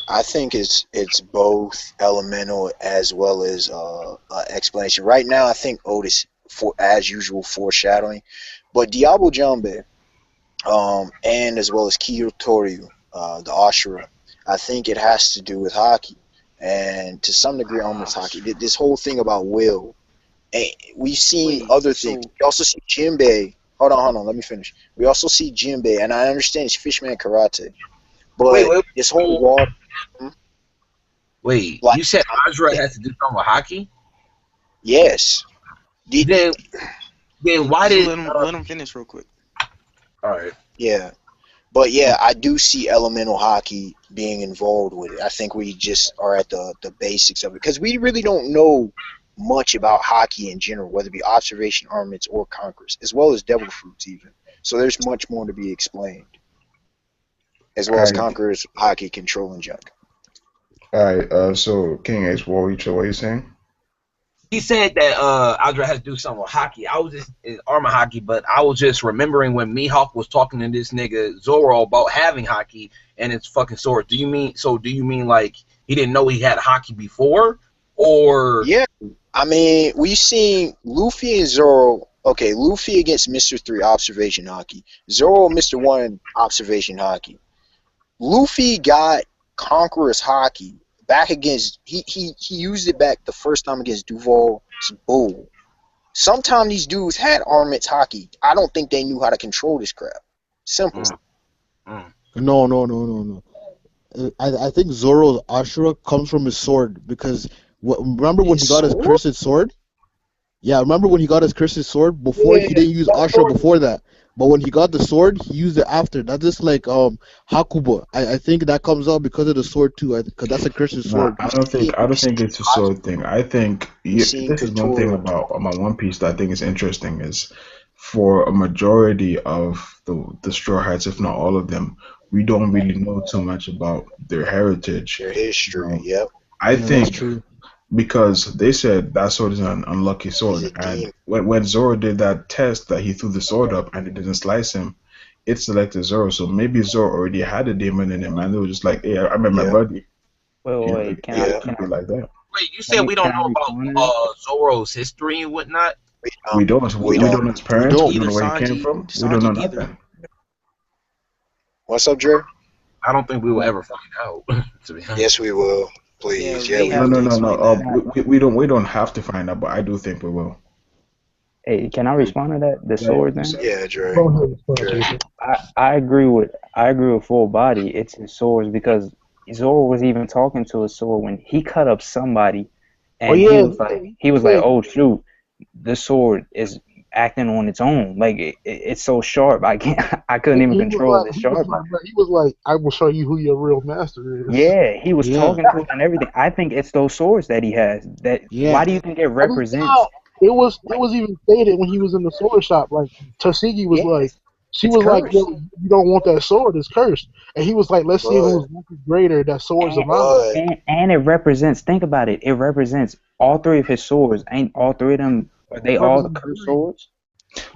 I think it's both elemental as well as explanation. Right now, I think Otis for as usual foreshadowing, but Diablo Jambe, and as well as Kiyotoriu, the Ashura, I think it has to do with hockey, and to some degree, almost hockey. This whole thing about will, and we've seen Wait, other things. so We also see Jinbei. Hold on, let me finish. We also see Jinbei, and I understand it's Fishman Karate, Wait, but wait, this whole water, wait. like, You said Ajra has to do something with hockey? yes. The, Then, then why just did? let him finish real quick. All right. yeah, but yeah, I do see elemental hockey being involved with it. I think we just are at the basics of it because we really don't know much about hockey in general, whether it be observation armaments or conquerors, as well as devil fruits even. So there's much more to be explained, as well All as right, conquerors hockey control and junk. all right. So King Ace, what are you saying? He said that Ajra has to do something with hockey. I was just armor hockey, but I was just remembering when Mihawk was talking to this nigga Zoro about having hockey and his fucking sword. Do you mean so? Do you mean like he didn't know he had hockey before, or Yeah, I mean, we've seen Luffy and Zoro. Okay, Luffy against Mr. 3 observation hockey. Zoro Mr. 1 observation hockey. Luffy got Conqueror's hockey back against he used it back the first time against Duval's Bull. Sometimes these dudes had armaments hockey. I don't think they knew how to control this crap. Simple. mm, mm. No. I think Zoro's Ashura comes from his sword because remember when he His got his sword? cursed sword? Yeah, remember when he got his cursed sword? Before Yeah, he didn't use that Ashura sword. before that. But when he got the sword, he used it after. That's just like Hakuba. I think that comes out because of the sword too. Because that's a cursed No, sword. I don't think it's a sword thing. I think We seen this is one thing Katoro. about One Piece that I think is interesting is for a majority of the Straw Hats, if not all of them, we don't really know too much about their heritage. Their You history. know, Yep. I Yeah, that's think true. because they said that sword is an unlucky He's sword, a and demon. when Zoro did that test that he threw the sword up and it didn't slice him, it selected Zoro. So maybe Zoro already had a demon in him, and they were just like, "Hey, I remember my Yep. buddy." You know, Wait, it Yep. could be like that. Wait, you said we don't can I know about respond to that? Zoro's history and whatnot? We We don't. don't. We We don't. don't know his We parents. We don't. don't Neither know where he came Sanji. from. We don't know Sanji neither. nothing. What's up, Dre? I don't think we will Can, ever find out. To be honest. Yes, we will. Yeah, Please. Yeah, they we No, have no, to will. no, no. explain that. We don't have to find out, but I do think we will. hey, can I respond to that? The Yeah, sword you thing? said. Yeah, Dre. Go ahead, Dre. Jason. I agree with full body. It's his swords because Zoro was even talking to his sword when he cut up somebody, Oh and yeah, he was like, yeah. oh shoot, the sword is acting on its own. Like it's so sharp. I can't. I couldn't even He was control like, this sharp. I will show you who your real master is. Yeah, he was Yeah. talking to him and everything. I think it's those swords that he has. That Yeah. why do you think it I mean, represents? now, it was even stated when he was in the sword shop. Like Tuskegee was like, Yes, she it's was like, "Yo, cursed. you don't want that sword. It's cursed." And he was like, "Let's see But, who's greater. That sword's of And, mine." but, and it represents. Think about it. It represents all three of his swords. Ain't all three of them? Are they all Represents cursed three. swords?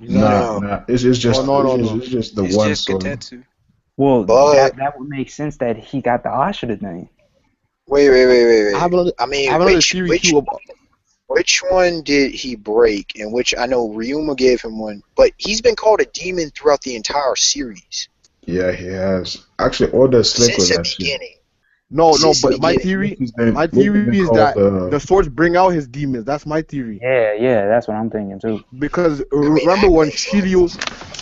Nah, Exactly. no. nah. Oh no no no. It's just the It's one just sword. Katetsu. Well, But, that would make sense that he got the Ashura thing. I wait. have another. I I mean, have another theory too. About, which one did he break? And which I know Ryuma gave him one, but he's been called a demon throughout the entire series Yeah, he has. Actually, Oda is slick since with the that shit. beginning. no no. Since the But my beginning. theory. My Luffy's theory been is called that the swords bring out his demons. That's my theory. Yeah, that's what I'm thinking too. Because I mean, remember that when makes sense.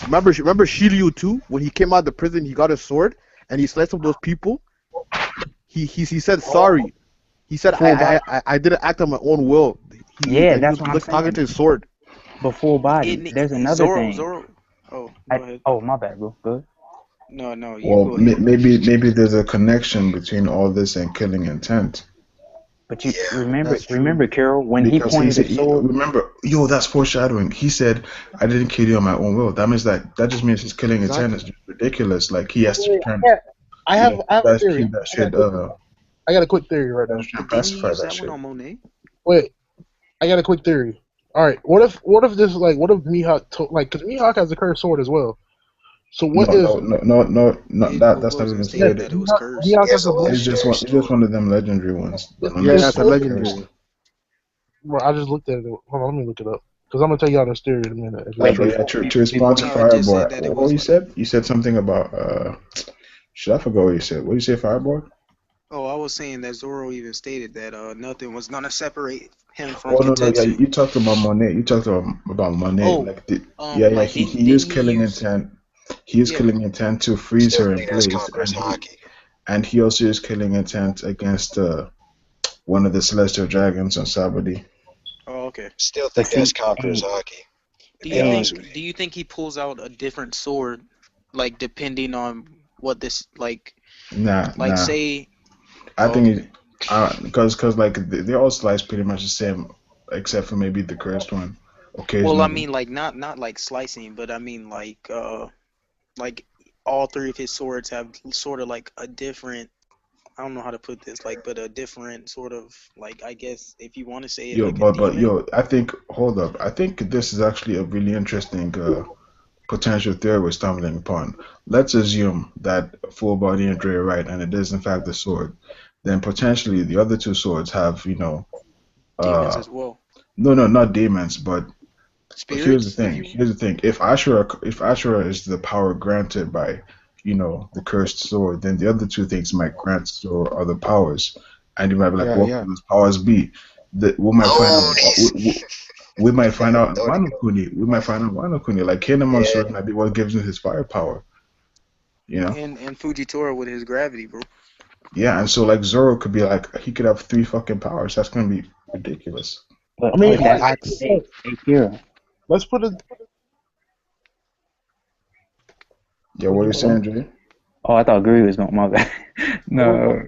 Remember Shiryu too? When he came out of the prison, he got a sword and he sliced up those people. He said sorry. He said Full body. I didn't act on my own will. Yeah, He that's was what I'm talking saying. to his sword. But full body. There's another thing. Zoro. Oh, go ahead. Oh, my bad, bro. Good. No, you well, go ahead. maybe there's a connection between all this and killing intent. But you Yeah. That's true. remember, Carol, when he Because pointed his sword. remember, yo, that's foreshadowing. He said, "I didn't kill you on my own will." That means that just means his killing intent is Exactly. just ridiculous. Like he has to Wait, try and, I have a guys theory. keep that shit. I got a quick theory right Guys now. trying But to didn't he pacify use that that one shit. on Monet? Wait, I got a quick theory. All right, what if this like what if Mihawk because Mihawk has a cursed sword as well. So what No, if no, no, no, no, no. It That's not wasn't even yeah, stated stated. that it was Mihawk, cursed. Mihawk He has has a a blue? It's legendary just one sword. of them legendary ones. But none of Yeah, them It's that's a are stated, cursed. legendary. bro, I just looked at it. Hold on, let me look it up because I'm gonna tell y'all this theory in a minute if it's Like, Wait, but true. yeah, to before respond to you. No, it just Fireboy, said that it what was you like. said? You said something about shit. I forgot what you said. What did you say, Fireboy? Oh, I was saying that Zoro even stated that nothing was gonna separate him from Oh no, no, yeah, Katetsu. you talked about Monet. You talked about Monet. Oh, Like, yeah, yeah, like he didn't used he killing use? intent. He used Yeah, killing intent to freeze Still her in think that's place, Conqueror's hockey. and he also used killing intent against one of the celestial dragons on Sabadi. oh, okay. Still But think that's see, Conqueror's hey, hockey. To be honest with you. Do you think he pulls out a different sword, like depending on what this Nah, like nah. say? I Oh, think okay. it, because like they all slice pretty much the same, except for maybe the cursed one Well, I occasionally. mean like not like slicing, but I mean like all three of his swords have sort of like a different. I don't know how to put this, like, but a different sort of like I guess if you want to say it Yo, like a but demon. yo, I think hold up. I think this is actually a really interesting potential theory we're stumbling upon. Let's assume that full body injury are right, and it is in fact the sword. Then potentially the other two swords have, Demons uh, as well. no, no, not demons, but here's the Spirits, if thing. you. Here's the thing. If Ashura is the power granted by, the cursed sword, then the other two things might grant Zoro other powers, and you might be like, Yeah, what yeah. could those powers be? That we might find out. Loonies. We might find out Don't Wano Kuni. We might find out Wano Kuni. Like Kinemon yeah. sword might be what gives him his firepower. You know? And Fujitora with his gravity, bro. Yeah, and so like Zoro could be like he could have three fucking powers. That's gonna be ridiculous. But I mean, He that's acts. hey, Kira. let's put it. Yeah, what are you saying, Jay? Oh, I thought Guri was going. My bad. No,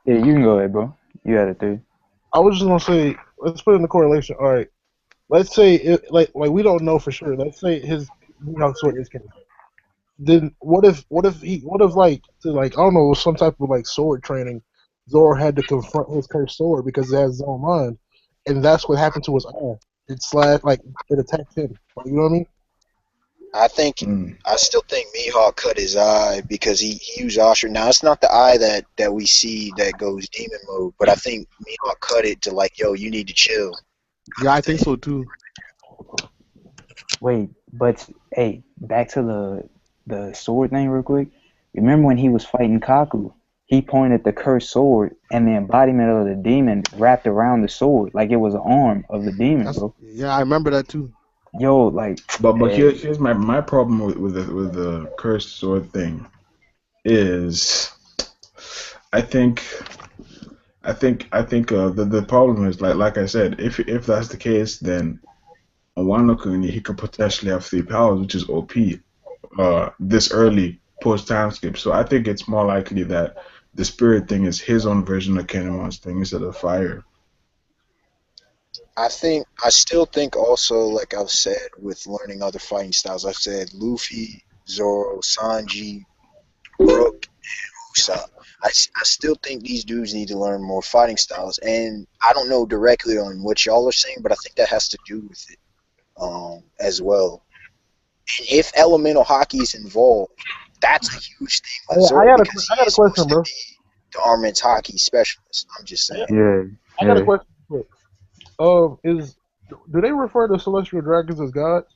yeah, you can go ahead, bro. You had it, dude. I was just gonna say, let's put it in the correlation. All right, let's say it, like we don't know for sure. Let's say his Mihawk sword is canon. Then what if like to like I don't know some type of like sword training, Zoro had to confront his cursed sword because it has his own mind, and that's what happened to his eye. It slashed like it attacked him. Like, you know what I mean? I still think Mihawk cut his eye because he used Ashura. Now it's not the eye that we see that goes demon mode, but I think Mihawk cut it to like, yo, you need to chill. Yeah, I think so too. Wait, but hey, back to the sword thing real quick. Remember when he was fighting Kaku? He pointed the cursed sword, and the embodiment of the demon wrapped around the sword like it was an arm of the demon, bro. Yeah, I remember that too. Yo, like, But hey, here's my problem with the cursed sword thing is I think the problem is like I said, if that's the case, then on Wano Kuni he could potentially have three powers, which is OP. This early post time skip. So I think it's more likely that the spirit thing is his own version of Kinemon's thing instead of fire. I still think also, like I've said, with learning other fighting styles, I've said Luffy, Zoro, Sanji, Brook, and Usopp. I still think these dudes need to learn more fighting styles, and I don't know directly on what y'all are saying, but I think that has to do with it as well. And if elemental hockey is involved, that's a huge thing with I Zoro got because I got a he's supposed question, to bro. be the armaments hockey specialist. I'm just saying. yeah, I got a yeah. question. Quick. Do they refer to celestial dragons as gods?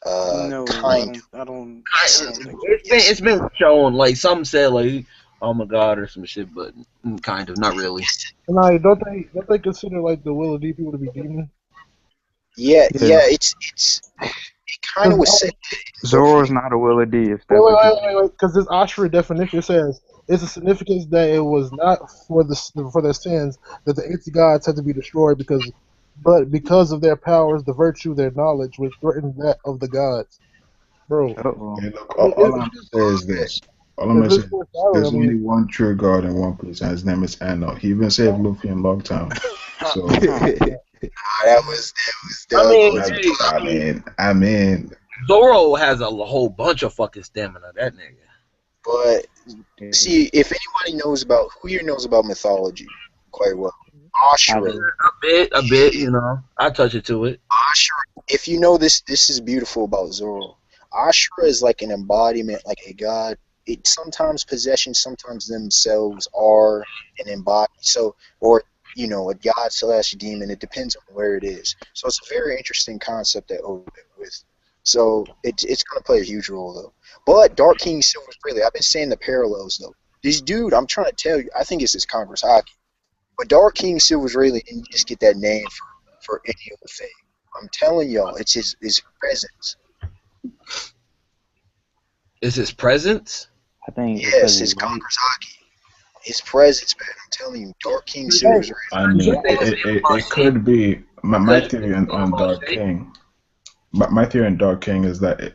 No, Kind of. I don't think so. It's been shown like some said like oh my god or some shit, but kind of not really. And like, don't they consider like the Will of D people to be demons? Yeah, Yeah. it kind of was said that in Zoro's Luffy. not a Will of D, if Wait, that's wait, what wait, you. wait, wait. Because this Ashura definition says it's a significance that it was not for their sins that the 80 gods had to be destroyed but because of their powers, the virtue, their knowledge, which threatened that of the gods. Bro, Uh-oh. Okay, look, it, all it, I'm gonna say is this. All I'm if gonna say it's is for this. power, I There's mean, only one true God in One Piece, and his name is Anno. He even saved Luffy in Logtown. So I That mean, goes hey, I mean, Zoro has a whole bunch of fucking stamina. That nigga. but see, if anybody knows about who here knows about mythology quite well, I Ashura. do. A bit, you know. I touch it to it. Ashura. If you know this, this is beautiful about Zoro. Ashura is like an embodiment, like a god. It sometimes possessions, sometimes themselves are an embodiment. So, or a god slash demon. It depends on where it is. So it's a very interesting concept that opened with. So it's going to play a huge role though. But Dark King Silver's really, I've been saying the parallels though. This dude, I'm trying to tell you, I think it's his Congress hockey. But Dark King Silver's really didn't just get that name for any other thing. I'm telling y'all, it's his presence. Is his presence? I think it's because Yes, he's his white. Congress hockey. His presence, man. I'm telling you, Dark King Silver's really. I mean, it could be my theory on Dark King. But my theory on Dark King is that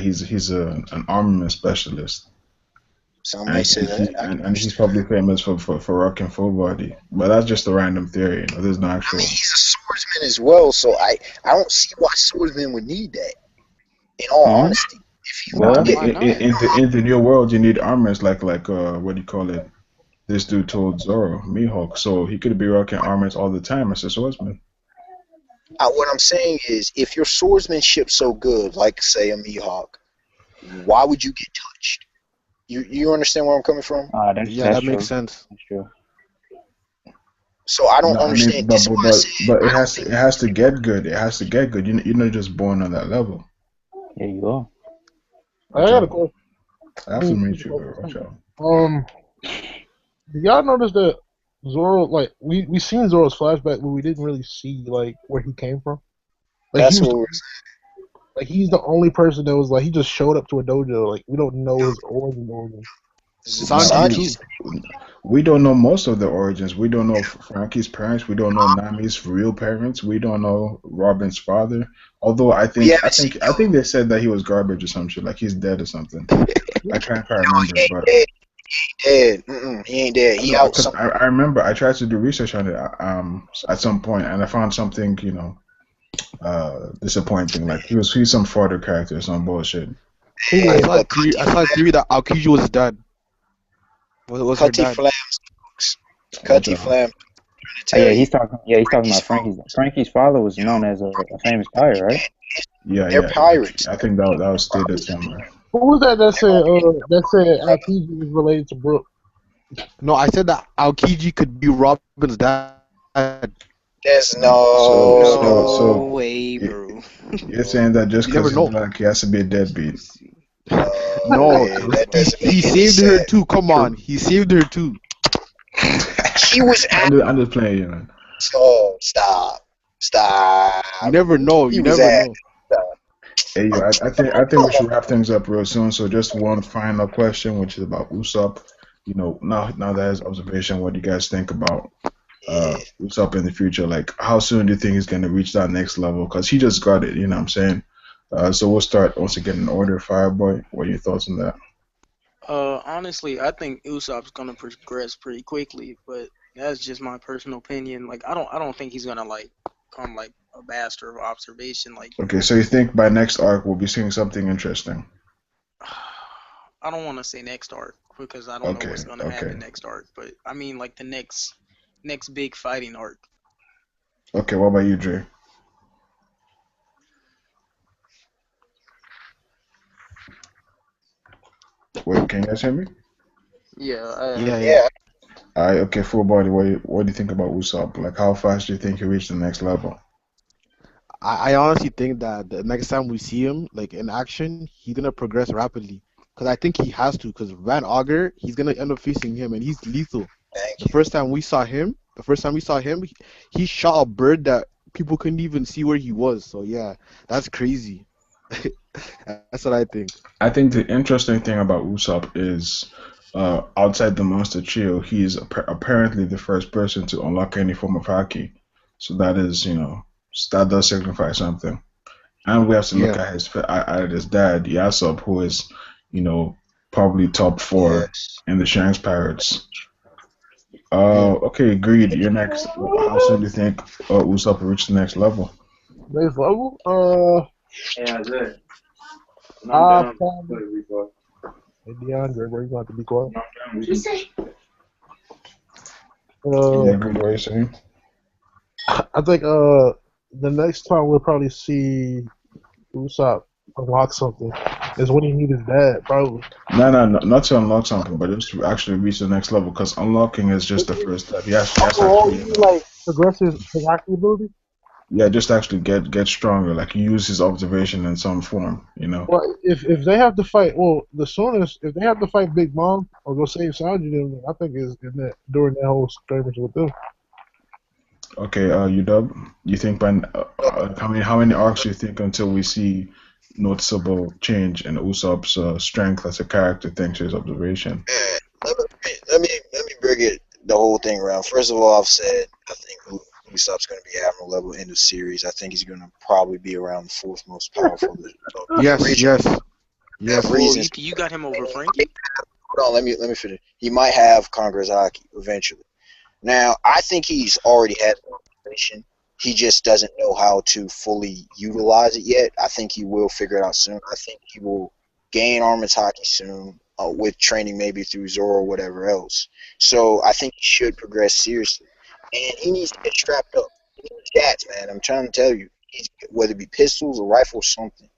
he's an armament specialist. Some may And, say that. I can and he's understand. probably famous for rocking full body. But that's just a random theory. There's no I actual. mean, he's a swordsman as well, so I don't see why swordsmen would need that. In all honesty, if you No, I Well, look mean, at, Why not? in the new world, you need armors like what do you call it? This dude told Zoro, Mihawk, so he could be rocking armors all the time as a swordsman. what I'm saying is, if your swordsmanship's so good, like say a Mihawk, why would you get touched? You understand where I'm coming from? that's Yeah, that's that makes true. sense. That's true. So I don't No, I mean, understand. This is why I said but I don't think. it has to get good. It has to get good. You're not just born on that level. There you go. I Watch got a out. question. I have to meet you, bro. Watch out. Do y'all notice that Zoro, like, we seen Zoro's flashback, but we didn't really see like where he came from. Like he That's was what we're like he's the only person that was like he just showed up to a dojo. Like we don't know his origin. Sanji too. Sanji's We don't know most of the origins. We don't know Frankie's parents. We don't know Nami's real parents. We don't know Robin's father. Although we haven't seen I think they said that he was garbage or some shit, like he's dead or something. I can't quite remember, he ain't but dead. He ain't dead. I He know out because somewhere. I remember I tried to do research on it at some point, and I found something disappointing. Like he's some fodder character or some bullshit. Yeah, But I saw a theory that Aokiji was his dad. Was her Cutty dad. Flams, What Cutty the hell? Flam, Oh, tell yeah, you. he's talking Frankie's about Frankie's father was known as a famous pirate, right? They're Yeah. pirates. I think that was stated somewhere. who was that said Aokiji was related to Brooke? No, I said that Aokiji could be Robin's dad. There's So No way, y- bro. you're saying that just You never because he's know. black, he has to be a deadbeat? No, man, that he, doesn't he make any saved her sense. too. Come on, he saved her too. He was I'm just playing you, man. oh, stop. You never know. He You was never at know. Hey, yo, I think we should wrap things up real soon. So just one final question, which is about Usopp. Now that his observation, what do you guys think about Yeah. Usopp in the future? Like, how soon do you think he's gonna reach that next level? Because he just got it. You know what I'm saying? So we'll start once again in order. Fireboy, what are your thoughts on that? Honestly, I think Usopp's gonna progress pretty quickly, but that's just my personal opinion. Like, I don't think he's gonna like become like a master of observation. Like, Okay, so you think by next arc we'll be seeing something interesting? I don't want to say next arc because I don't know Okay, what's gonna okay, happen next arc, but I mean like the next big fighting arc. okay. What about you, Dre? Wait, can you guys hear me? Yeah, Yeah, yeah. Yeah. Alright, okay, full body. What do you think about Usopp? Like, how fast do you think he reach the next level? I honestly think that the next time we see him, like in action, he's gonna progress rapidly. Cause I think he has to. Cause Van Auger, he's gonna end up facing him, and he's lethal. Thank The you. first time we saw him, he shot a bird that people couldn't even see where he was. So yeah, that's crazy. That's what I think. I think the interesting thing about Usopp is, outside the Monster Trio, he's apparently the first person to unlock any form of haki. So that is, that does signify something. And we have to look Yeah. at his dad, Yasop, who is, you know, probably top four Yes. in the Shanks Pirates. Yeah. Okay, agreed. You're next. How soon do you think Usopp will reach the next level? Next level? Yeah, that's it. Probably. Hey, DeAndre, where you going to be quiet? Yeah, Uh, agreed. What are you saying? I think the next time we'll probably see Usopp unlock something is when he meet his dad, probably. No, not to unlock something, but just to actually reach the next level. Because unlocking is just the first step. He has to Oh, actually, you mean like progress his hockey ability? yeah, just actually get stronger. Like use his observation in some form. Well, if they have to fight, well, the soonest if they have to fight Big Mom or go save Sanji, then I think is in that during that whole skirmish with them. Okay, UW, you think how many arcs do you think until we see noticeable change in Usopp's strength as a character thanks to his observation? Let me bring it the whole thing around. First of all, I've said I think Usopp's going to be admiral level in the series. I think he's going to probably be around the fourth most powerful. Yes. Original Yes. Whoa, reasons. you got him over Frankie? Hold on, let me finish. He might have Conqueror's Haki eventually. Now, I think he's already had the information. He just doesn't know how to fully utilize it yet. I think he will figure it out soon. I think he will gain Armored Haki soon with training maybe through Zoro or whatever else. So I think he should progress seriously. And he needs to get strapped up. He needs gats, man. I'm trying to tell you. Whether it be pistols or rifles, something.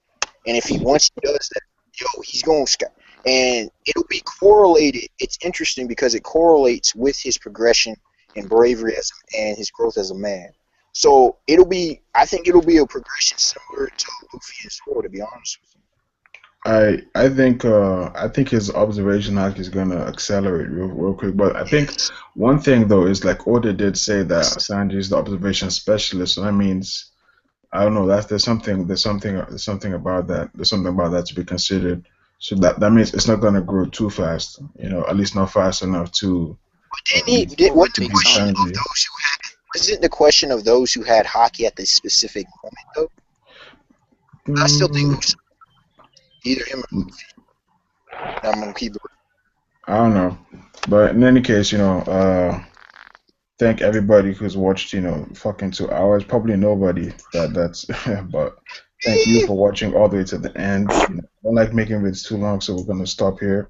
And if once he does that, he's going to and it'll be correlated. It's interesting because it correlates with his progression and bravery and his growth as a man. So I think it'll be a progression similar to Luffy and Zoro, to be honest with I think his observation arc is gonna accelerate real quick. But I think one thing though is like Oda did say that Sanji is the observation specialist, so that means I don't know. There's something about that. There's something about that to be considered. So that means it's not gonna grow too fast. At least not fast enough to Didn't he? be Did, Well, what it the to be takes question time. of challenging. those who wasn't the question of those who had hockey at this specific moment though? I still think it Mm, was either him or I'm gonna keep it. I don't know, but in any case, thank everybody who's watched. Fucking 2 hours. Probably nobody that's, but thank you for watching all the way to the end. I don't like making videos too long, so we're gonna stop here.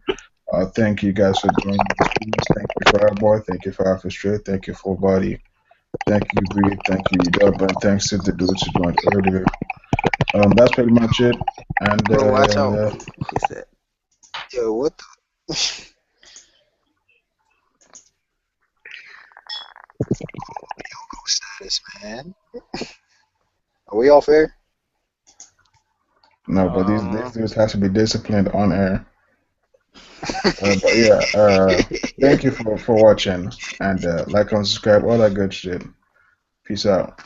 Thank you guys for joining this piece. Thank you, Fireboy. Thank you, Fire for Straight. Thank you, Full Body. Thank you, Breed. Thank you, Dub. And thanks to the dudes who joined earlier. That's pretty much it. And Bro, watch out. Who's that? Yo, what the status, man? Are we all fair? no, but these Uh, dudes have to be disciplined on air. But yeah, thank you for watching and like and subscribe, all that good shit. Peace out.